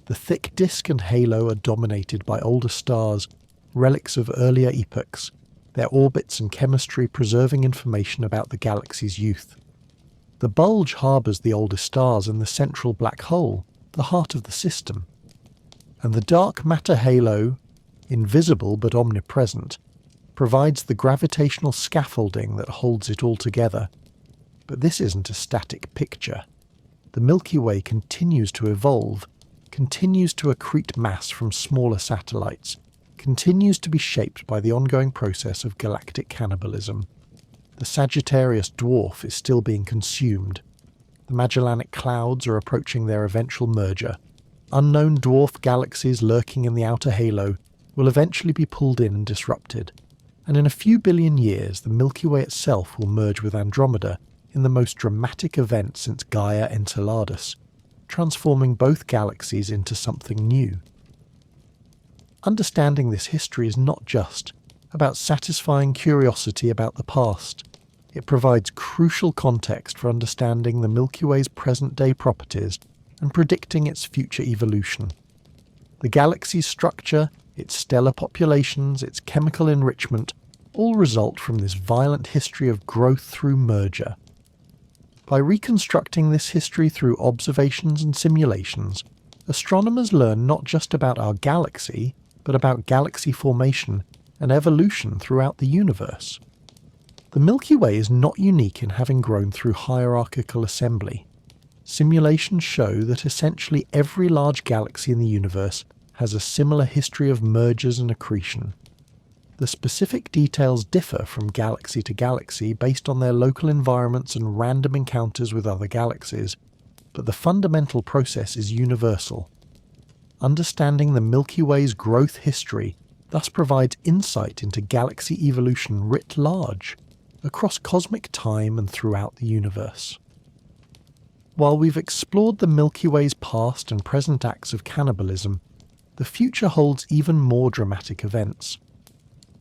The thick disk and halo are dominated by older stars, relics of earlier epochs, their orbits and chemistry preserving information about the galaxy's youth. The bulge harbours the oldest stars in the central black hole, the heart of the system. And the dark matter halo, invisible but omnipresent, provides the gravitational scaffolding that holds it all together. But this isn't a static picture. The Milky Way continues to evolve, continues to accrete mass from smaller satellites, continues to be shaped by the ongoing process of galactic cannibalism. The Sagittarius Dwarf is still being consumed. The Magellanic Clouds are approaching their eventual merger. Unknown dwarf galaxies lurking in the outer halo will eventually be pulled in and disrupted. And in a few billion years, the Milky Way itself will merge with Andromeda in the most dramatic event since Gaia-Enceladus, transforming both galaxies into something new. Understanding this history is not just about satisfying curiosity about the past. It provides crucial context for understanding the Milky Way's present-day properties and predicting its future evolution. The galaxy's structure, its stellar populations, its chemical enrichment, all result from this violent history of growth through merger. By reconstructing this history through observations and simulations, astronomers learn not just about our galaxy, but about galaxy formation and evolution throughout the universe. The Milky Way is not unique in having grown through hierarchical assembly. Simulations show that essentially every large galaxy in the universe has a similar history of mergers and accretion. The specific details differ from galaxy to galaxy based on their local environments and random encounters with other galaxies, but the fundamental process is universal. Understanding the Milky Way's growth history thus provides insight into galaxy evolution writ large, across cosmic time and throughout the universe. While we've explored the Milky Way's past and present acts of cannibalism, the future holds even more dramatic events.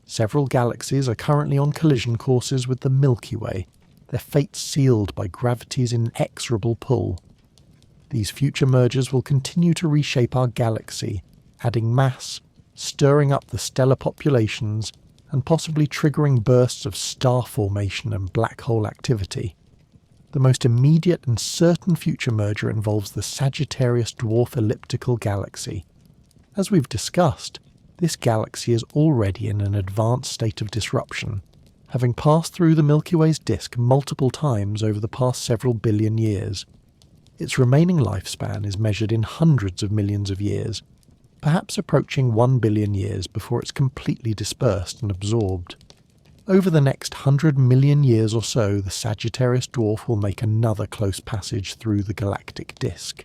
Several galaxies are currently on collision courses with the Milky Way, their fates sealed by gravity's inexorable pull. These future mergers will continue to reshape our galaxy, adding mass, stirring up the stellar populations, and possibly triggering bursts of star formation and black hole activity. The most immediate and certain future merger involves the Sagittarius Dwarf Elliptical Galaxy. As we've discussed, this galaxy is already in an advanced state of disruption, having passed through the Milky Way's disk multiple times over the past several billion years. Its remaining lifespan is measured in hundreds of millions of years, perhaps approaching 1 billion years before it's completely dispersed and absorbed. Over the next 100 million years or so, the Sagittarius Dwarf will make another close passage through the galactic disk.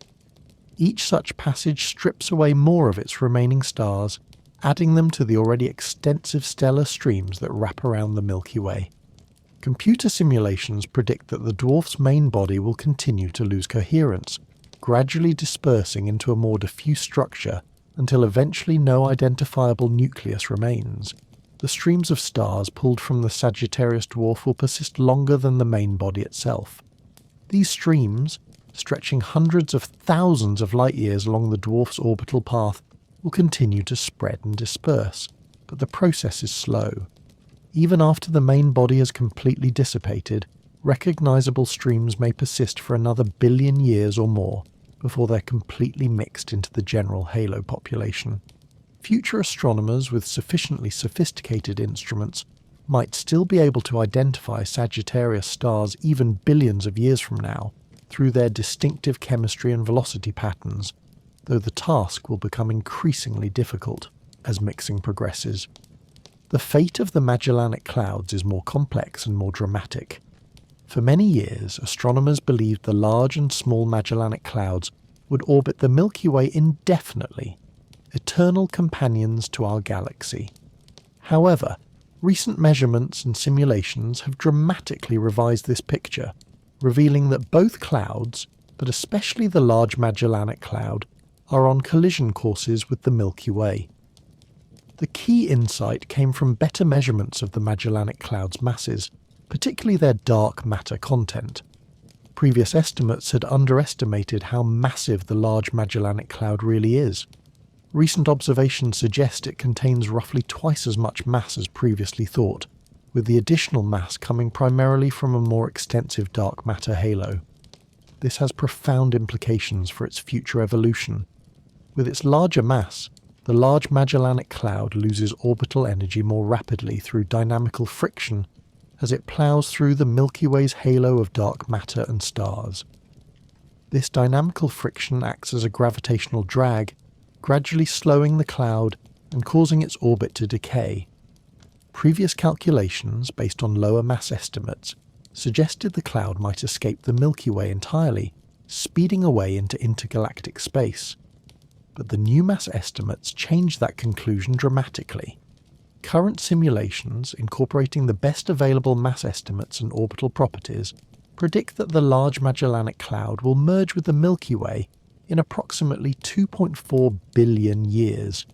Each such passage strips away more of its remaining stars, adding them to the already extensive stellar streams that wrap around the Milky Way. Computer simulations predict that the dwarf's main body will continue to lose coherence, gradually dispersing into a more diffuse structure until eventually no identifiable nucleus remains. The streams of stars pulled from the Sagittarius Dwarf will persist longer than the main body itself. These streams, stretching hundreds of thousands of light years along the dwarf's orbital path, will continue to spread and disperse, but the process is slow. Even after the main body has completely dissipated, recognizable streams may persist for another billion years or more before they're completely mixed into the general halo population. Future astronomers with sufficiently sophisticated instruments might still be able to identify Sagittarius stars even billions of years from now through their distinctive chemistry and velocity patterns, though the task will become increasingly difficult as mixing progresses. The fate of the Magellanic Clouds is more complex and more dramatic. For many years, astronomers believed the large and small Magellanic Clouds would orbit the Milky Way indefinitely, eternal companions to our galaxy. However, recent measurements and simulations have dramatically revised this picture, revealing that both clouds, but especially the Large Magellanic Cloud, are on collision courses with the Milky Way. The key insight came from better measurements of the Magellanic Cloud's masses, particularly their dark matter content. Previous estimates had underestimated how massive the Large Magellanic Cloud really is. Recent observations suggest it contains roughly twice as much mass as previously thought, with the additional mass coming primarily from a more extensive dark matter halo. This has profound implications for its future evolution. With its larger mass, the Large Magellanic Cloud loses orbital energy more rapidly through dynamical friction as it ploughs through the Milky Way's halo of dark matter and stars. This dynamical friction acts as a gravitational drag, gradually slowing the cloud and causing its orbit to decay. Previous calculations, based on lower mass estimates, suggested the cloud might escape the Milky Way entirely, speeding away into intergalactic space. But the new mass estimates changed that conclusion dramatically. Current simulations, incorporating the best available mass estimates and orbital properties, predict that the Large Magellanic Cloud will merge with the Milky Way in approximately 2.4 billion years,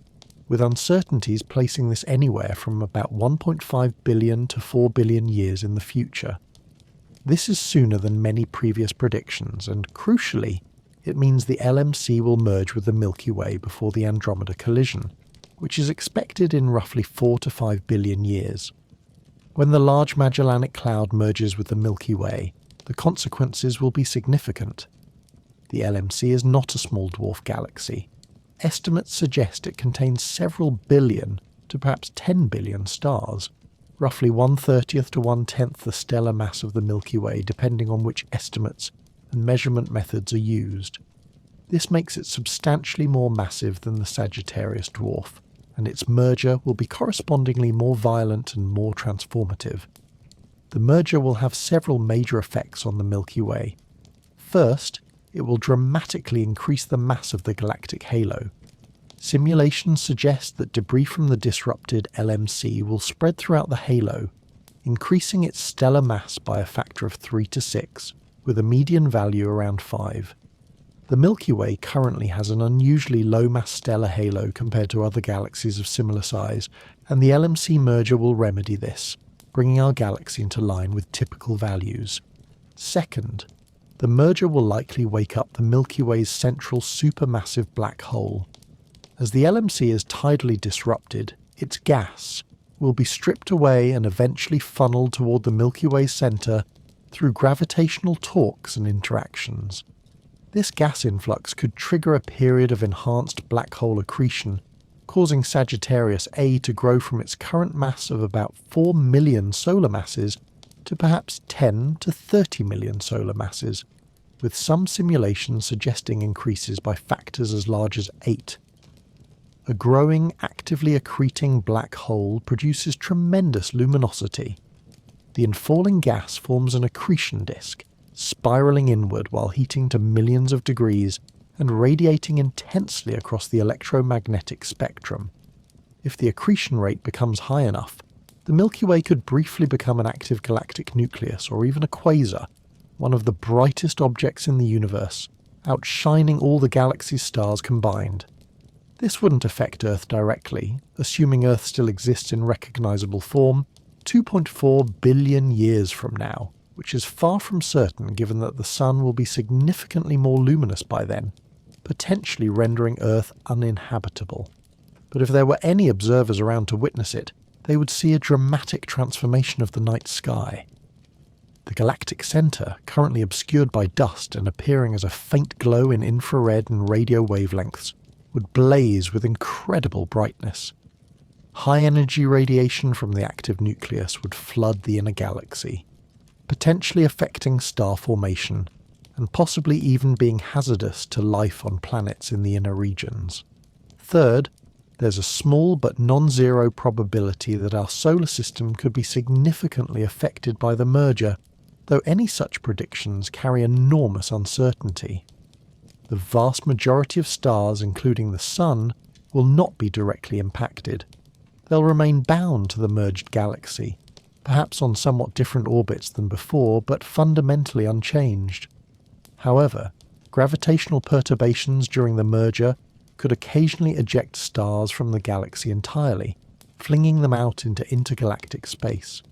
with uncertainties placing this anywhere from about 1.5 billion to 4 billion years in the future. This is sooner than many previous predictions, and crucially, it means the LMC will merge with the Milky Way before the Andromeda collision, which is expected in roughly 4 to 5 billion years. When the Large Magellanic Cloud merges with the Milky Way, the consequences will be significant. The LMC is not a small dwarf galaxy. Estimates suggest it contains several billion to perhaps 10 billion stars, roughly 1/30th to 1/10th the stellar mass of the Milky Way depending on which estimates and measurement methods are used. This makes it substantially more massive than the Sagittarius dwarf, and its merger will be correspondingly more violent and more transformative. The merger will have several major effects on the Milky Way. First, it will dramatically increase the mass of the galactic halo. Simulations suggest that debris from the disrupted LMC will spread throughout the halo, increasing its stellar mass by a factor of 3 to 6, with a median value around 5. The Milky Way currently has an unusually low-mass stellar halo compared to other galaxies of similar size, and the LMC merger will remedy this, bringing our galaxy into line with typical values. Second, the merger will likely wake up the Milky Way's central supermassive black hole. As the LMC is tidally disrupted, its gas will be stripped away and eventually funneled toward the Milky Way's centre through gravitational torques and interactions. This gas influx could trigger a period of enhanced black hole accretion, causing Sagittarius A to grow from its current mass of about 4 million solar masses to perhaps 10 to 30 million solar masses, with some simulations suggesting increases by factors as large as 8. A growing, actively accreting black hole produces tremendous luminosity. The infalling gas forms an accretion disk, spiralling inward while heating to millions of degrees and radiating intensely across the electromagnetic spectrum. If the accretion rate becomes high enough, the Milky Way could briefly become an active galactic nucleus or even a quasar, one of the brightest objects in the universe, outshining all the galaxy's stars combined. This wouldn't affect Earth directly, assuming Earth still exists in recognizable form, 2.4 billion years from now, which is far from certain given that the Sun will be significantly more luminous by then, potentially rendering Earth uninhabitable. But if there were any observers around to witness it, they would see a dramatic transformation of the night sky. The galactic centre, currently obscured by dust and appearing as a faint glow in infrared and radio wavelengths, would blaze with incredible brightness. High-energy radiation from the active nucleus would flood the inner galaxy, potentially affecting star formation, and possibly even being hazardous to life on planets in the inner regions. Third, there's a small but non-zero probability that our solar system could be significantly affected by the merger, though any such predictions carry enormous uncertainty. The vast majority of stars, including the Sun, will not be directly impacted. They'll remain bound to the merged galaxy, perhaps on somewhat different orbits than before, but fundamentally unchanged. However, gravitational perturbations during the merger could occasionally eject stars from the galaxy entirely, flinging them out into intergalactic space.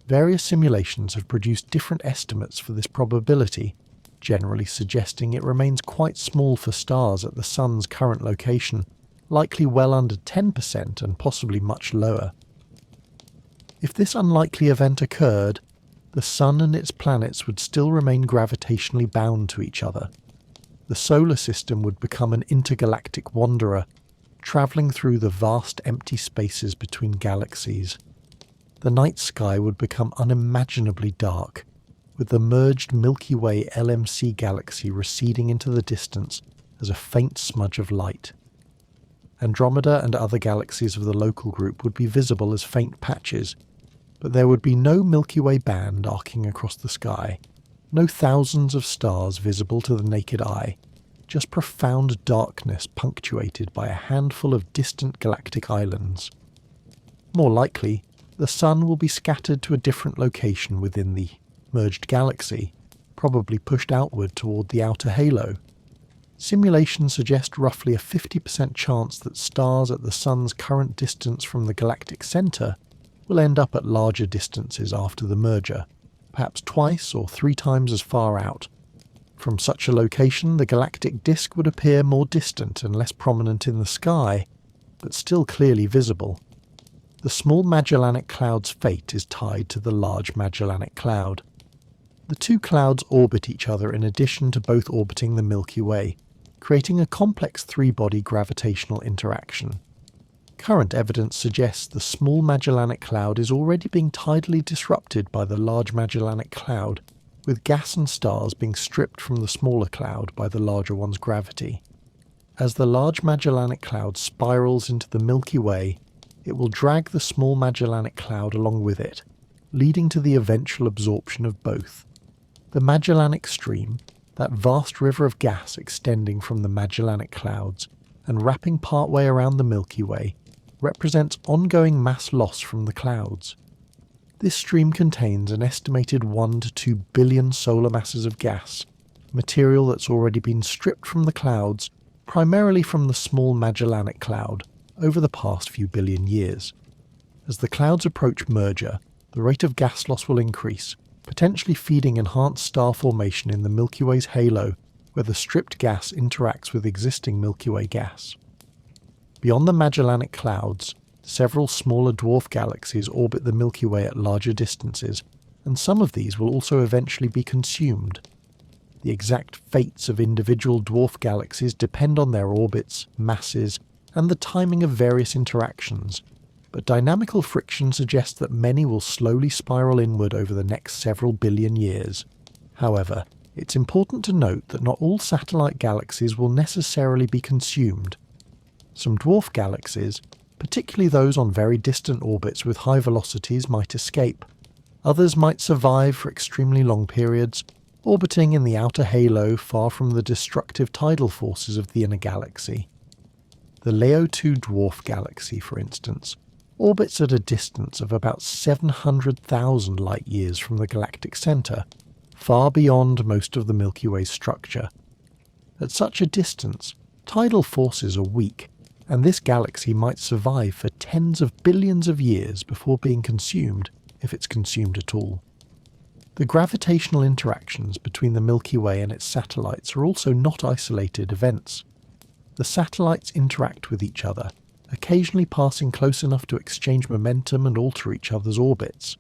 Various simulations have produced different estimates for this probability, generally suggesting it remains quite small for stars at the Sun's current location, likely well under 10% and possibly much lower. If this unlikely event occurred, the Sun and its planets would still remain gravitationally bound to each other. The solar system would become an intergalactic wanderer, travelling through the vast empty spaces between galaxies. The night sky would become unimaginably dark, with the merged Milky Way LMC galaxy receding into the distance as a faint smudge of light. Andromeda and other galaxies of the local group would be visible as faint patches, but there would be no Milky Way band arcing across the sky, no thousands of stars visible to the naked eye, just profound darkness punctuated by a handful of distant galactic islands. More likely, the Sun will be scattered to a different location within the merged galaxy, probably pushed outward toward the outer halo. Simulations suggest roughly a 50% chance that stars at the Sun's current distance from the galactic centre will end up at larger distances after the merger, perhaps twice or 3 times as far out. From such a location, the galactic disk would appear more distant and less prominent in the sky, but still clearly visible. the Small Magellanic Cloud's fate is tied to the Large Magellanic Cloud. The two clouds orbit each other in addition to both orbiting the Milky Way, creating a complex three-body gravitational interaction. Current evidence suggests the Small Magellanic Cloud is already being tidally disrupted by the Large Magellanic Cloud, with gas and stars being stripped from the smaller cloud by the larger one's gravity. As the Large Magellanic Cloud spirals into the Milky Way, it will drag the Small Magellanic Cloud along with it, leading to the eventual absorption of both. The Magellanic Stream, that vast river of gas extending from the Magellanic Clouds and wrapping partway around the Milky Way, represents ongoing mass loss from the clouds. This stream contains an estimated 1 to 2 billion solar masses of gas, material that's already been stripped from the clouds, primarily from the Small Magellanic Cloud, over the past few billion years. As the clouds approach merger, the rate of gas loss will increase, potentially feeding enhanced star formation in the Milky Way's halo, where the stripped gas interacts with existing Milky Way gas. Beyond the Magellanic Clouds, several smaller dwarf galaxies orbit the Milky Way at larger distances, and some of these will also eventually be consumed. The exact fates of individual dwarf galaxies depend on their orbits, masses, and the timing of various interactions, but dynamical friction suggests that many will slowly spiral inward over the next several billion years. However, it's important to note that not all satellite galaxies will necessarily be consumed. Some dwarf galaxies, particularly those on very distant orbits with high velocities, might escape. Others might survive for extremely long periods, orbiting in the outer halo far from the destructive tidal forces of the inner galaxy. The Leo II dwarf galaxy, for instance, orbits at a distance of about 700,000 light-years from the galactic centre, far beyond most of the Milky Way's structure. At such a distance, tidal forces are weak, and this galaxy might survive for tens of billions of years before being consumed, if it's consumed at all. The gravitational interactions between the Milky Way and its satellites are also not isolated events. The satellites interact with each other, occasionally passing close enough to exchange momentum and alter each other's orbits.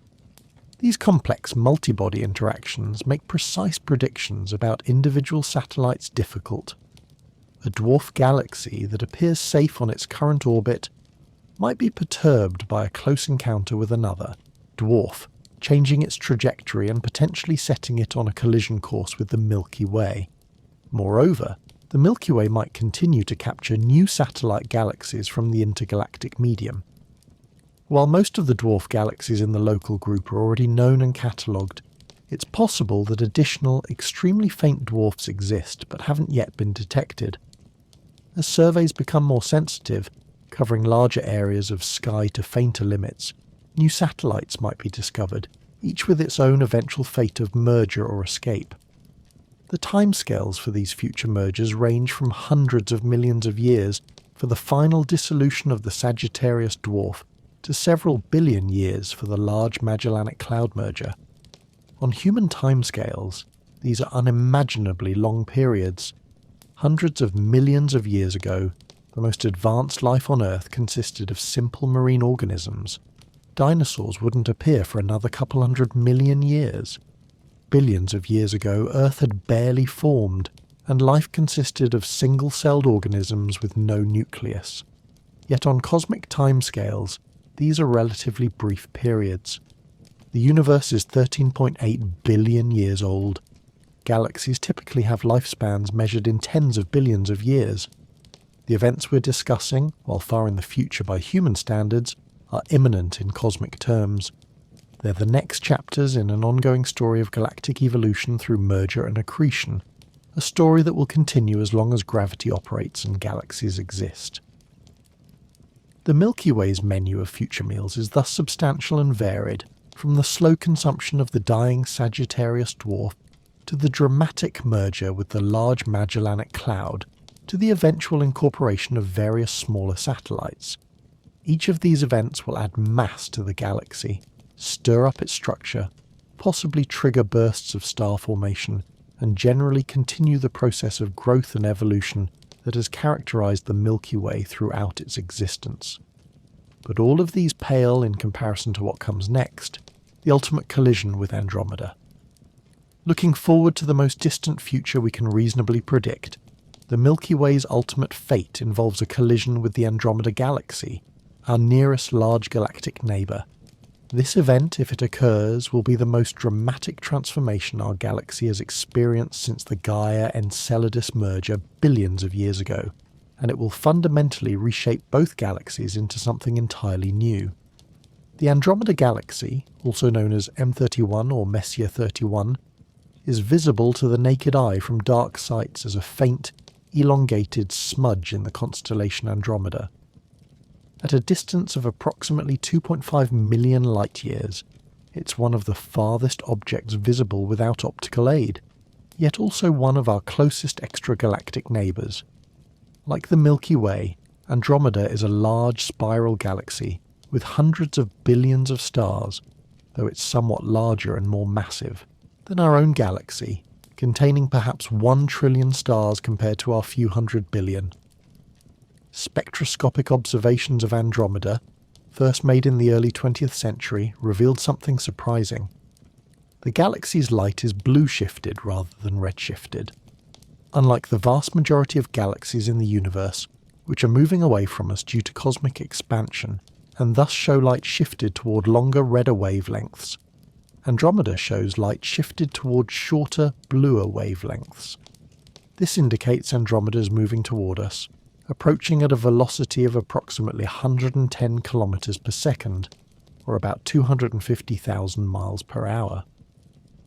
These complex multi-body interactions make precise predictions about individual satellites difficult. A dwarf galaxy that appears safe on its current orbit might be perturbed by a close encounter with another dwarf, changing its trajectory and potentially setting it on a collision course with the Milky Way. Moreover, the Milky Way might continue to capture new satellite galaxies from the intergalactic medium. While most of the dwarf galaxies in the local group are already known and catalogued, it's possible that additional, extremely faint dwarfs exist but haven't yet been detected. As surveys become more sensitive, covering larger areas of sky to fainter limits, new satellites might be discovered, each with its own eventual fate of merger or escape. The timescales for these future mergers range from hundreds of millions of years for the final dissolution of the Sagittarius Dwarf to several billion years for the Large Magellanic Cloud merger. On human timescales, these are unimaginably long periods. Hundreds of millions of years ago, the most advanced life on Earth consisted of simple marine organisms. Dinosaurs wouldn't appear for another couple 100 million years. Billions of years ago, Earth had barely formed, and life consisted of single-celled organisms with no nucleus. Yet on cosmic timescales, these are relatively brief periods. The universe is 13.8 billion years old. Galaxies typically have lifespans measured in tens of billions of years. The events we're discussing, while far in the future by human standards, are imminent in cosmic terms. They're the next chapters in an ongoing story of galactic evolution through merger and accretion, a story that will continue as long as gravity operates and galaxies exist. The Milky Way's menu of future meals is thus substantial and varied, from the slow consumption of the dying Sagittarius Dwarf to the dramatic merger with the Large Magellanic Cloud, to the eventual incorporation of various smaller satellites. Each of these events will add mass to the galaxy, stir up its structure, possibly trigger bursts of star formation, and generally continue the process of growth and evolution that has characterized the Milky Way throughout its existence. but all of these pale in comparison to what comes next, the ultimate collision with Andromeda. Looking forward to the most distant future we can reasonably predict, the Milky Way's ultimate fate involves a collision with the Andromeda Galaxy, our nearest large galactic neighbour. This event, if it occurs, will be the most dramatic transformation our galaxy has experienced since the Gaia-Enceladus merger billions of years ago, and it will fundamentally reshape both galaxies into something entirely new. The Andromeda Galaxy, also known as M31 or Messier 31, is visible to the naked eye from dark sites as a faint, elongated smudge in the constellation Andromeda. At a distance of approximately 2.5 million light-years, it's one of the farthest objects visible without optical aid, yet also one of our closest extragalactic neighbours. Like the Milky Way, Andromeda is a large spiral galaxy with hundreds of billions of stars, though it's somewhat larger and more massive than our own galaxy, containing perhaps 1 trillion stars compared to our few hundred billion. Spectroscopic observations of Andromeda, first made in the early 20th century, revealed something surprising. The galaxy's light is blue-shifted rather than red-shifted. Unlike the vast majority of galaxies in the universe, which are moving away from us due to cosmic expansion, and thus show light shifted toward longer, redder wavelengths, Andromeda shows light shifted towards shorter, bluer wavelengths. This indicates Andromeda is moving toward us, approaching at a velocity of approximately 110 kilometers per second, or about 250,000 miles per hour.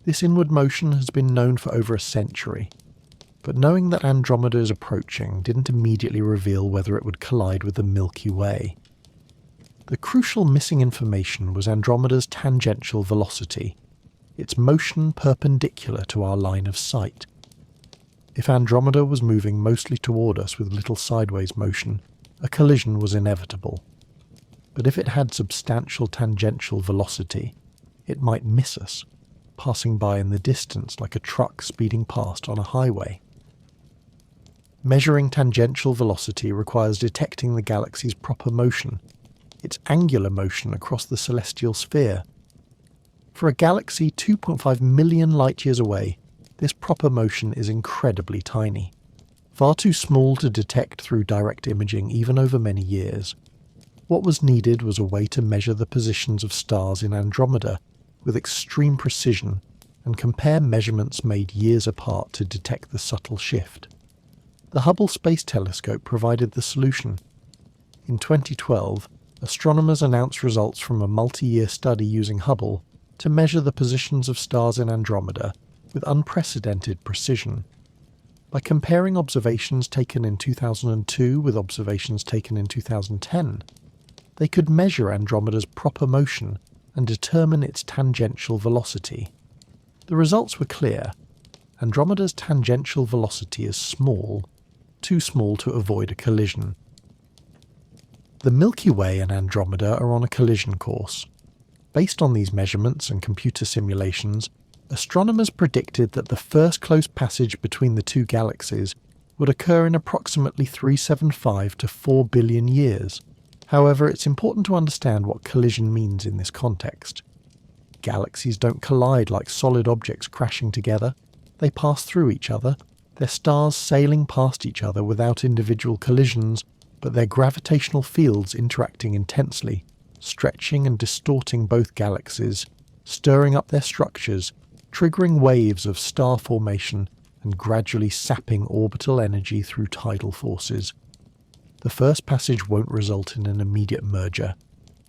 This inward motion has been known for over a century, but knowing that Andromeda is approaching didn't immediately reveal whether it would collide with the Milky Way. The crucial missing information was Andromeda's tangential velocity, its motion perpendicular to our line of sight. If Andromeda was moving mostly toward us with little sideways motion, a collision was inevitable. But if it had substantial tangential velocity, it might miss us, passing by in the distance like a truck speeding past on a highway. Measuring tangential velocity requires detecting the galaxy's proper motion, its angular motion across the celestial sphere. For a galaxy 2.5 million light-years away, this proper motion is incredibly tiny, far too small to detect through direct imaging even over many years. What was needed was a way to measure the positions of stars in Andromeda with extreme precision and compare measurements made years apart to detect the subtle shift. The Hubble Space Telescope provided the solution. In 2012, astronomers announced results from a multi-year study using Hubble to measure the positions of stars in Andromeda with unprecedented precision. By comparing observations taken in 2002 with observations taken in 2010, they could measure Andromeda's proper motion and determine its tangential velocity. The results were clear. Andromeda's tangential velocity is small, too small to avoid a collision. The Milky Way and Andromeda are on a collision course. Based on these measurements and computer simulations, astronomers predicted that the first close passage between the two galaxies would occur in approximately 375 to 4 billion years. However, it's important to understand what collision means in this context. Galaxies don't collide like solid objects crashing together. They pass through each other, their stars sailing past each other without individual collisions, but their gravitational fields interacting intensely, stretching and distorting both galaxies, stirring up their structures, triggering waves of star formation and gradually sapping orbital energy through tidal forces. The first passage won't result in an immediate merger.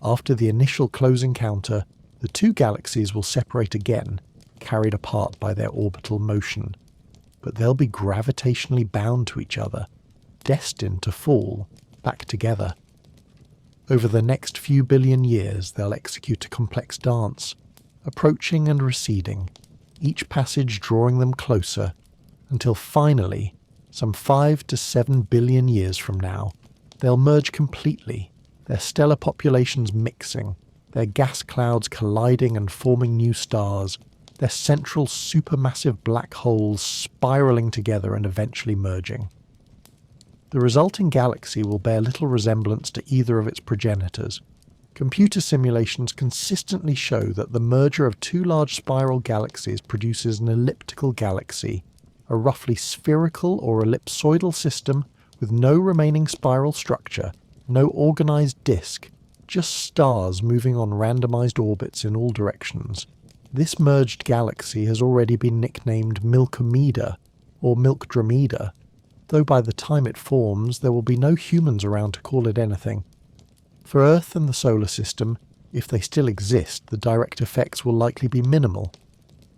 After the initial close encounter, the two galaxies will separate again, carried apart by their orbital motion. But they'll be gravitationally bound to each other, destined to fall back together. Over the next few billion years, they'll execute a complex dance, approaching and receding, each passage drawing them closer, until finally, some 5 to 7 billion years from now, they'll merge completely, their stellar populations mixing, their gas clouds colliding and forming new stars, their central supermassive black holes spiraling together and eventually merging. The resulting galaxy will bear little resemblance to either of its progenitors, Computer simulations consistently show that the merger of two large spiral galaxies produces an elliptical galaxy, a roughly spherical or ellipsoidal system with no remaining spiral structure, no organised disk, just stars moving on randomised orbits in all directions. This merged galaxy has already been nicknamed Milkomeda or Milkdromeda, though by the time it forms there will be no humans around to call it anything. For Earth and the solar system, if they still exist, the direct effects will likely be minimal.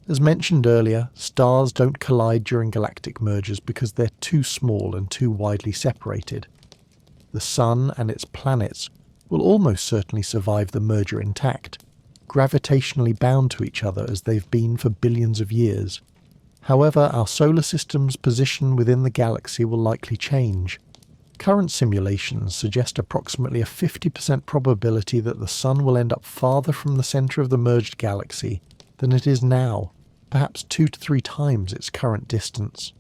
As mentioned earlier, stars don't collide during galactic mergers because they're too small and too widely separated. The Sun and its planets will almost certainly survive the merger intact, gravitationally bound to each other as they've been for billions of years. However, our solar system's position within the galaxy will likely change. Current simulations suggest approximately a 50% probability that the Sun will end up farther from the centre of the merged galaxy than it is now, perhaps 2 to 3 times its current distance.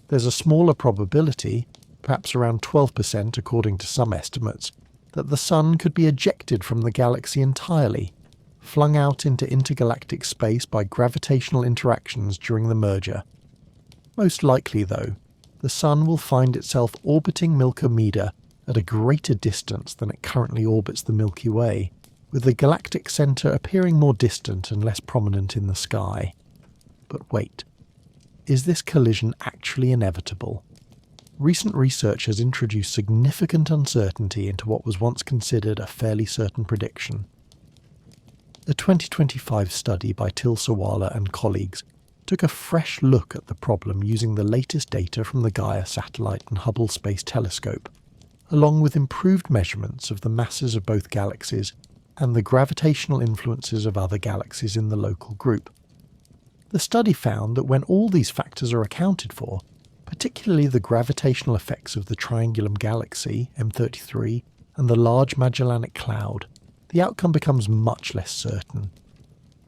There's a smaller probability, perhaps around 12% according to some estimates, that the Sun could be ejected from the galaxy entirely, flung out into intergalactic space by gravitational interactions during the merger. Most likely, though, the Sun will find itself orbiting Milkomeda at a greater distance than it currently orbits the Milky Way, with the galactic centre appearing more distant and less prominent in the sky. But wait, is this collision actually inevitable? Recent research has introduced significant uncertainty into what was once considered a fairly certain prediction. A 2025 study by Tilsawala and colleagues took a fresh look at the problem using the latest data from the Gaia satellite and Hubble Space Telescope, along with improved measurements of the masses of both galaxies and the gravitational influences of other galaxies in the local group. The study found that when all these factors are accounted for, particularly the gravitational effects of the Triangulum Galaxy, M33, and the Large Magellanic Cloud, the outcome becomes much less certain.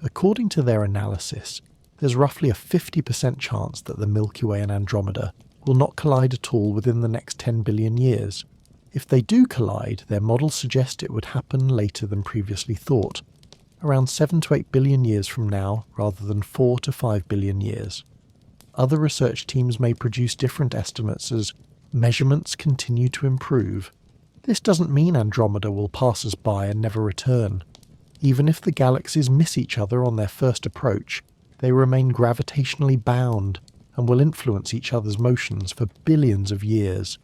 According to their analysis, there's roughly a 50% chance that the Milky Way and Andromeda will not collide at all within the next 10 billion years. If they do collide, their models suggest it would happen later than previously thought, around 7 to 8 billion years from now rather than 4 to 5 billion years. Other research teams may produce different estimates as measurements continue to improve. This doesn't mean Andromeda will pass us by and never return. Even if the galaxies miss each other on their first approach, they remain gravitationally bound and will influence each other's motions for billions of years.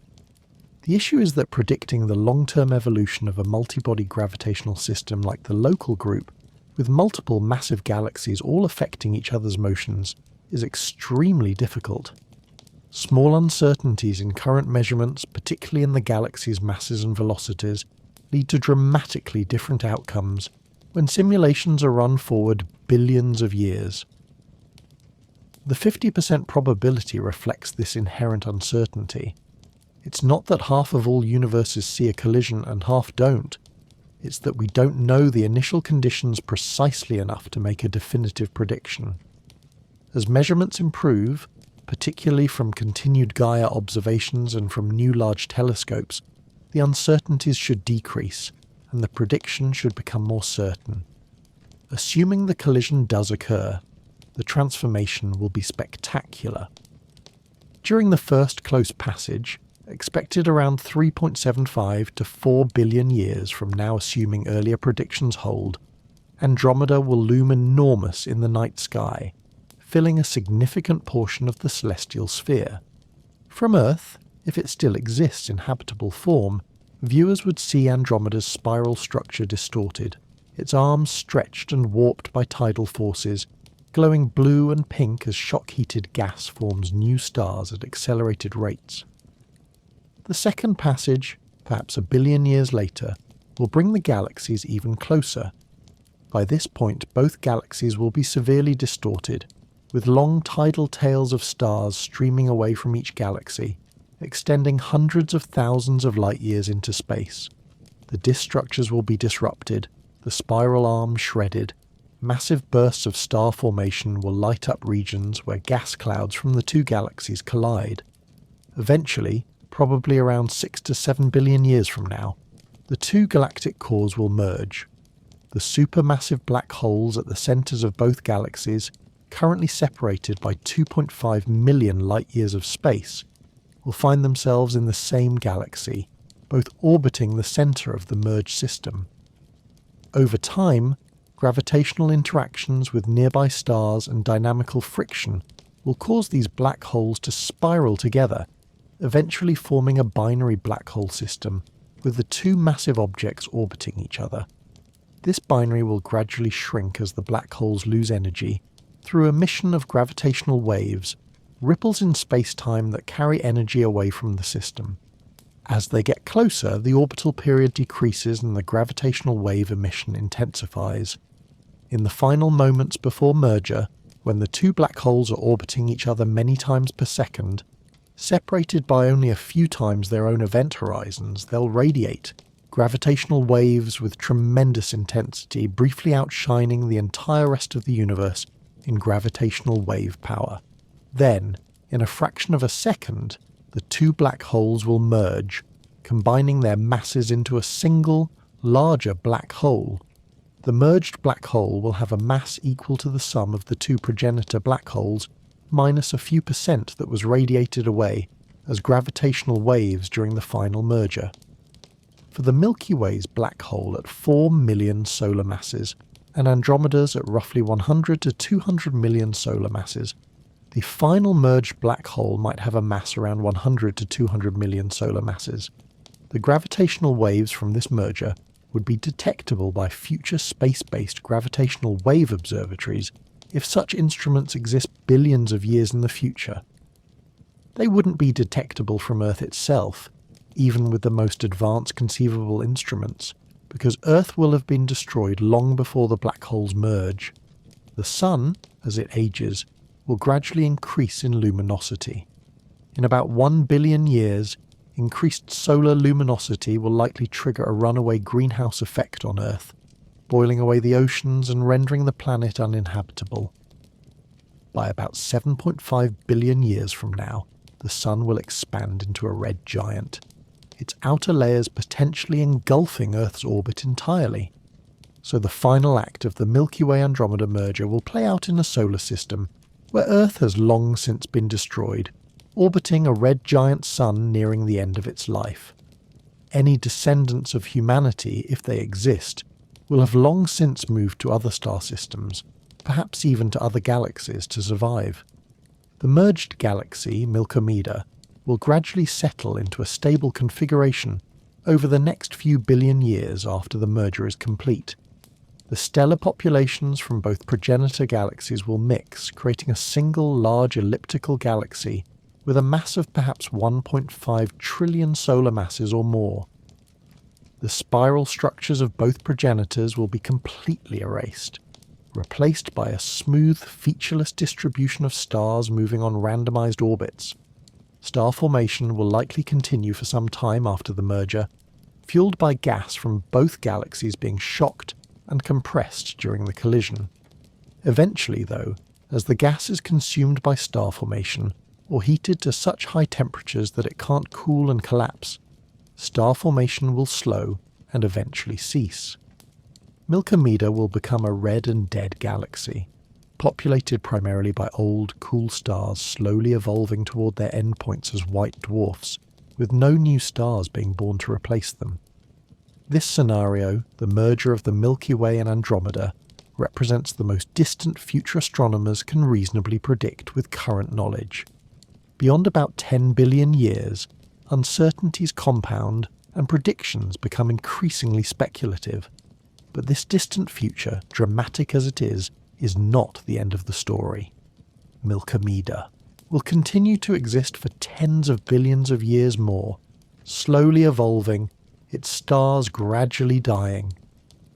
The issue is that predicting the long-term evolution of a multi-body gravitational system like the local group, with multiple massive galaxies all affecting each other's motions, is extremely difficult. Small uncertainties in current measurements, particularly in the galaxy's masses and velocities, lead to dramatically different outcomes when simulations are run forward billions of years. The 50% probability reflects this inherent uncertainty. It's not that half of all universes see a collision and half don't. It's that we don't know the initial conditions precisely enough to make a definitive prediction. As measurements improve, particularly from continued Gaia observations and from new large telescopes, the uncertainties should decrease and the prediction should become more certain. Assuming the collision does occur, the transformation will be spectacular. During the first close passage, expected around 3.75 to 4 billion years from now assuming earlier predictions hold, Andromeda will loom enormous in the night sky, filling a significant portion of the celestial sphere. From Earth, if it still exists in habitable form, viewers would see Andromeda's spiral structure distorted, its arms stretched and warped by tidal forces, glowing blue and pink as shock-heated gas forms new stars at accelerated rates. The second passage, perhaps a billion years later, will bring the galaxies even closer. By this point, both galaxies will be severely distorted, with long tidal tails of stars streaming away from each galaxy, extending hundreds of thousands of light-years into space. The disk structures will be disrupted, the spiral arms shredded. Massive bursts of star formation will light up regions where gas clouds from the two galaxies collide. Eventually, probably around 6 to 7 billion years from now, the two galactic cores will merge. The supermassive black holes at the centres of both galaxies, currently separated by 2.5 million light-years of space, will find themselves in the same galaxy, both orbiting the centre of the merged system. Over time, gravitational interactions with nearby stars and dynamical friction will cause these black holes to spiral together, eventually forming a binary black hole system with the two massive objects orbiting each other. This binary will gradually shrink as the black holes lose energy through emission of gravitational waves, ripples in space-time that carry energy away from the system. As they get closer, the orbital period decreases and the gravitational wave emission intensifies. In the final moments before merger, when the two black holes are orbiting each other many times per second, separated by only a few times their own event horizons, they'll radiate gravitational waves with tremendous intensity, briefly outshining the entire rest of the universe in gravitational wave power. Then, in a fraction of a second, the two black holes will merge, combining their masses into a single, larger black hole. The merged black hole will have a mass equal to the sum of the two progenitor black holes minus a few percent that was radiated away as gravitational waves during the final merger. For the Milky Way's black hole at 4 million solar masses and Andromeda's at roughly 100 to 200 million solar masses, the final merged black hole might have a mass around 100 to 200 million solar masses. The gravitational waves from this merger would be detectable by future space-based gravitational wave observatories if such instruments exist billions of years in the future. They wouldn't be detectable from Earth itself, even with the most advanced conceivable instruments, because Earth will have been destroyed long before the black holes merge. The Sun, as it ages, will gradually increase in luminosity. In about 1 billion years, increased solar luminosity will likely trigger a runaway greenhouse effect on Earth, boiling away the oceans and rendering the planet uninhabitable. By about 7.5 billion years from now, the Sun will expand into a red giant, its outer layers potentially engulfing Earth's orbit entirely. So the final act of the Milky Way-Andromeda merger will play out in a solar system where Earth has long since been destroyed, orbiting a red giant sun nearing the end of its life. Any descendants of humanity, if they exist, will have long since moved to other star systems, perhaps even to other galaxies to survive. The merged galaxy, Milkomeda, will gradually settle into a stable configuration over the next few billion years after the merger is complete. The stellar populations from both progenitor galaxies will mix, creating a single large elliptical galaxy with a mass of perhaps 1.5 trillion solar masses or more. The spiral structures of both progenitors will be completely erased, replaced by a smooth, featureless distribution of stars moving on randomized orbits. Star formation will likely continue for some time after the merger, fueled by gas from both galaxies being shocked and compressed during the collision. Eventually, though, as the gas is consumed by star formation or heated to such high temperatures that it can't cool and collapse, star formation will slow and eventually cease. Milkomeda will become a red and dead galaxy, populated primarily by old, cool stars slowly evolving toward their endpoints as white dwarfs, with no new stars being born to replace them. This scenario, the merger of the Milky Way and Andromeda, represents the most distant future astronomers can reasonably predict with current knowledge. Beyond about 10 billion years, uncertainties compound and predictions become increasingly speculative. But this distant future, dramatic as it is not the end of the story. Milkomeda will continue to exist for tens of billions of years more, slowly evolving, its stars gradually dying,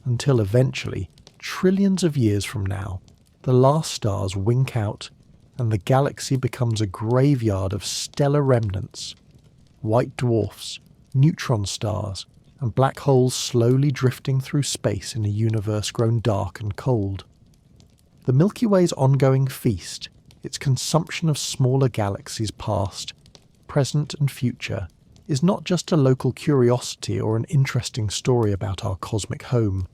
until eventually, trillions of years from now, the last stars wink out and the galaxy becomes a graveyard of stellar remnants, white dwarfs, neutron stars, and black holes slowly drifting through space in a universe grown dark and cold. The Milky Way's ongoing feast, its consumption of smaller galaxies past, present and future, is not just a local curiosity or an interesting story about our cosmic home.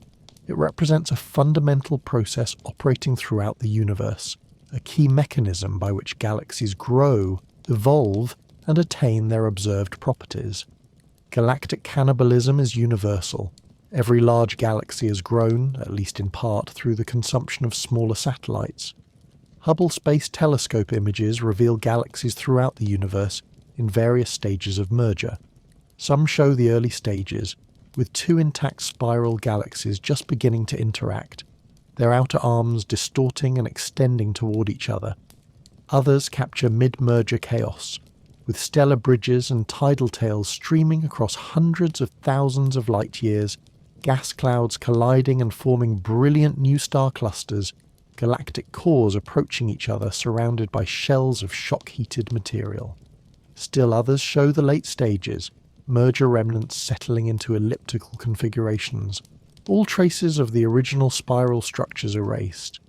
It represents a fundamental process operating throughout the universe, a key mechanism by which galaxies grow, evolve, and attain their observed properties. Galactic cannibalism is universal. Every large galaxy has grown, at least in part, through the consumption of smaller satellites. Hubble Space Telescope images reveal galaxies throughout the universe in various stages of merger. Some show the early stages, with two intact spiral galaxies just beginning to interact, their outer arms distorting and extending toward each other. Others capture mid-merger chaos, with stellar bridges and tidal tails streaming across hundreds of thousands of light-years, gas clouds colliding and forming brilliant new star clusters, galactic cores approaching each other surrounded by shells of shock-heated material. Still others show the late stages, merger remnants settling into elliptical configurations, all traces of the original spiral structures erased.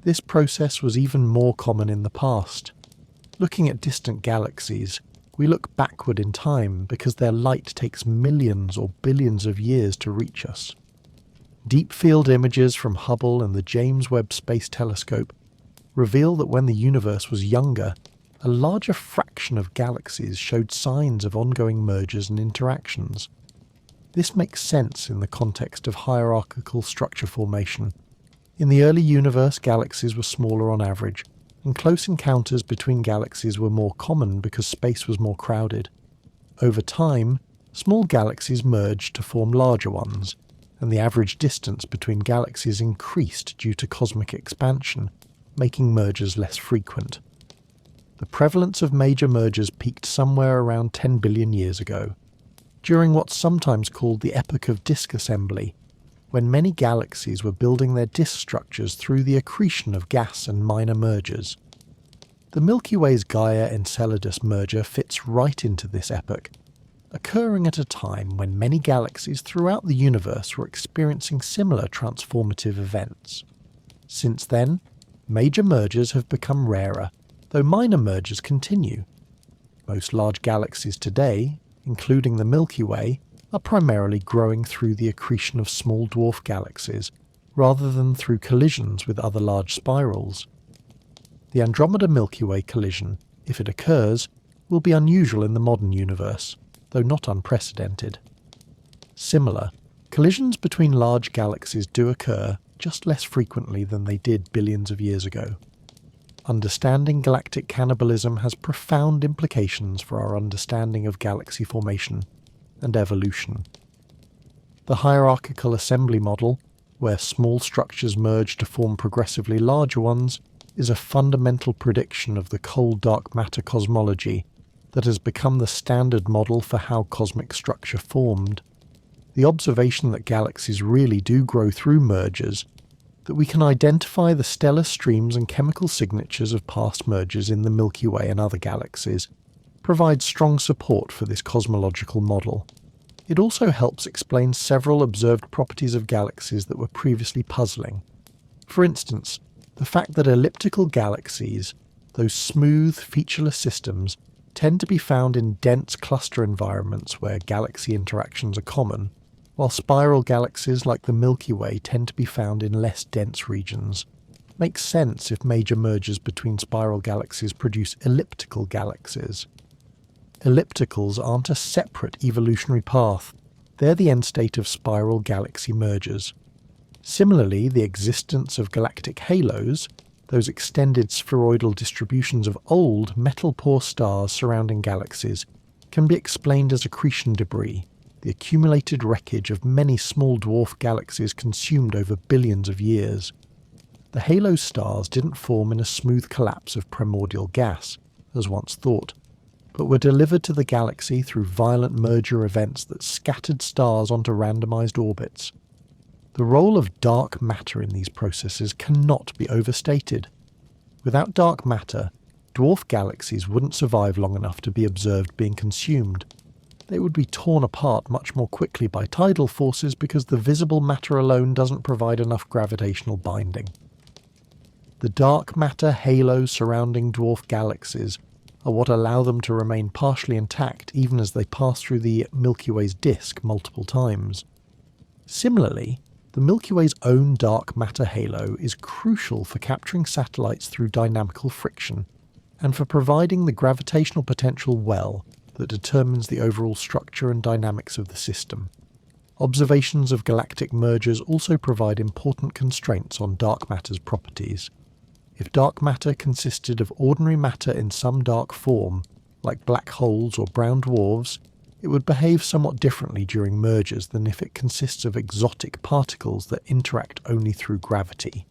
This process was even more common in the past. Looking at distant galaxies, we look backward in time because their light takes millions or billions of years to reach us. Deep field images from Hubble and the James Webb Space Telescope reveal that when the universe was younger, a larger fraction of galaxies showed signs of ongoing mergers and interactions. This makes sense in the context of hierarchical structure formation. In the early universe, galaxies were smaller on average, and close encounters between galaxies were more common because space was more crowded. Over time, small galaxies merged to form larger ones, and the average distance between galaxies increased due to cosmic expansion, making mergers less frequent. The prevalence of major mergers peaked somewhere around 10 billion years ago, during what's sometimes called the Epoch of Disk Assembly, when many galaxies were building their disk structures through the accretion of gas and minor mergers. The Milky Way's Gaia-Enceladus merger fits right into this epoch, occurring at a time when many galaxies throughout the universe were experiencing similar transformative events. Since then, major mergers have become rarer, though minor mergers continue. Most large galaxies today, including the Milky Way, are primarily growing through the accretion of small dwarf galaxies, rather than through collisions with other large spirals. The Andromeda Milky Way collision, if it occurs, will be unusual in the modern universe, though not unprecedented. Similar, collisions between large galaxies do occur, just less frequently than they did billions of years ago. Understanding galactic cannibalism has profound implications for our understanding of galaxy formation and evolution. The hierarchical assembly model, where small structures merge to form progressively larger ones, is a fundamental prediction of the cold dark matter cosmology that has become the standard model for how cosmic structure formed. The observation that galaxies really do grow through mergers, that we can identify the stellar streams and chemical signatures of past mergers in the Milky Way and other galaxies, provides strong support for this cosmological model. It also helps explain several observed properties of galaxies that were previously puzzling. For instance, the fact that elliptical galaxies, those smooth, featureless systems, tend to be found in dense cluster environments where galaxy interactions are common, while spiral galaxies like the Milky Way tend to be found in less dense regions. Makes sense if major mergers between spiral galaxies produce elliptical galaxies. Ellipticals aren't a separate evolutionary path, they're the end state of spiral galaxy mergers. Similarly, the existence of galactic halos, those extended spheroidal distributions of old, metal-poor stars surrounding galaxies, can be explained as accretion debris, the accumulated wreckage of many small dwarf galaxies consumed over billions of years. The halo stars didn't form in a smooth collapse of primordial gas, as once thought, but were delivered to the galaxy through violent merger events that scattered stars onto randomized orbits. The role of dark matter in these processes cannot be overstated. Without dark matter, dwarf galaxies wouldn't survive long enough to be observed being consumed. They would be torn apart much more quickly by tidal forces because the visible matter alone doesn't provide enough gravitational binding. The dark matter halos surrounding dwarf galaxies are what allow them to remain partially intact even as they pass through the Milky Way's disk multiple times. Similarly, the Milky Way's own dark matter halo is crucial for capturing satellites through dynamical friction, and for providing the gravitational potential well that determines the overall structure and dynamics of the system. Observations of galactic mergers also provide important constraints on dark matter's properties. If dark matter consisted of ordinary matter in some dark form, like black holes or brown dwarfs, it would behave somewhat differently during mergers than if it consists of exotic particles that interact only through gravity.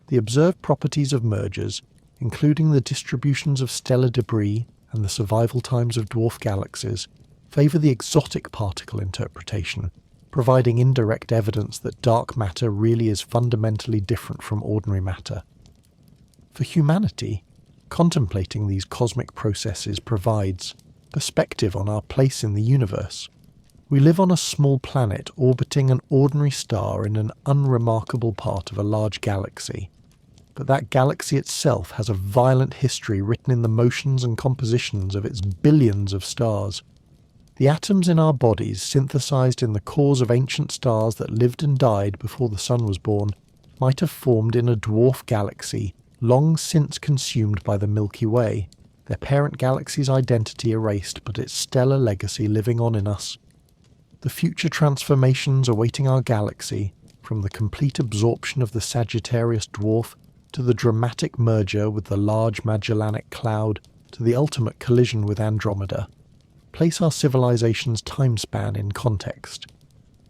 The observed properties of mergers, including the distributions of stellar debris and the survival times of dwarf galaxies, favour the exotic particle interpretation, providing indirect evidence that dark matter really is fundamentally different from ordinary matter. For humanity, contemplating these cosmic processes provides perspective on our place in the universe. We live on a small planet orbiting an ordinary star in an unremarkable part of a large galaxy. But that galaxy itself has a violent history written in the motions and compositions of its billions of stars. The atoms in our bodies, synthesized in the cores of ancient stars that lived and died before the sun was born, might have formed in a dwarf galaxy long since consumed by the Milky Way, their parent galaxy's identity erased but its stellar legacy living on in us. The future transformations awaiting our galaxy, from the complete absorption of the Sagittarius Dwarf to the dramatic merger with the Large Magellanic Cloud to the ultimate collision with Andromeda, place our civilization's time span in context.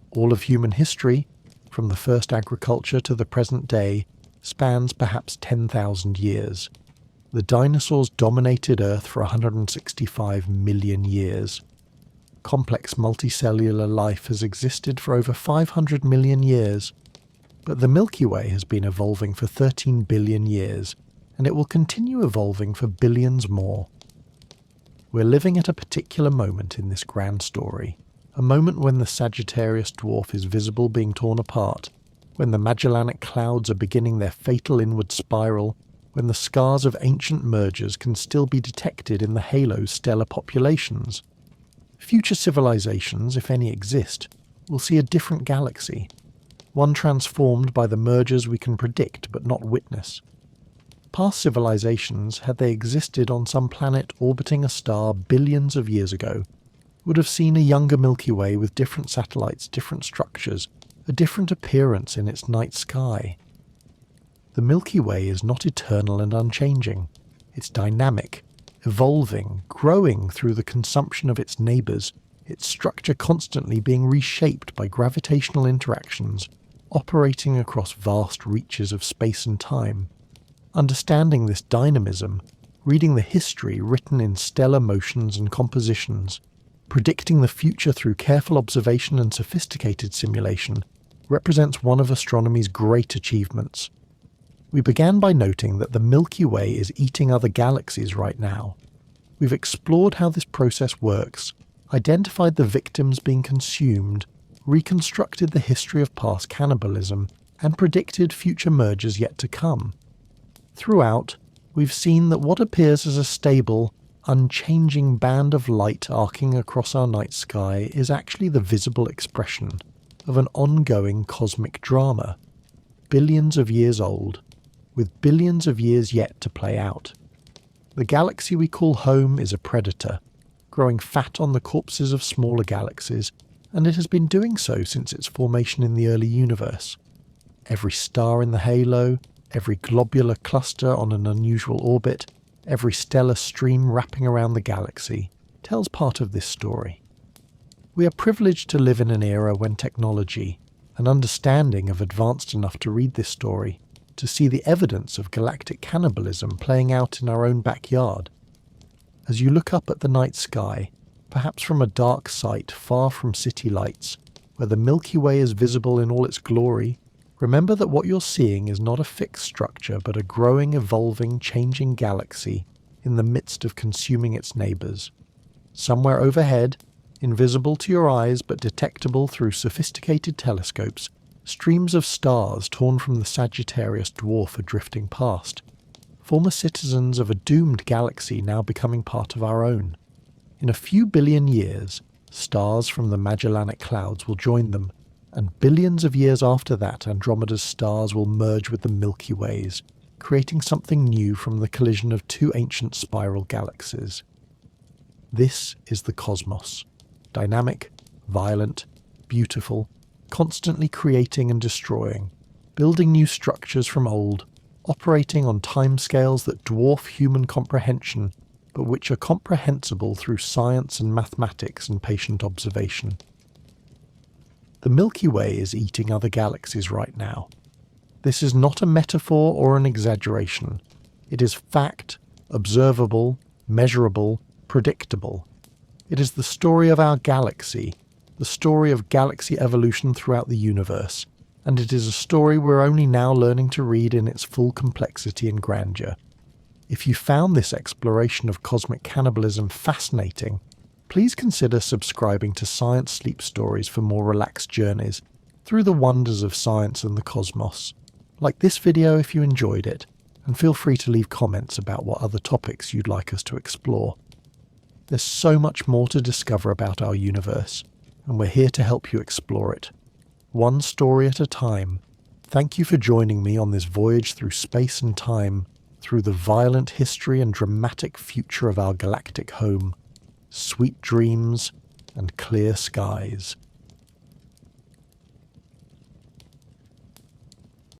All of human history, from the first agriculture to the present day, spans perhaps 10,000 years. The dinosaurs dominated Earth for 165 million years. Complex multicellular life has existed for over 500 million years, but the Milky Way has been evolving for 13 billion years, and it will continue evolving for billions more. We're living at a particular moment in this grand story, a moment when the Sagittarius Dwarf is visible being torn apart, when the Magellanic Clouds are beginning their fatal inward spiral, when the scars of ancient mergers can still be detected in the halo's stellar populations. Future civilizations, if any exist, will see a different galaxy, one transformed by the mergers we can predict but not witness. Past civilizations, had they existed on some planet orbiting a star billions of years ago, would have seen a younger Milky Way with different satellites, different structures, a different appearance in its night sky. The Milky Way is not eternal and unchanging. It's dynamic, evolving, growing through the consumption of its neighbours, its structure constantly being reshaped by gravitational interactions, operating across vast reaches of space and time. Understanding this dynamism, reading the history written in stellar motions and compositions, predicting the future through careful observation and sophisticated simulation, represents one of astronomy's great achievements. We began by noting that the Milky Way is eating other galaxies right now. We've explored how this process works, identified the victims being consumed, reconstructed the history of past cannibalism, and predicted future mergers yet to come. Throughout, we've seen that what appears as a stable, unchanging band of light arcing across our night sky is actually the visible expression of an ongoing cosmic drama, billions of years old, with billions of years yet to play out. The galaxy we call home is a predator, growing fat on the corpses of smaller galaxies, and it has been doing so since its formation in the early universe. Every star in the halo, every globular cluster on an unusual orbit, every stellar stream wrapping around the galaxy, tells part of this story. We are privileged to live in an era when technology and understanding have advanced enough to read this story, to see the evidence of galactic cannibalism playing out in our own backyard. As you look up at the night sky, perhaps from a dark site far from city lights, where the Milky Way is visible in all its glory, remember that what you're seeing is not a fixed structure but a growing, evolving, changing galaxy in the midst of consuming its neighbours. Somewhere overhead, invisible to your eyes but detectable through sophisticated telescopes, streams of stars torn from the Sagittarius Dwarf are drifting past. former citizens of a doomed galaxy now becoming part of our own. In a few billion years, stars from the Magellanic Clouds will join them, and billions of years after that, Andromeda's stars will merge with the Milky Ways, creating something new from the collision of two ancient spiral galaxies. This is the cosmos. Dynamic, violent, beautiful, constantly creating and destroying, building new structures from old, operating on timescales that dwarf human comprehension, but which are comprehensible through science and mathematics and patient observation. The Milky Way is eating other galaxies right now. This is not a metaphor or an exaggeration. It is fact, observable, measurable, predictable. It is the story of our galaxy, the story of galaxy evolution throughout the universe, and it is a story we're only now learning to read in its full complexity and grandeur. If you found this exploration of cosmic cannibalism fascinating, please consider subscribing to Science Sleep Stories for more relaxed journeys through the wonders of science and the cosmos. Like this video if you enjoyed it, and feel free to leave comments about what other topics you'd like us to explore. There's so much more to discover about our universe, and we're here to help you explore it. One story at a time. Thank you for joining me on this voyage through space and time, through the violent history and dramatic future of our galactic home. Sweet dreams and clear skies.